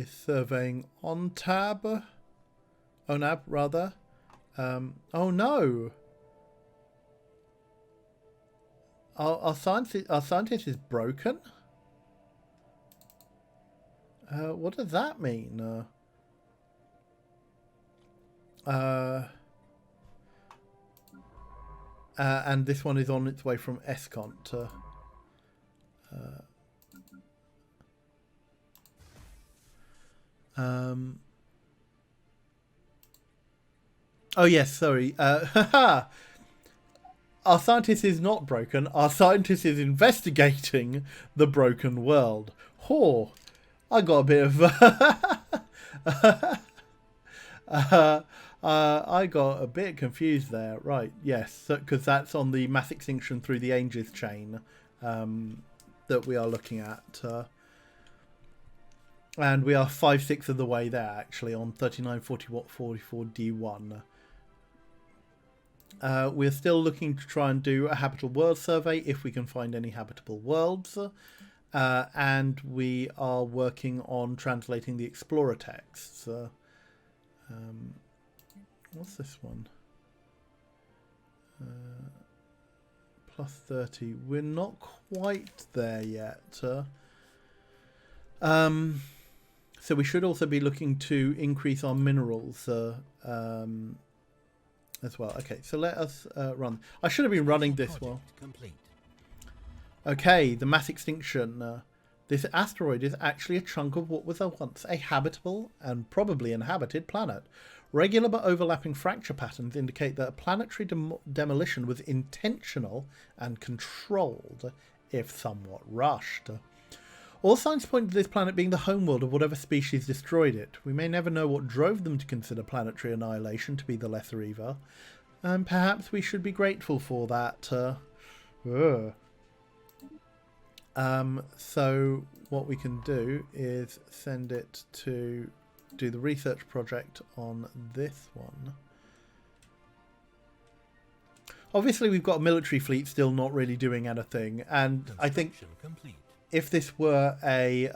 surveying ONAB rather. Oh no! Our scientist is broken. What does that mean? And this one is on its way from Escont. Oh yes, sorry. Our scientist is not broken. Our scientist is investigating the broken world. I got a bit of I got a bit confused there. Right, yes, because that's on the mass extinction through the Aegis chain that we are looking at. And we are 5/6 of the way there, actually, on 3944 D1. We're still looking to try and do a habitable world survey if we can find any habitable worlds. And we are working on translating the Explorer texts. What's this one? Plus 30. We're not quite there yet. So we should also be looking to increase our minerals as well. Okay, so let us run. I should have been running this one. Okay, the mass extinction. This asteroid is actually a chunk of what was once a habitable and probably inhabited planet. Regular but overlapping fracture patterns indicate that a planetary demolition was intentional and controlled, if somewhat rushed. All signs point to this planet being the homeworld of whatever species destroyed it. We may never know what drove them to consider planetary annihilation to be the lesser evil, and perhaps we should be grateful for that. So what we can do is send it to do the research project on this one. Obviously, we've got a military fleet still not really doing anything, and I think complete. If this were a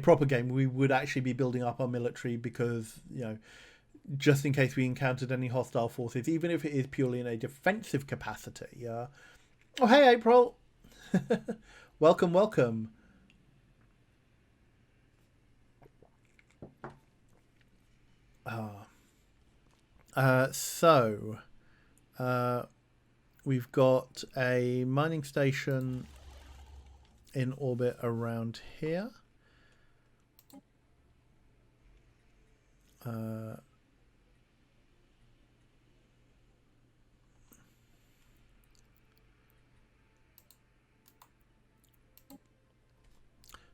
proper game, we would actually be building up our military because, you know, just in case we encountered any hostile forces, even if it is purely in a defensive capacity. Oh, hey, April. Welcome, welcome. So we've got a mining station in orbit around here.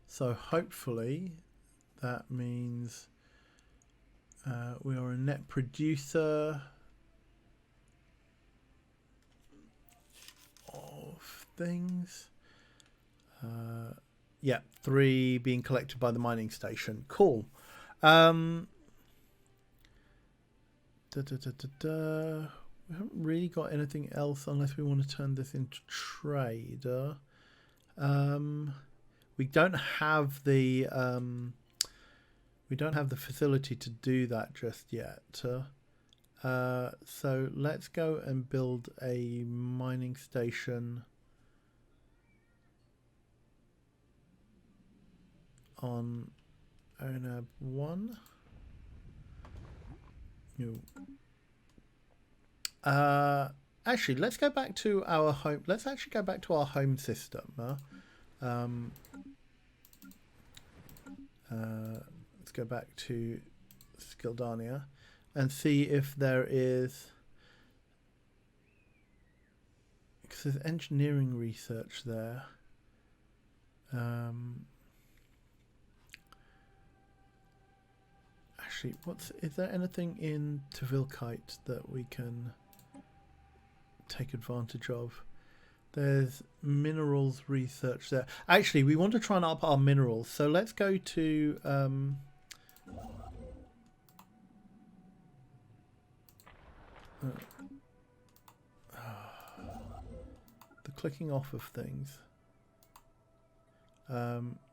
So hopefully that means we are a net producer of things. Yeah, 3 being collected by the mining station. Cool. We haven't really got anything else unless we want to turn this into trade. We don't have the facility to do that just yet. So let's go and build a mining station on ONAB 1. Actually, let's go back to our home. Let's actually go back to our home system. Let's go back to Skildania and see if there is, because there's engineering research there. Actually, is there anything in Tavilkite that we can take advantage of? There's minerals research there. Actually, we want to try and up our minerals, so let's go to the clicking off of things.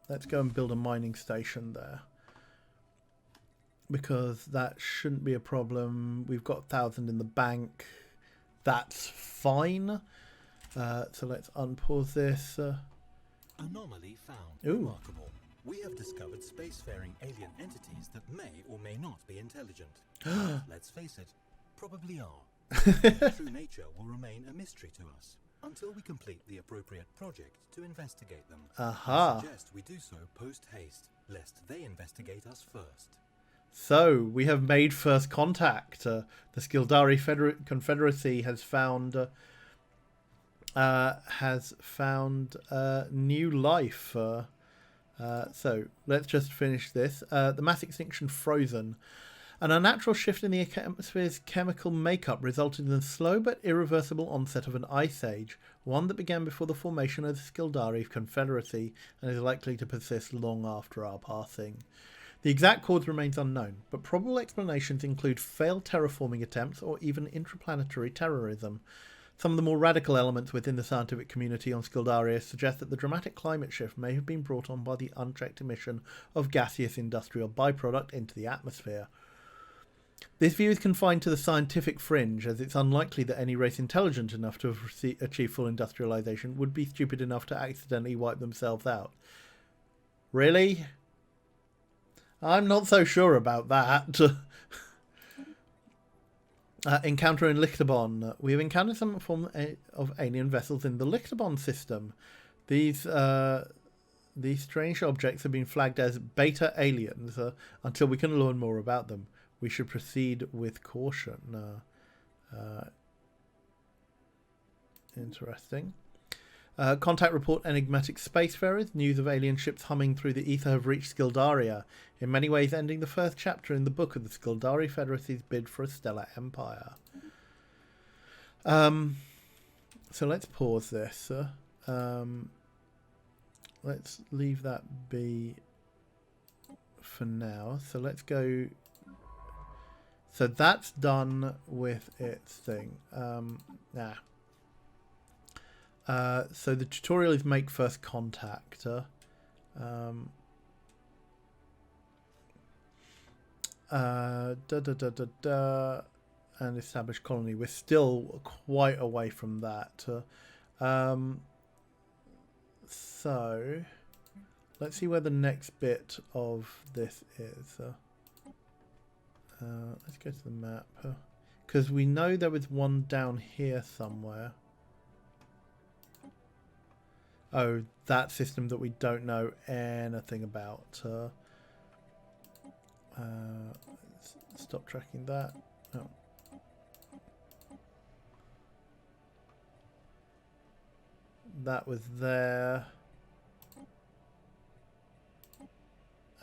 Let's go and build a mining station there, because that shouldn't be a problem. We've got 1,000 in the bank. That's fine. So let's unpause this. Anomaly found. Ooh. Remarkable. We have discovered spacefaring alien entities that may or may not be intelligent. But let's face it, probably are. Their true nature will remain a mystery to us until we complete the appropriate project to investigate them. I suggest we do so post-haste, lest they investigate us first. So we have made first contact. The Skildari Confederacy has found new life. So let's just finish this. The mass extinction frozen. An unnatural shift in the atmosphere's chemical makeup resulted in the slow but irreversible onset of an ice age, one that began before the formation of the Skildari Confederacy and is likely to persist long after our passing. The exact cause remains unknown, but probable explanations include failed terraforming attempts or even intraplanetary terrorism. Some of the more radical elements within the scientific community on Skildarius suggest that the dramatic climate shift may have been brought on by the unchecked emission of gaseous industrial byproduct into the atmosphere. This view is confined to the scientific fringe, as it's unlikely that any race intelligent enough to have achieved full industrialization would be stupid enough to accidentally wipe themselves out. Really? I'm not so sure about that. Encounter in Lichtabon. We have encountered some form of alien vessels in the Lichtabon system. These strange objects have been flagged as beta aliens until we can learn more about them. we should proceed with caution. Interesting. Contact report enigmatic spacefarers. News of alien ships humming through the ether have reached Skildaria, in many ways ending the first chapter in the book of the Skildari Federacy's bid for a stellar empire. So let's pause this. Let's leave that be for now. So let's go. So that's done with its thing. So the tutorial is make first contact. And establish colony. We're still quite away from that. So let's see where the next bit of this is. Let's go to the map. Because we know there was one down here somewhere. Oh, that system that we don't know anything about. Stop tracking that. Oh. That was there.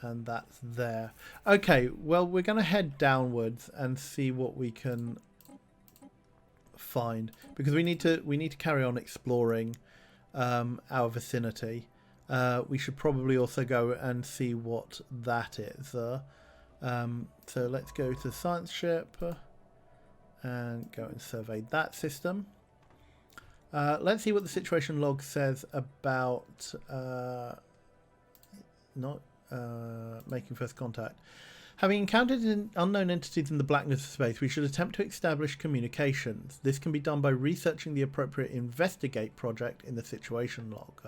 And that's there. Okay, well, we're going to head downwards and see what we can find, because we need to carry on exploring our vicinity. We should probably also go and see what that is. So let's go to the science ship and go and survey that system. Let's see what the situation log says about making first contact. Having encountered unknown entities in the blackness of space, we should attempt to establish communications. This can be done by researching the appropriate investigate project in the situation log.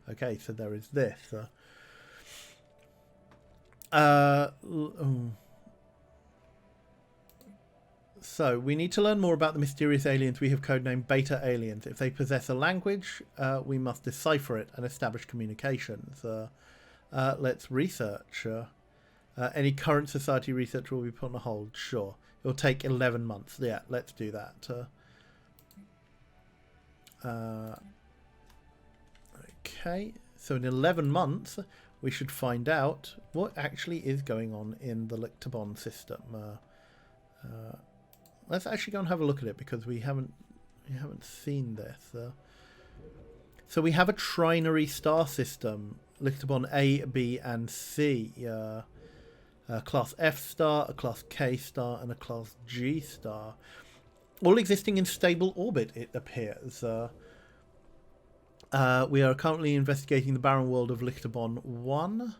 Okay, so there is this. So we need to learn more about the mysterious aliens we have codenamed Beta aliens. If they possess a language, we must decipher it and establish communications. Let's research. Any current society research will be put on hold. Sure. It'll take 11 months. Yeah, let's do that. Okay. So in 11 months, we should find out what actually is going on in the Lictabon system. Let's actually go and have a look at it, because we haven't seen this. So we have a trinary star system. Lictabon A, B, and C. A class F star, a class K star, and a class G star. All existing in stable orbit, it appears. We are currently investigating the barren world of Lictabon 1.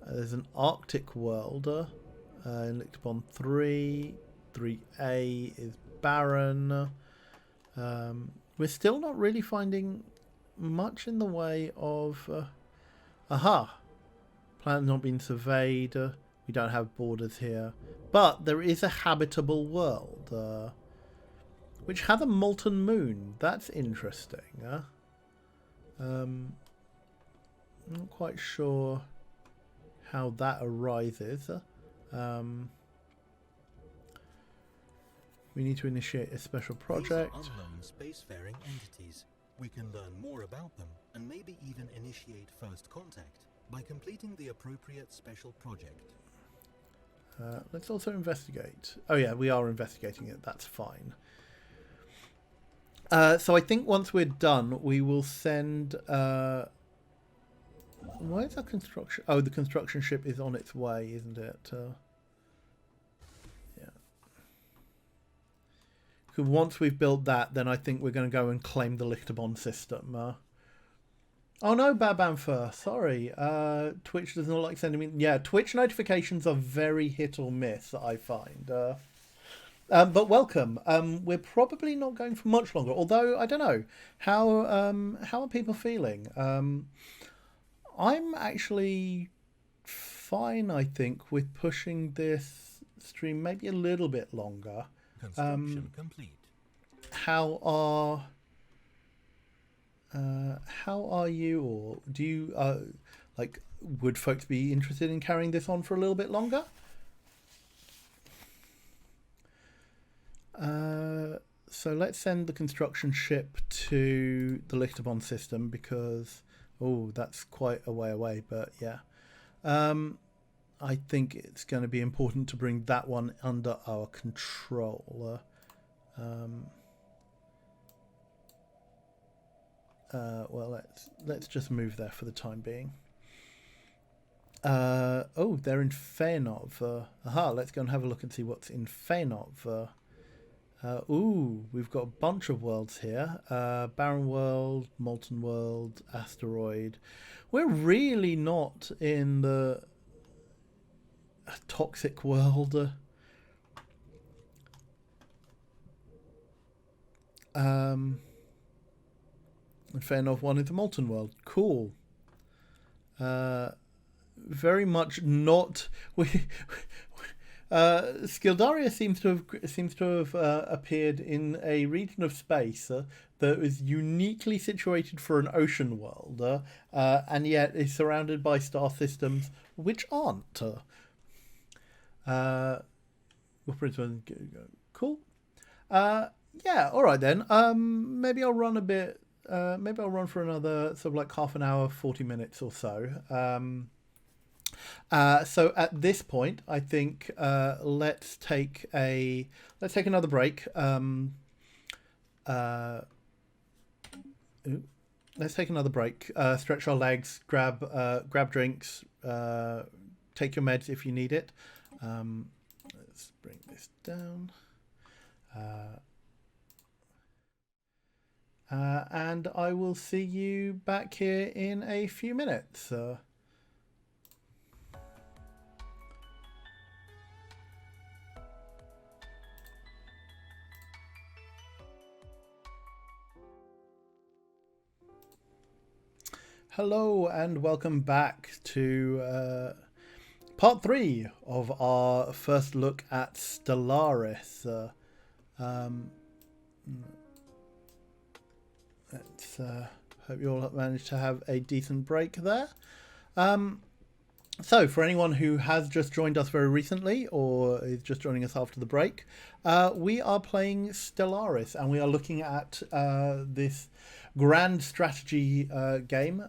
There's an Arctic world in Lictabon 3. 3A is barren. We're still not really finding much in the way of... Planet not being surveyed. We don't have borders here. But there is a habitable world, which has a molten moon. That's interesting. I'm not quite sure how that arises. We need to initiate a special project. These are unknown spacefaring entities. We can learn more about them and maybe even initiate first contact by completing the appropriate special project. Let's also investigate. Oh yeah, we are investigating it. That's fine. So I think once we're done, we will send... where's our construction? Oh, the construction ship is on its way, isn't it? Yeah. Because once we've built that, then I think we're going to go and claim the Lictabon system. Oh no, Babamfer, sorry. Twitch does not like sending me... Yeah, Twitch notifications are very hit or miss, I find. But welcome. We're probably not going for much longer, although, I don't know. How are people feeling? I'm actually fine, I think, with pushing this stream maybe a little bit longer. Construction complete. How are you, or do you would folks be interested in carrying this on for a little bit longer? So let's send the construction ship to the Lichtabon system because, oh, that's quite a way away. But yeah, I think it's going to be important to bring that one under our control. Well, let's just move there for the time being. Oh, they're in Fenov. Aha, let's go and have a look and see what's in Fenov. Ooh, we've got a bunch of worlds here. Barren World, Molten World, Asteroid. We're really not in the toxic world. And Fenov 1 is the Molten World. Cool. Very much not... Skildaria seems to have appeared in a region of space that is uniquely situated for an ocean world, and yet is surrounded by star systems which aren't. Cool. Yeah. All right then. Maybe I'll run a bit. Maybe I'll run for another sort of like half an hour, 40 minutes or so. So at this point, I think let's take another break. Let's take another break. Stretch our legs, grab drinks, take your meds if you need it. Let's bring this down. And I will see you back here in a few minutes. Hello and welcome back to part 3 of our first look at Stellaris. Let's hope you all managed to have a decent break there. So for anyone who has just joined us very recently or is just joining us after the break, we are playing Stellaris and we are looking at this grand strategy game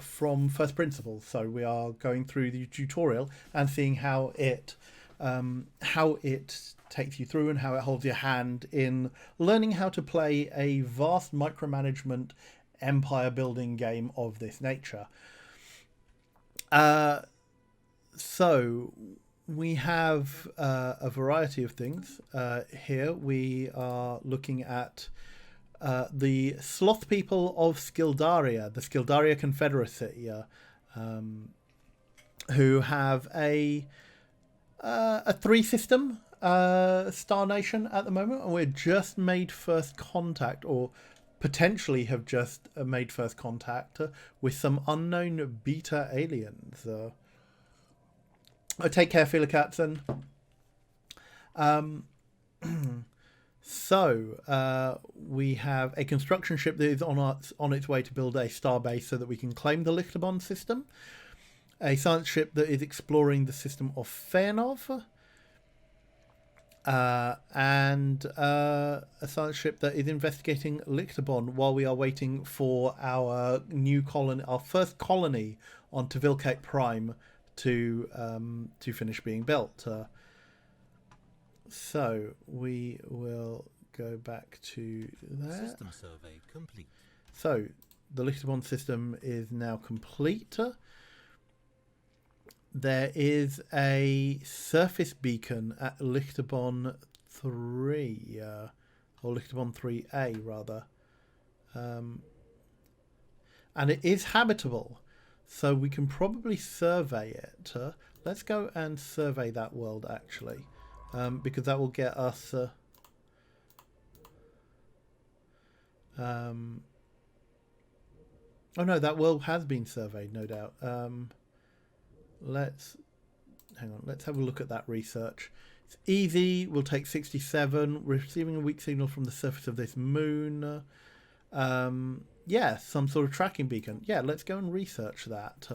from first principles. So we are going through the tutorial and seeing how it takes you through and how it holds your hand in learning how to play a vast micromanagement empire building game of this nature. So we have a variety of things here. We are looking at the sloth people of Skildaria, the Skildaria Confederacy, who have a 3-system star nation at the moment, and we're just made first contact, or potentially have just made first contact with some unknown beta aliens. Take care, Fila Katzen. So we have a construction ship that is on its way to build a star base so that we can claim the Lichtabon system. A science ship that is exploring the system of Fenov. And a science ship that is investigating Lichtabon while we are waiting for our new colony, our first colony on Tavilkate Prime to finish being built. So we will go back to there. System survey complete. So the Lichtabon system is now complete. There is a surface beacon at Lichtabon 3, or Lichtabon 3A rather, and it is habitable, so we can probably survey it. Let's go and survey that world actually, because that will get us. Oh no, that world has been surveyed, no doubt. Let's have a look at that research. It's easy. We'll take 67. Receiving a weak signal from the surface of this moon. Yeah, some sort of tracking beacon. Yeah, let's go and research that.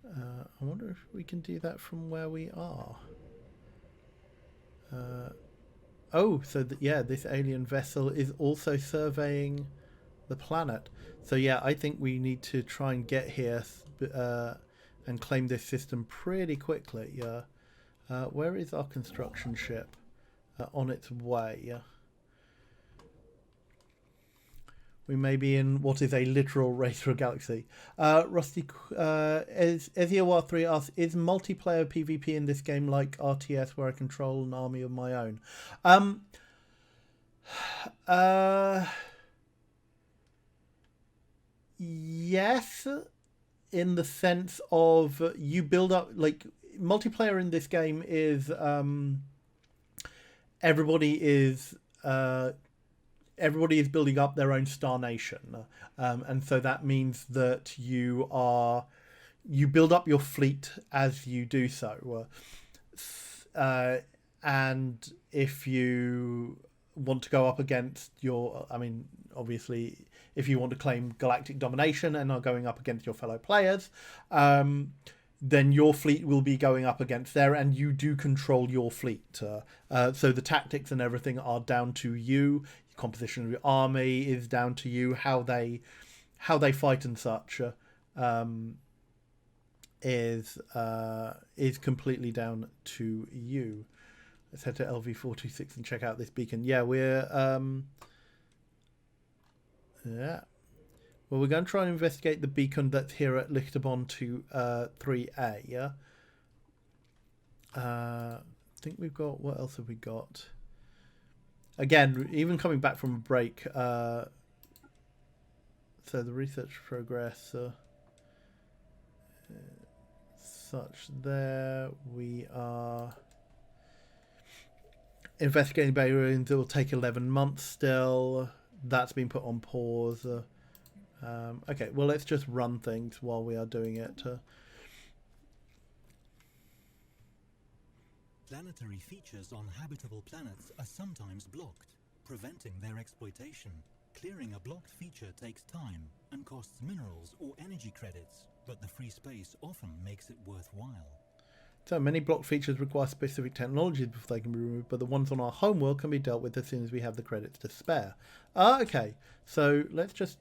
I wonder if we can do that from where we are. Oh, so yeah, this alien vessel is also surveying the planet. So yeah, I think we need to try and get here and claim this system pretty quickly. Where is our construction ship? On its way. We may be in what is a literal race for a galaxy. Rusty, Eziawar3 asks, is multiplayer PvP in this game like RTS where I control an army of my own? Yes, in the sense of you build up, like, multiplayer in this game is everybody is building up their own star nation, and so that means that you build up your fleet as you do so, and if you want to go up against obviously if you want to claim galactic domination and are going up against your fellow players, then your fleet will be going up against there, and you do control your fleet. So the tactics and everything are down to you. Composition of your army is down to you. How they fight and such is completely down to you. Let's head to LV426 and check out this beacon. Yeah, we're well, we're going to try and investigate the beacon that's here at Lichterbon 3A. Yeah. I think we've got, what else have we got? Again, even coming back from a break, so the research progress, such there. We are investigating Bay Ruins. It will take 11 months still. That's been put on pause. Okay, well, let's just run things while we are doing it. Planetary features on habitable planets are sometimes blocked, preventing their exploitation. Clearing a blocked feature takes time and costs minerals or energy credits, but the free space often makes it worthwhile. So many blocked features require specific technologies before they can be removed, but the ones on our homeworld can be dealt with as soon as we have the credits to spare. Okay, so let's just...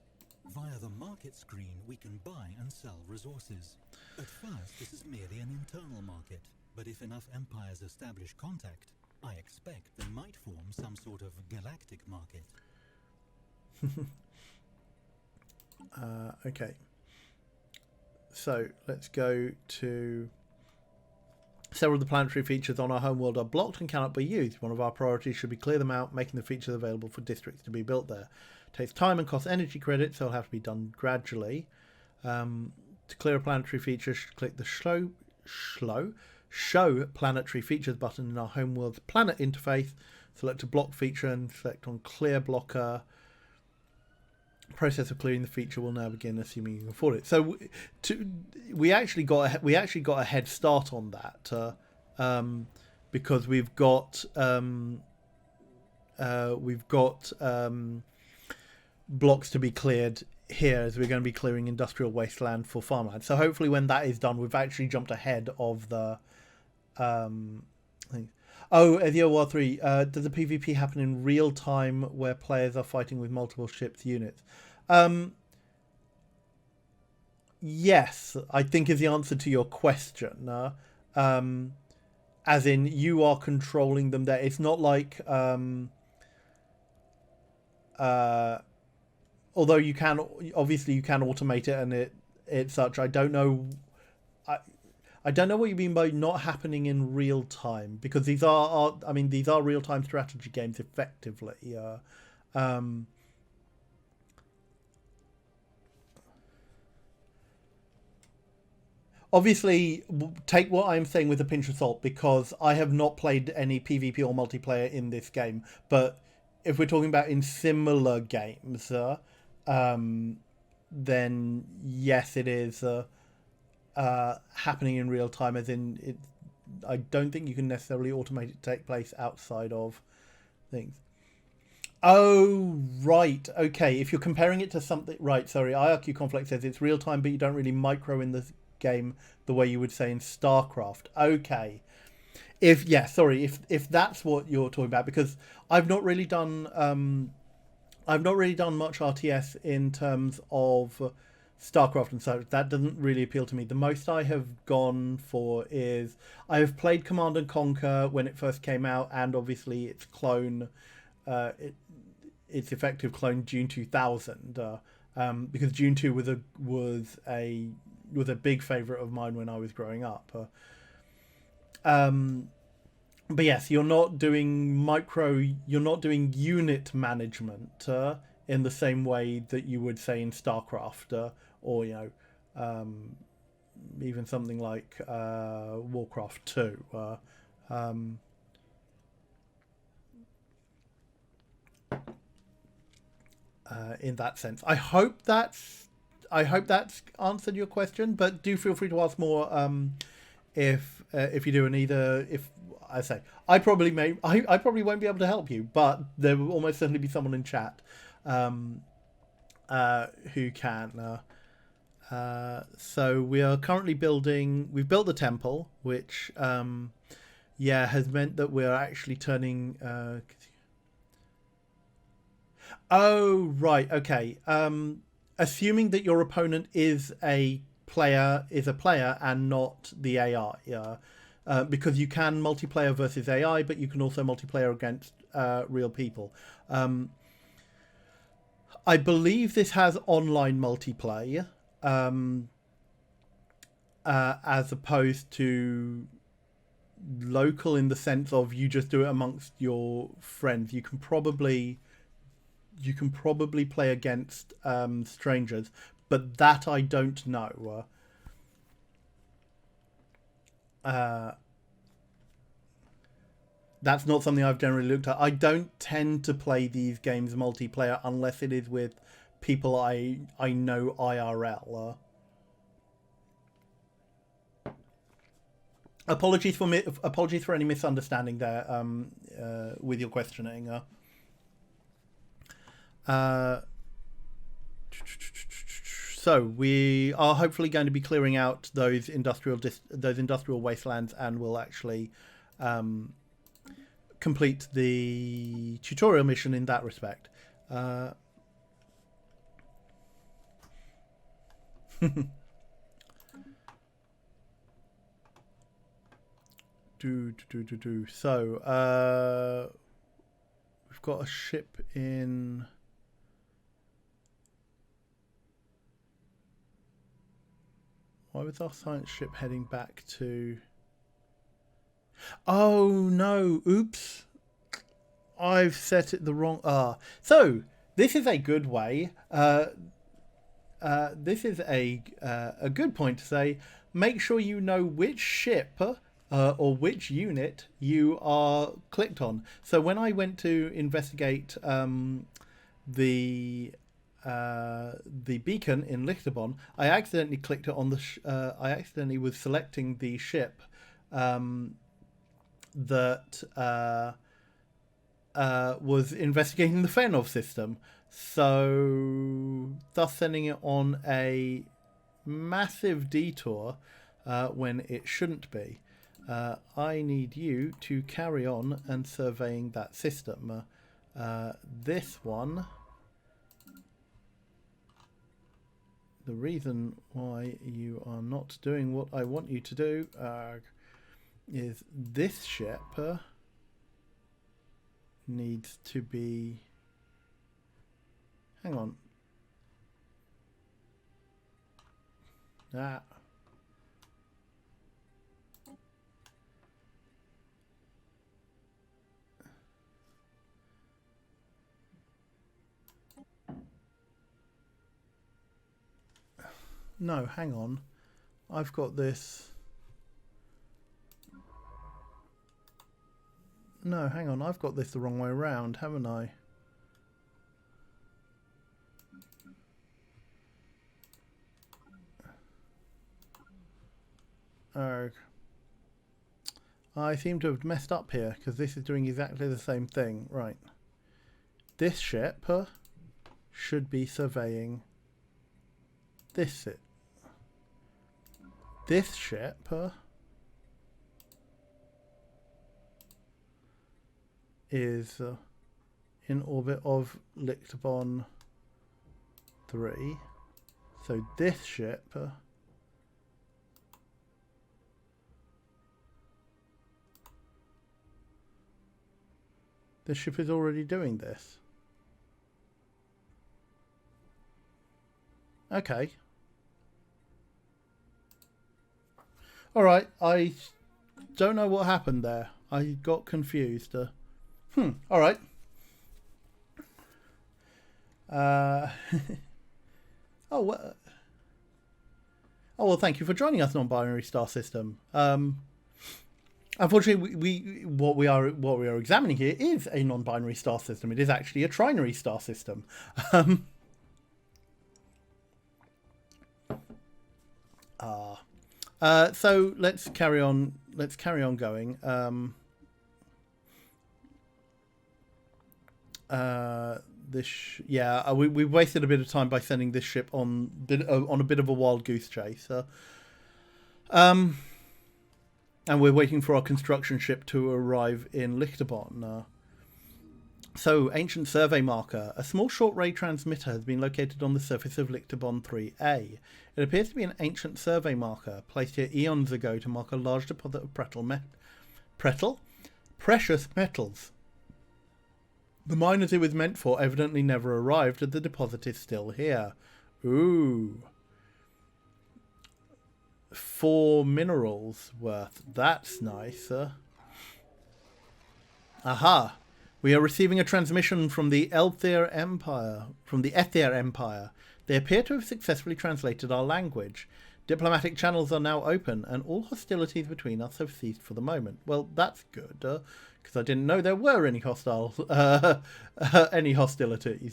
Via the market screen, we can buy and sell resources. At first, this is merely an internal market, but if enough empires establish contact, I expect they might form some sort of galactic market. Okay. So let's go to... Several of the planetary features on our homeworld are blocked and cannot be used. One of our priorities should be clear them out, making the features available for districts to be built there. It takes time and costs energy credits, so it'll have to be done gradually. To clear a planetary feature, click the Show Planetary Features button in our homeworld's planet interface. Select a block feature and select on Clear Blocker. Process of clearing the feature will now begin, assuming you can afford it. So we actually got a head start on that because we've got blocks to be cleared here, as we're going to be clearing industrial wasteland for farmland. So hopefully when that is done, we've actually jumped ahead of the thing. Oh, Eziowar 3, does the PvP happen in real time where players are fighting with multiple ships units? Yes, I think is the answer to your question. As in, you are controlling them there. It's not like... although you can, obviously you can automate it and it's such. I don't know... I don't know what you mean by not happening in real time, because these are real time strategy games effectively. Obviously, take what I'm saying with a pinch of salt, because I have not played any PvP or multiplayer in this game. But if we're talking about in similar games, then yes, it is happening in real time, as in it. I don't think you can necessarily automate it to take place outside of things. Oh, right. Okay. If you're comparing it to something... Right, sorry. IRQ Conflict says it's real time, but you don't really micro in the game the way you would say in StarCraft. Okay. If that's what you're talking about, because I've not really done much RTS in terms of StarCraft and such. That doesn't really appeal to me. The most I have gone for is I have played Command and Conquer when it first came out, and obviously its clone, its effective clone June 2000, because June 2 was a big favorite of mine when I was growing up. But yes, you're not doing unit management in the same way that you would say in StarCraft, or even something like Warcraft 2. In that sense, I hope that's answered your question. But do feel free to ask more if you do, and either if I say I probably won't be able to help you, but there will almost certainly be someone in chat who can. So we are currently building. We've built the temple, which has meant that we're actually turning. Oh right, okay. Assuming that your opponent is a player and not the AI. Because you can multiplayer versus AI, but you can also multiplayer against real people. I believe this has online multiplayer, as opposed to local in the sense of you just do it amongst your friends. You can probably play against strangers, but that I don't know. That's not something I've generally looked at. I don't tend to play these games multiplayer unless it is with people I know IRL. Apologies for any misunderstanding there with your questioning. So we are hopefully going to be clearing out those industrial wastelands, and we'll actually complete the tutorial mission in that respect. So we've got a ship in. Why was our science ship heading back to... Oh, no. Oops. I've set it the wrong... So, this is a good way. This is a good point to say. Make sure you know which ship or which unit you are clicked on. So, when I went to investigate the beacon in Lichterbon, I accidentally clicked it on the. I accidentally was selecting the ship that was investigating the Fenov system, so thus sending it on a massive detour when it shouldn't be. I need you to carry on and surveying that system. This one. The reason why you are not doing what I want you to do is this ship needs to be... Hang on. No, hang on. I've got this. No, hang on. I've got this the wrong way around, haven't I? I seem to have messed up here because this is doing exactly the same thing. Right. This ship should be surveying this this ship is in orbit of Lichterbon 3. So this ship is already doing this. Okay. All right. I don't know what happened there. I got confused. All right. Oh, well. Oh, well, thank you for joining us, Non-Binary Star System. Unfortunately, what we are examining here is a non-binary star system. It is actually a trinary star system. So let's carry on. Let's carry on going. We wasted a bit of time by sending this ship on a bit of a wild goose chase. And we're waiting for our construction ship to arrive in Lichterbon. So, ancient survey marker. A small short-range transmitter has been located on the surface of Lichterbon 3A. It appears to be an ancient survey marker, placed here eons ago to mark a large deposit of precious metals. The miners it was meant for evidently never arrived, and the deposit is still here. Ooh. 4 minerals worth. That's nice. Aha. We are receiving a transmission from the Ether Empire. They appear to have successfully translated our language. Diplomatic channels are now open, and all hostilities between us have ceased for the moment. Well, that's good, because I didn't know there were any hostilities.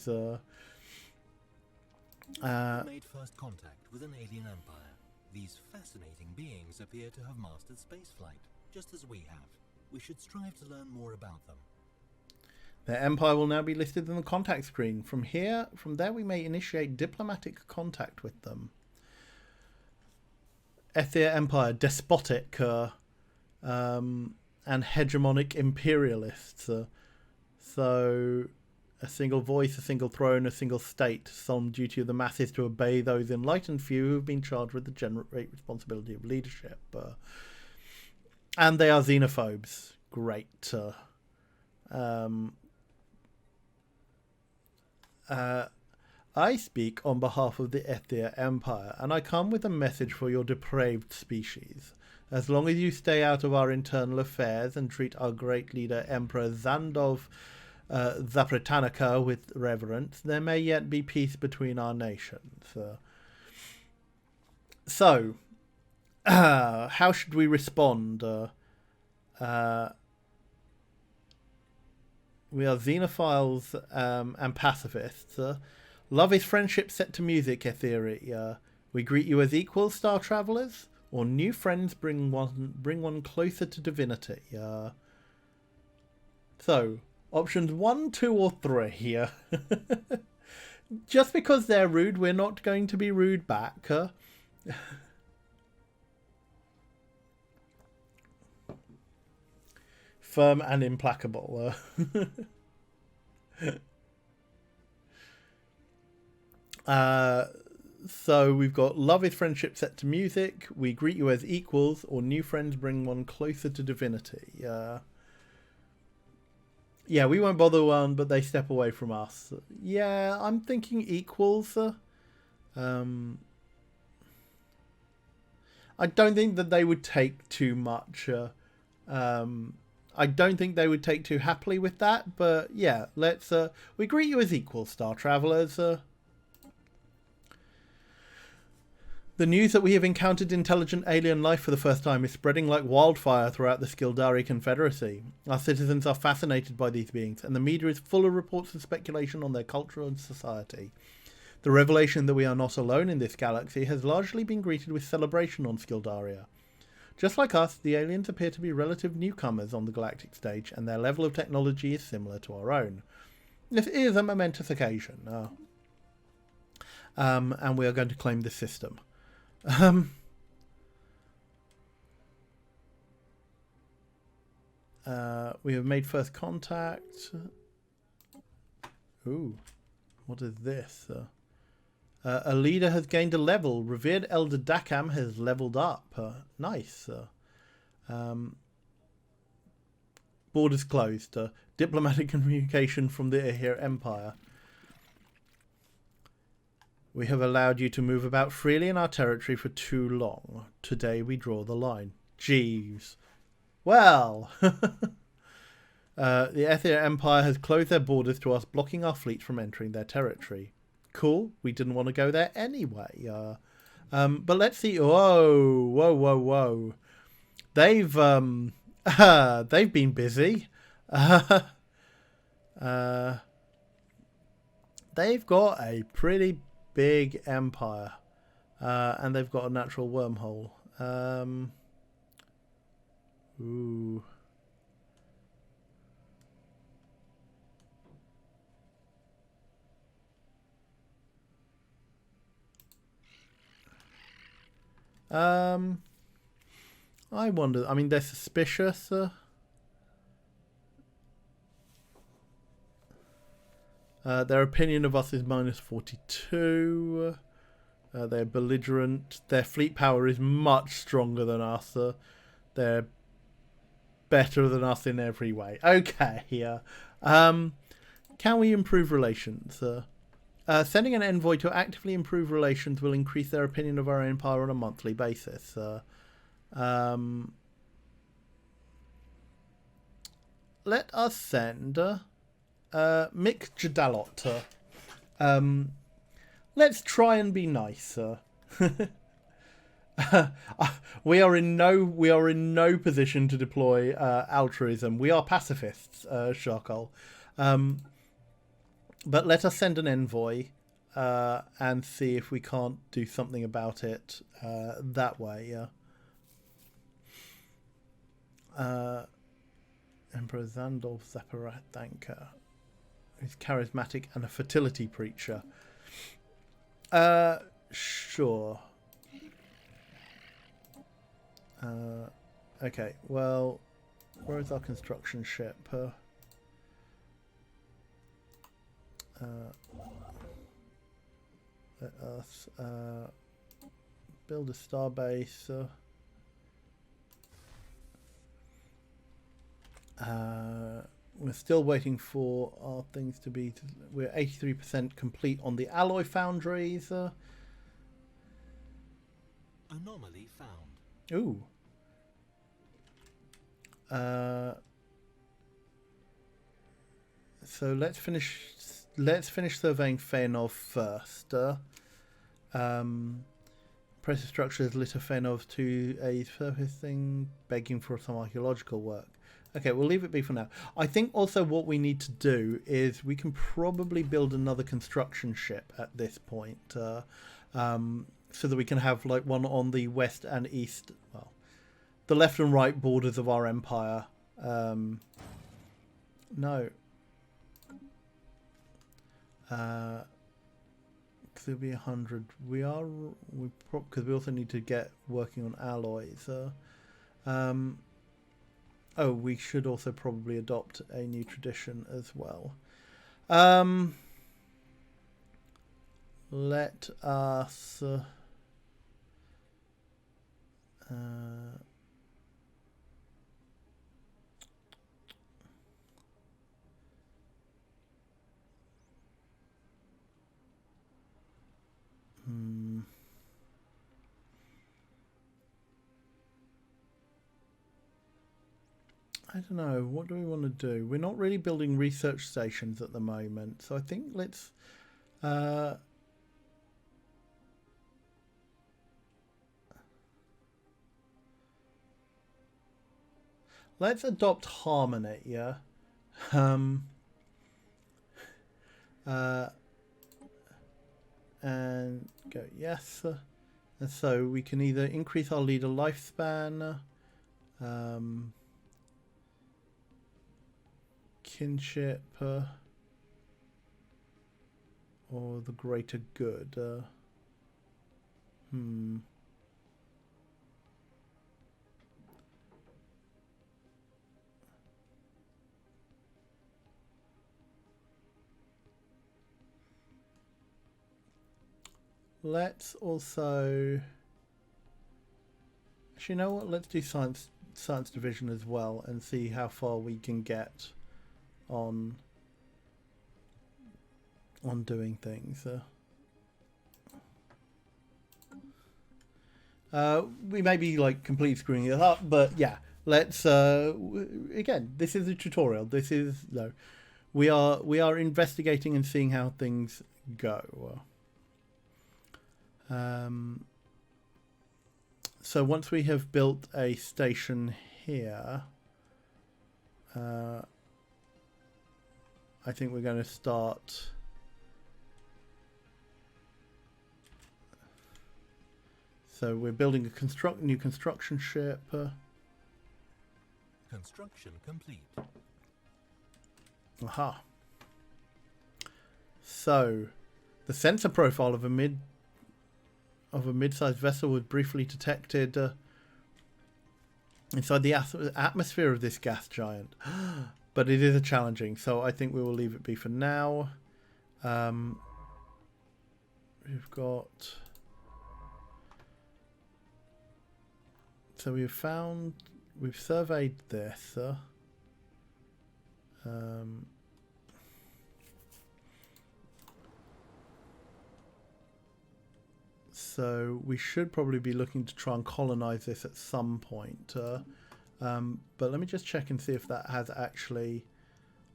Made first contact with an alien empire. These fascinating beings appear to have mastered spaceflight, just as we have. We should strive to learn more about them. Their empire will now be listed in the contact screen. From there we may initiate diplomatic contact with them. Ether Empire, despotic and hegemonic imperialists. So a single voice, a single throne, a single state. Solemn duty of the masses to obey those enlightened few who have been charged with the generate responsibility of leadership. And they are xenophobes. Great. I speak on behalf of the Ether Empire, and I come with a message for your depraved species. As long as you stay out of our internal affairs and treat our great leader, Emperor Zandov Zapretanica, with reverence, there may yet be peace between our nations. So, how should we respond? We are xenophiles and pacifists. Love is friendship set to music, Etheri. We greet you as equal, star travellers, or new friends bring one closer to divinity. So, options 1, 2, or 3. Just because they're rude, we're not going to be rude back. Firm and implacable. So we've got love is friendship set to music. We greet you as equals, or new friends bring one closer to divinity. Yeah, we won't bother one, but they step away from us. Yeah, I'm thinking equals. I don't think that they would take too much. I don't think they would take too happily with that, but yeah, let's. We greet you as equals, star travellers. The news that we have encountered intelligent alien life for the first time is spreading like wildfire throughout the Skildari Confederacy. Our citizens are fascinated by these beings, and the media is full of reports and speculation on their culture and society. The revelation that we are not alone in this galaxy has largely been greeted with celebration on Skildaria. Just like us, the aliens appear to be relative newcomers on the galactic stage, and their level of technology is similar to our own. This is a momentous occasion, and we are going to claim this system. We have made first contact. Ooh, what is this? A leader has gained a level. Revered Elder Dakam has leveled up. Nice. Borders closed. Diplomatic communication from the Ahir Empire. We have allowed you to move about freely in our territory for too long. Today we draw the line. Jeeves. Well, the Ahir Empire has closed their borders to us, blocking our fleet from entering their territory. Cool. We didn't want to go there anyway. But let's see. Whoa. They've they've been busy. They've got a pretty big empire, and they've got a natural wormhole. Ooh. I wonder. I mean, they're suspicious. Their opinion of us is -42. They're belligerent. Their fleet power is much stronger than us. They're better than us in every way. Okay, yeah. Can we improve relations? Sending an envoy to actively improve relations will increase their opinion of our empire on a monthly basis. Let us send Mick Jadalot. Let's try and be nice. We are in no position to deploy altruism. We are pacifists, Sharkol. But let us send an envoy and see if we can't do something about it that way. Emperor Zandolf Zaparatanka is charismatic and a fertility preacher. Sure. Okay, well, where is our construction ship? Let us build a starbase. We're still waiting for our things to be... We're 83% complete on the alloy foundries. Anomaly found. Ooh. So let's finish surveying Fëanor first. Pressure structures litter Fëanor to a surface thing, begging for some archaeological work. Okay, we'll leave it be for now. I think also what we need to do is we can probably build another construction ship at this point, so that we can have like one on the west and east, well, the left and right borders of our empire. No. Because it'll be 100. Because we also need to get working on alloys. Oh, we should also probably adopt a new tradition as well. Let us... I don't know. What do we want to do? We're not really building research stations at the moment, so I think let's adopt Harmony, yeah. And go yes. And so we can either increase our leader lifespan, kinship, or the greater good. let's also... Actually, you know what? Let's do science division as well and see how far we can get on doing things. We may be like completely screwing it up, but yeah, let's again, this is a tutorial. This is no, we are investigating and seeing how things go. So once we have built a station here, I think we're going to start. So we're building a new construction ship. Construction complete. Aha. So the sensor profile of a mid-sized vessel was briefly detected inside the atmosphere of this gas giant. But it is challenging, so I think we will leave it be for now. We've got... So we've surveyed this. So we should probably be looking to try and colonize this at some point. But let me just check and see if that has actually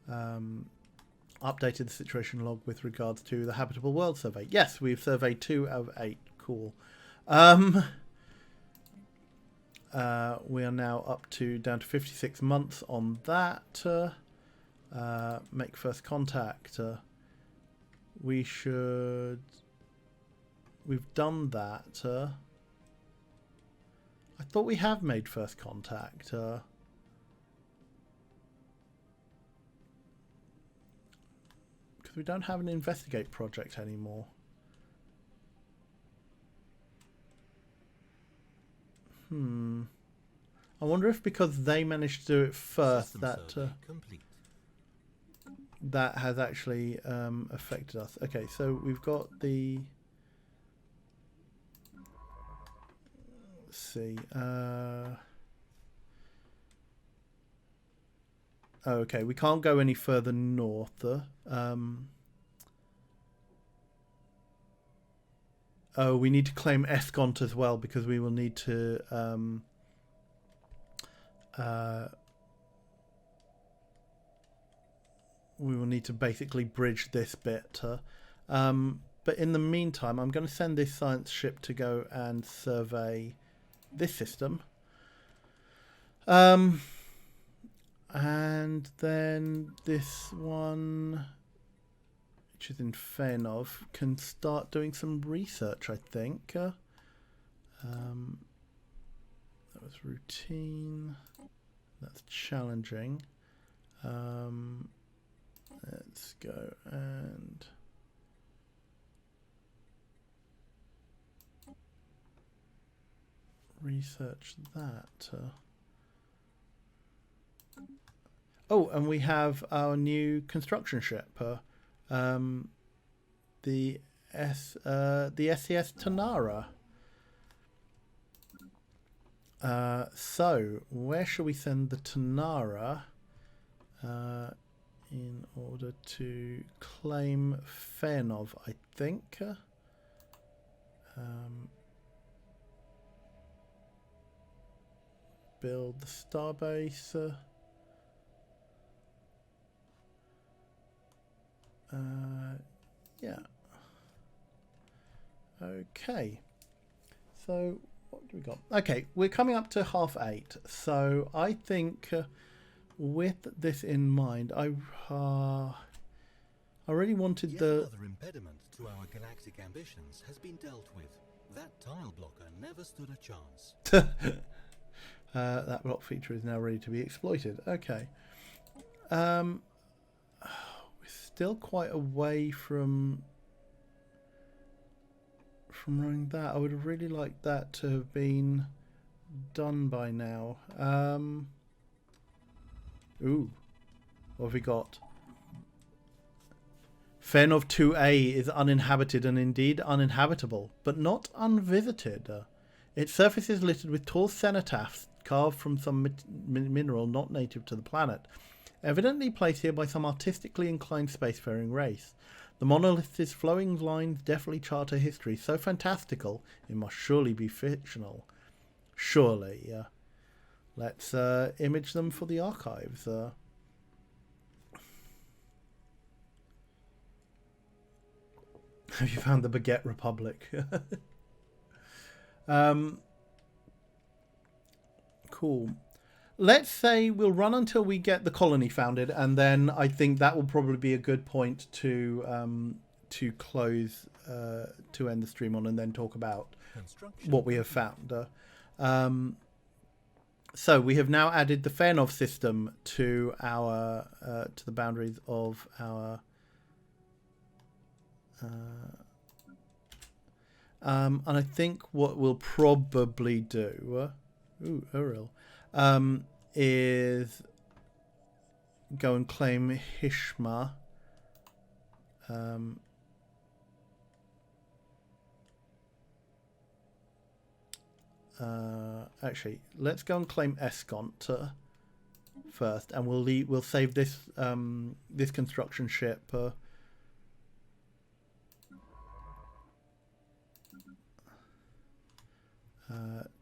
updated the situation log with regards to the habitable world survey. Yes, we've surveyed 2 out of 8. Cool. We are now down to 56 months on that. Make first contact. We've done that. I thought we have made first contact. Because we don't have an investigate project anymore. I wonder if because they managed to do it first that has actually affected us. Okay, so we've got the... Let's see. Okay, we can't go any further north. Oh, we need to claim Escont as well because we will need to basically bridge this bit. But in the meantime, I'm going to send this science ship to go and survey this system. And then this one, which is in Fenov, can start doing some research, I think. That was routine. That's challenging. Let's go and... research that. Oh, and we have our new construction ship. The SCS Tanara. So where shall we send the Tanara in order to claim Fenov, I think. Build the starbase. Yeah. Okay. So what do we got? Okay, we're coming up to 8:30. So I think with this in mind, I really wanted Yet the... another impediment to our galactic ambitions has been dealt with. That tile blocker never stood a chance. That block feature is now ready to be exploited. Okay. We're still quite away from running that. I would have really liked that to have been done by now. Ooh. What have we got? Fairnov 2A is uninhabited and indeed uninhabitable, but not unvisited. Its surface is littered with tall cenotaphs carved from some mineral not native to the planet, evidently placed here by some artistically inclined spacefaring race. The monolith's flowing lines definitely chart a history so fantastical it must surely be fictional. Surely. Let's image them for the archives. Have you found the Baguette Republic? Cool. Let's say we'll run until we get the colony founded, and then I think that will probably be a good point to close, to end the stream on, and then talk about what we have found. So we have now added the Fairnov system to our to the boundaries of our. And I think what we'll probably do, Uriel, is go and claim Hishma. Actually, let's go and claim Escont first, and we'll save this this construction ship.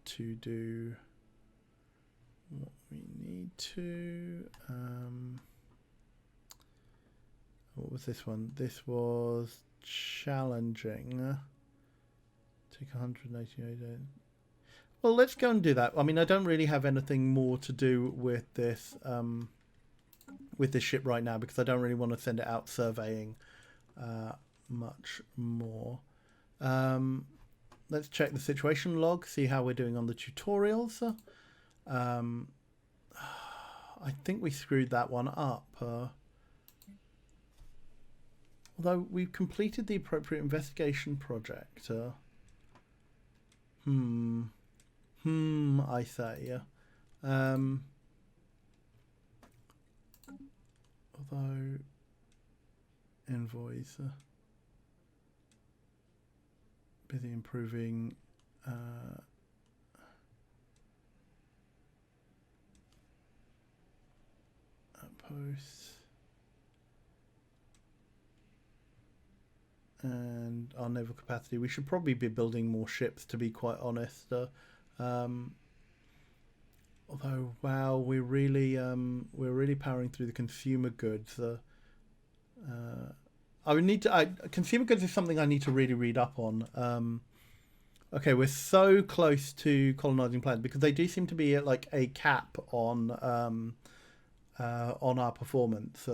To do what we need to. What was this one? This was challenging. Take 188. Well, let's go and do that. I mean, I don't really have anything more to do with this ship right now, because I don't really want to send it out surveying much more. Let's check the situation log, see how we're doing on the tutorials. I think we screwed that one up. Although we've completed the appropriate investigation project. I say. Although invoice. Busy improving outposts and our naval capacity. We should probably be building more ships, to be quite honest. Although, wow, we're really powering through the consumer goods. I would need to. Consumer goods is something I need to really read up on. Okay, we're so close to colonizing planets, because they do seem to be at like a cap on our performance.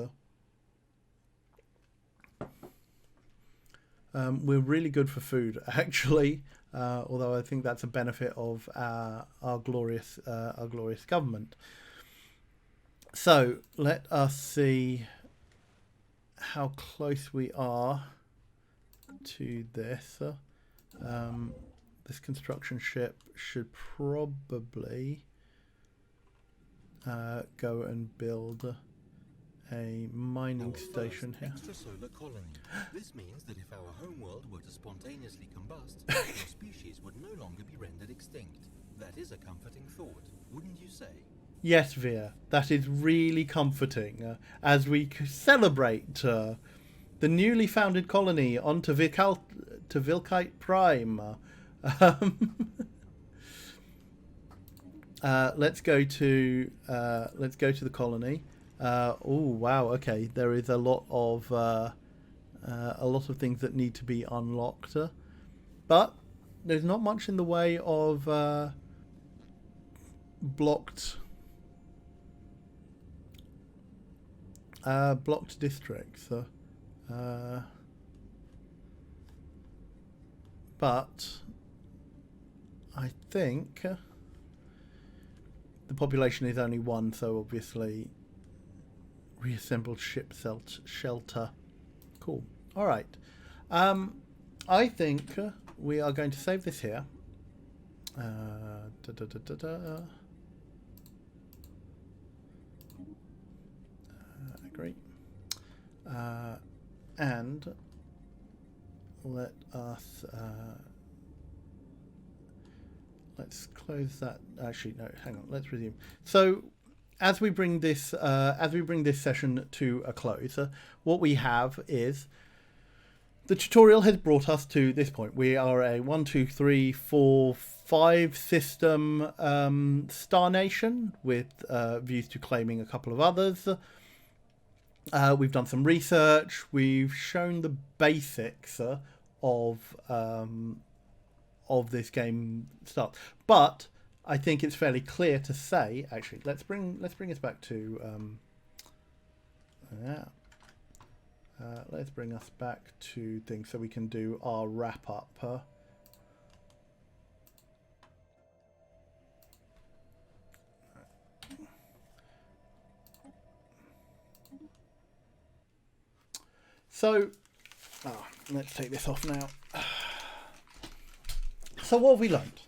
We're really good for food, actually. Although I think that's a benefit of our glorious government. So let us see how close we are to this. This construction ship should probably go and build a mining station here. Extrasolar colony. This means that if our homeworld were to spontaneously combust, our species would no longer be rendered extinct. That is a comforting thought, wouldn't you say? Yes, Veer, that is really comforting as we celebrate the newly founded colony onto Vilkite Prime. Let's go to the colony. Oh wow, okay. There is a lot of things that need to be unlocked, but there's not much in the way of blocked districts. But I think the population is only 1, so obviously reassembled ship shelter. Cool. All right. I think we are going to save this here. Great. And let us let's close that. Actually, no, hang on. Let's resume. So, as we bring this session to a close, what we have is the tutorial has brought us to this point. We are a 1, 2, 3, 4, 5 system star nation with views to claiming a couple of others. We've done some research. We've shown the basics of this game start, but I think it's fairly clear to say. Actually, let's bring us back to let's bring us back to things so we can do our wrap up. So, let's take this off now. So what have we learned?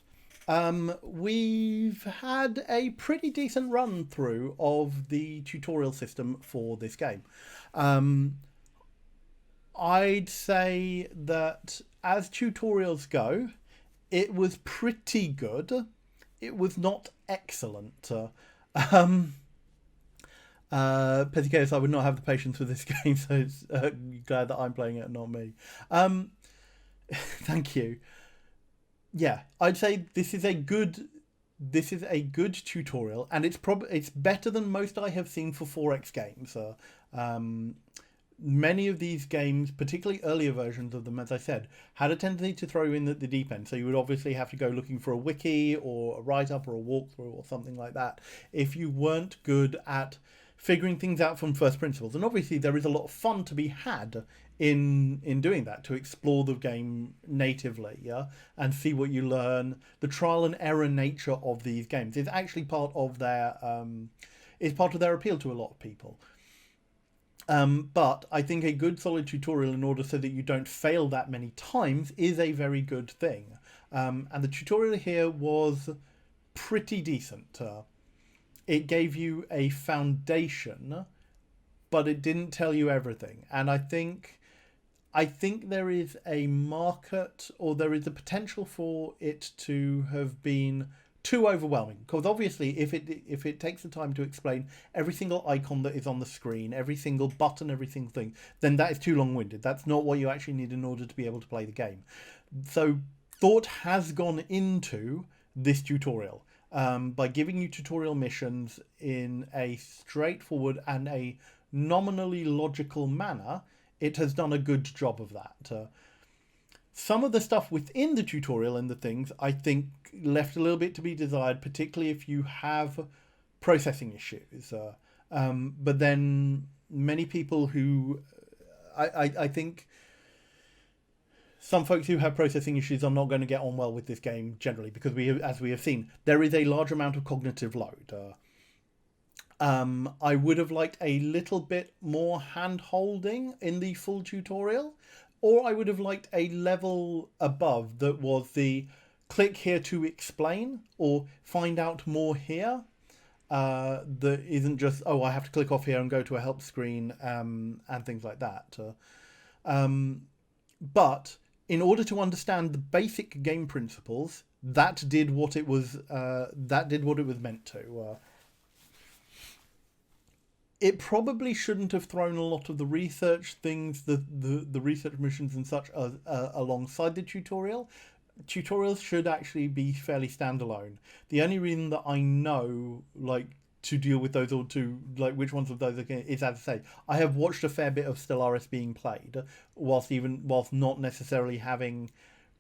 We've had a pretty decent run through of the tutorial system for this game. I'd say that as tutorials go, it was pretty good. It was not excellent. Petty I would not have the patience for this game, so it's glad that I'm playing it, not me. Thank you. Yeah, I'd say this is a good tutorial, and it's better than most I have seen for 4X games. Many of these games, particularly earlier versions of them, as I said, had a tendency to throw you in at the deep end. So you would obviously have to go looking for a wiki or a write-up or a walkthrough or something like that if you weren't good at figuring things out from first principles. And obviously there is a lot of fun to be had in doing that, to explore the game natively, yeah, and see what you learn. The trial and error nature of these games is actually part of their appeal to a lot of people. But I think a good solid tutorial, in order so that you don't fail that many times, is a very good thing. And the tutorial here was pretty decent. It gave you a foundation, but it didn't tell you everything. And I think there is a market, or there is a potential for it to have been too overwhelming, because obviously if it takes the time to explain every single icon that is on the screen, every single button, every single thing, then that is too long-winded. That's not what you actually need in order to be able to play the game. So thought has gone into this tutorial by giving you tutorial missions in a straightforward and a nominally logical manner. It has done a good job of that. Some of the stuff within the tutorial and the things, I think, left a little bit to be desired, particularly if you have processing issues. But then many people who... I think some folks who have processing issues are not going to get on well with this game generally, because as we have seen, there is a large amount of cognitive load. I would have liked a little bit more hand-holding in the full tutorial, or I would have liked a level above that was the click here to explain, or find out more here. That isn't just, oh, I have to click off here and go to a help screen and things like that. But in order to understand the basic game principles, that did what it was meant to. It probably shouldn't have thrown a lot of the research things, the research missions and such alongside the tutorial. Tutorials should actually be fairly standalone. The only reason that I know, like, to deal with those, or to, like, which ones of those is, as I say, I have watched a fair bit of Stellaris being played, whilst not necessarily having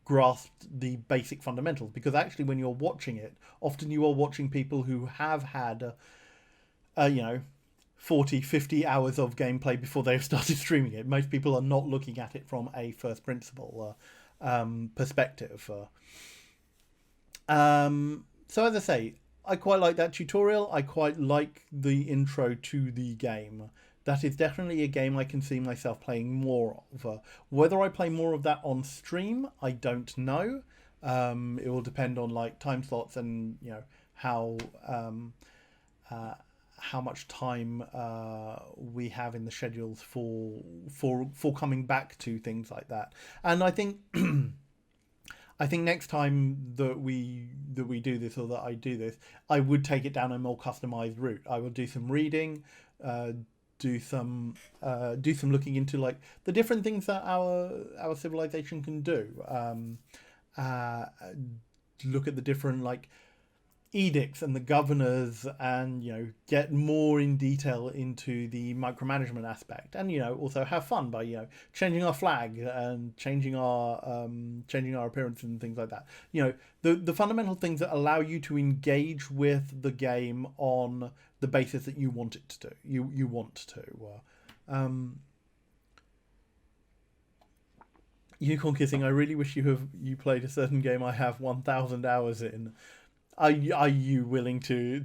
grasped the basic fundamentals. Because actually, when you're watching it, often you are watching people who have had, 40, 50 hours of gameplay before they've started streaming it. Most people are not looking at it from a first principle perspective. So as I say, I quite like that tutorial. I quite like the intro to the game. That is definitely a game I can see myself playing more of. Whether I play more of that on stream, I don't know. It will depend on, like, time slots and how how much time we have in the schedules for coming back to things like that. And I think I think next time that we do this, or that I do this, I would take it down a more customized route. I will do some reading, do some looking into like the different things that our civilization can do. Uh, Look at the different like edicts and the governors, and get more in detail into the micromanagement aspect, and also have fun by changing our flag and changing our appearance and things like that. The fundamental things that allow you to engage with the game on the basis that you want it to do. You want to. Unicorn Kissing, I really wish you played a certain game I have 1,000 hours in. Are you willing to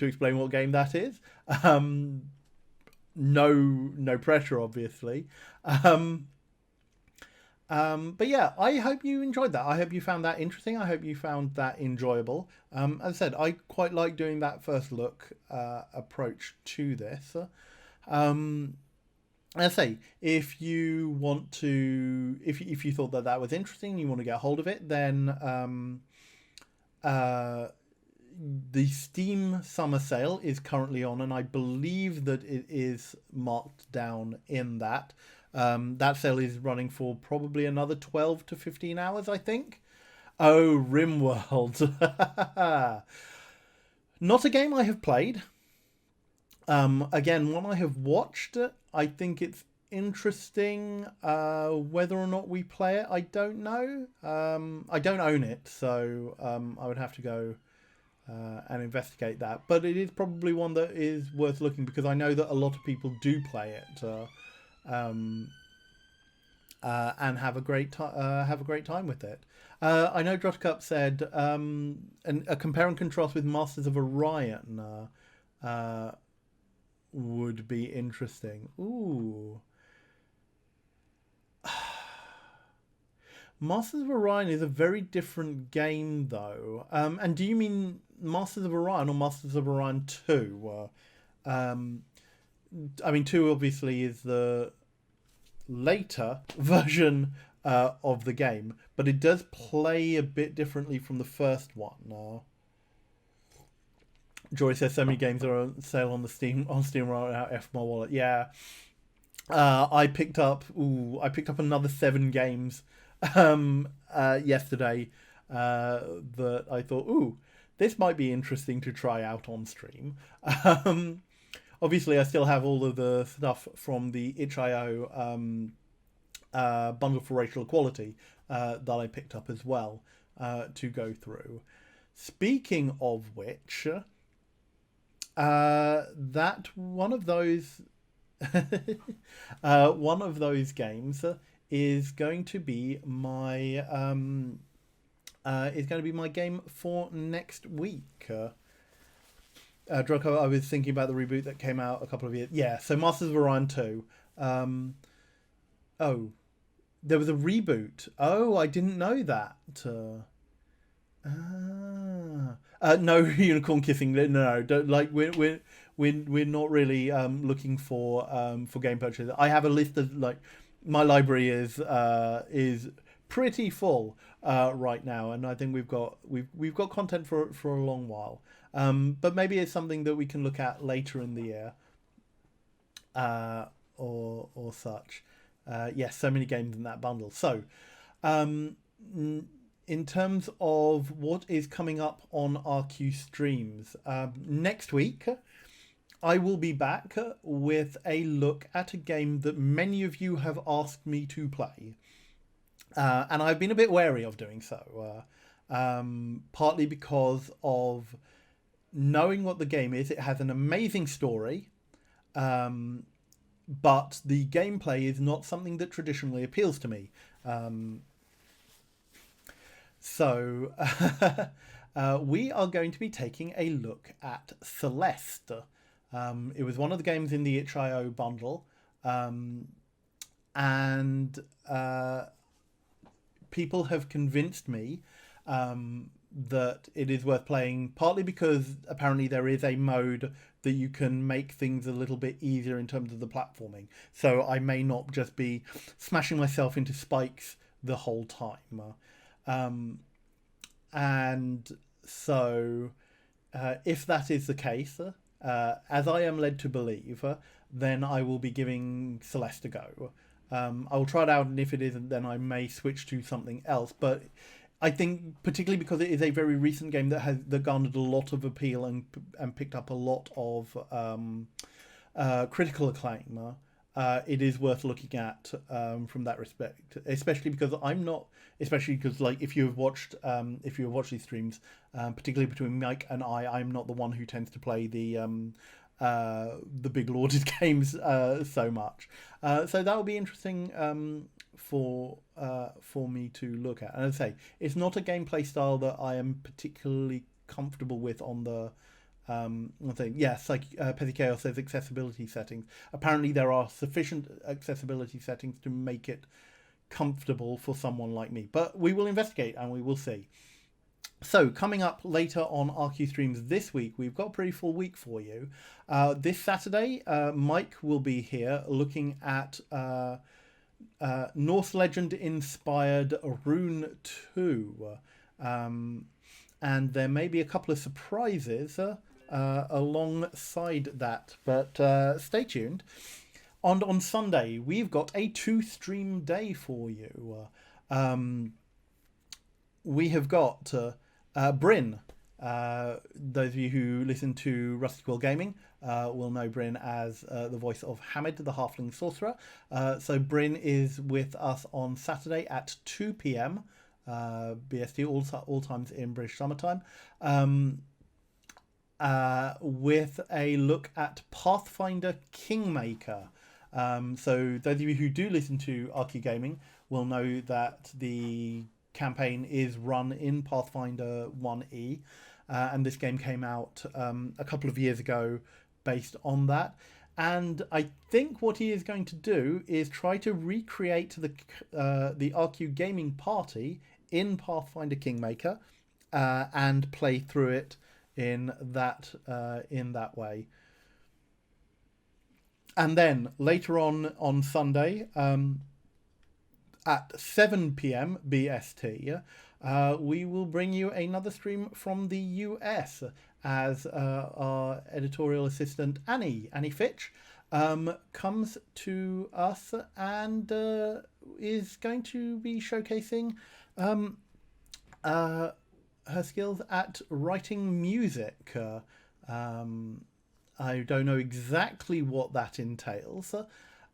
explain what game that is? No pressure, obviously. But yeah, I hope you enjoyed that. I hope you found that interesting. I hope you found that enjoyable. As I said, I quite like doing that first look approach to this. As I say, if you want to, if you thought that was interesting, you want to get a hold of it, then the Steam summer sale is currently on, and I believe that it is marked down in that. That sale is running for probably another 12 to 15 hours, I think. Oh, RimWorld. Not a game I have played. Again, one I have watched. I think it's interesting. Whether or not we play it, I don't know. I don't own it, so I would have to go and investigate that. But it is probably one that is worth looking, because I know that a lot of people do play it and have a great time with it. I know Drotcup said a compare and contrast with Masters of Orion would be interesting. Ooh. Masters of Orion is a very different game, though. And do you mean Masters of Orion or Masters of Orion 2? I mean, 2 obviously is the later version of the game, but it does play a bit differently from the first one. Joy says so many games are on sale on Steam right now. F my wallet. Yeah. I picked up another 7 games yesterday that I thought, this might be interesting to try out on stream. Obviously, I still have all of the stuff from the itch.io bundle for racial equality that I picked up as well to go through. Speaking of which, that one of those games is going to be my game for next week. Draco, I was thinking about the reboot that came out a couple of years. Yeah, so Masters of Orion 2. There was a reboot. Oh, I didn't know that. No, Unicorn Kissing. No, don't, like we're not really looking for game purchases. I have a list of like my library is pretty full right now, and I think we've got content for a long while. But maybe it's something that we can look at later in the year, or such. Yes, so many games in that bundle. So, in terms of what is coming up on RQ streams, next week, I will be back with a look at a game that many of you have asked me to play. And I've been a bit wary of doing so, partly because of knowing what the game is. It has an amazing story, but the gameplay is not something that traditionally appeals to me. So we are going to be taking a look at Celeste. It was one of the games in the itch.io bundle, and people have convinced me that it is worth playing, partly because apparently there is a mode that you can make things a little bit easier in terms of the platforming. So I may not just be smashing myself into spikes the whole time. And so, if that is the case, as I am led to believe, then I will be giving Celeste a go. I will try it out, and if it isn't, then I may switch to something else. But I think, particularly because it is a very recent game that garnered a lot of appeal and picked up a lot of critical acclaim, it is worth looking at from that respect. Especially because like if you have watched these streams, particularly between Mike and I'm not the one who tends to play the big lauded games so much. So that will be interesting for me to look at. And as I say, it's not a gameplay style that I am particularly comfortable with on the thing. Yes, like Petty Chaos says, accessibility settings. Apparently there are sufficient accessibility settings to make it comfortable for someone like me. But we will investigate and we will see. So, coming up later on RQ Streams this week, we've got a pretty full week for you. This Saturday, Mike will be here looking at Norse Legend-inspired Rune 2. And there may be a couple of surprises alongside that, but stay tuned. On Sunday, we've got a 2-stream day for you. We have got Bryn. Those of you who listen to Rusty Quill Gaming will know Bryn as the voice of Hamid, the Halfling Sorcerer. So Bryn is with us on Saturday at 2 p.m. BST, all times in British summertime, with a look at Pathfinder Kingmaker. So those of you who do listen to RQ Gaming will know that the campaign is run in Pathfinder 1E, and this game came out a couple of years ago based on that. And I think what he is going to do is try to recreate the RQ Gaming party in Pathfinder Kingmaker and play through it in that way. And then later on Sunday, at 7 p.m. BST, we will bring you another stream from the US as our editorial assistant Annie Fitch comes to us and is going to be showcasing her skills at writing music. I don't know exactly what that entails,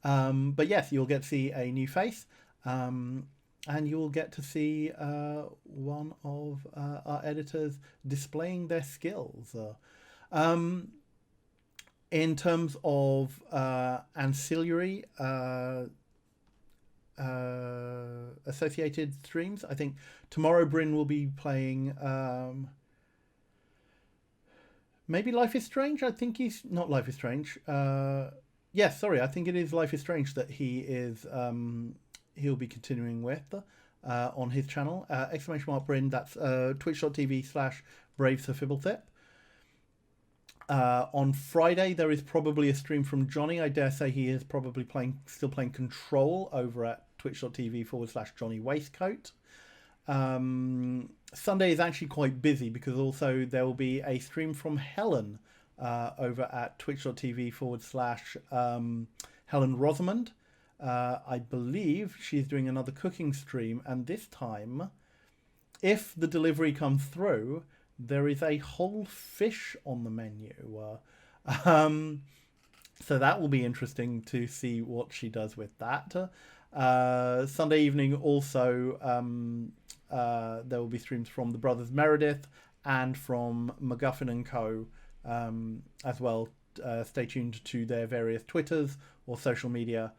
but yes, you'll get to see a new face. And you'll get to see one of our editors displaying their skills. In terms of ancillary associated streams, I think tomorrow Bryn will be playing maybe Life is Strange. I think he's not Life is Strange. Yes, sorry, I think it is Life is Strange that he is... he'll be continuing with on his channel, !Bryn, that's twitch.tv/BraveSirFibblethip. On Friday, there is probably a stream from Johnny. I dare say he is probably still playing Control over at twitch.tv/JohnnyWaistcoat. Sunday is actually quite busy because also there will be a stream from Helen over at twitch.tv/Helen Rosamond. I believe she's doing another cooking stream, and this time, if the delivery comes through, there is a whole fish on the menu. So that will be interesting to see what she does with that. Sunday evening also, there will be streams from the Brothers Meredith and from MacGuffin & Co. As well. Stay tuned to their various Twitters or social media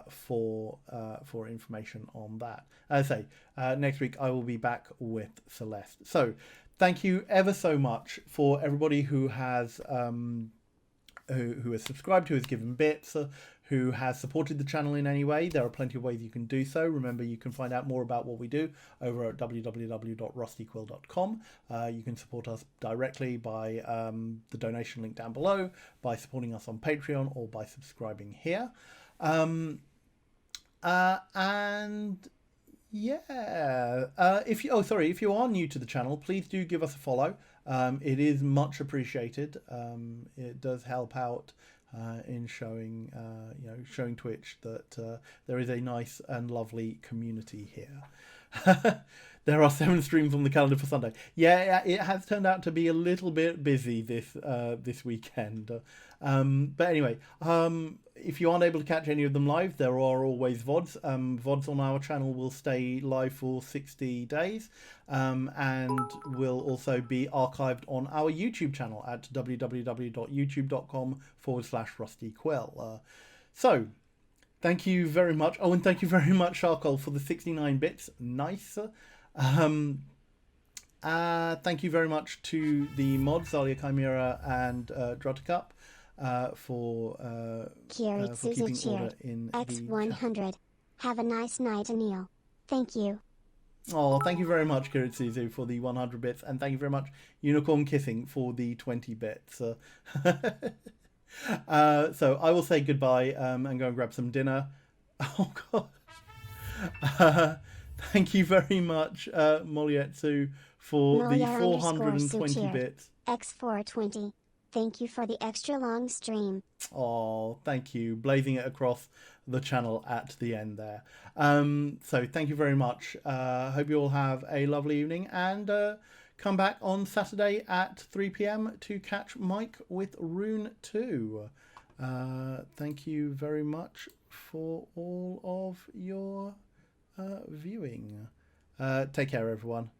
for information on that. As I say, next week I will be back with Celeste. So thank you ever so much for everybody who has who has subscribed, who has given bits, who has supported the channel in any way. There are plenty of ways you can do so. Remember, you can find out more about what we do over at www.rustyquill.com. You can support us directly by the donation link down below, by supporting us on Patreon, or by subscribing here. And yeah, if you are new to the channel, please do give us a follow. It is much appreciated. It does help out in showing showing Twitch that there is a nice and lovely community here. There are 7 streams on the calendar for Sunday. Yeah, it has turned out to be a little bit busy this weekend. But anyway, if you aren't able to catch any of them live, there are always VODs. VODs on our channel will stay live for 60 days and will also be archived on our YouTube channel at www.youtube.com/Rusty Quill. So, thank you very much. Oh, and thank you very much, Charcoal, for the 69 bits. Nice. Thank you very much to the mods, Zalia Chimera and Druttercup, for keeping order in X100. Have a nice night, Anil. Thank you. Oh, thank you very much, Kiritsuzu, for the 100 bits, and thank you very much, Unicorn Kissing, for the 20 bits. So I will say goodbye and go and grab some dinner. Oh, God. Thank you very much, Molietsu, for the 420 bits. X420. Thank you for the extra long stream. Oh, thank you. Blazing it across the channel at the end there. So thank you very much. Hope you all have a lovely evening, and come back on Saturday at 3 p.m. to catch Mike with Rune 2. Thank you very much for all of your viewing. Take care, everyone.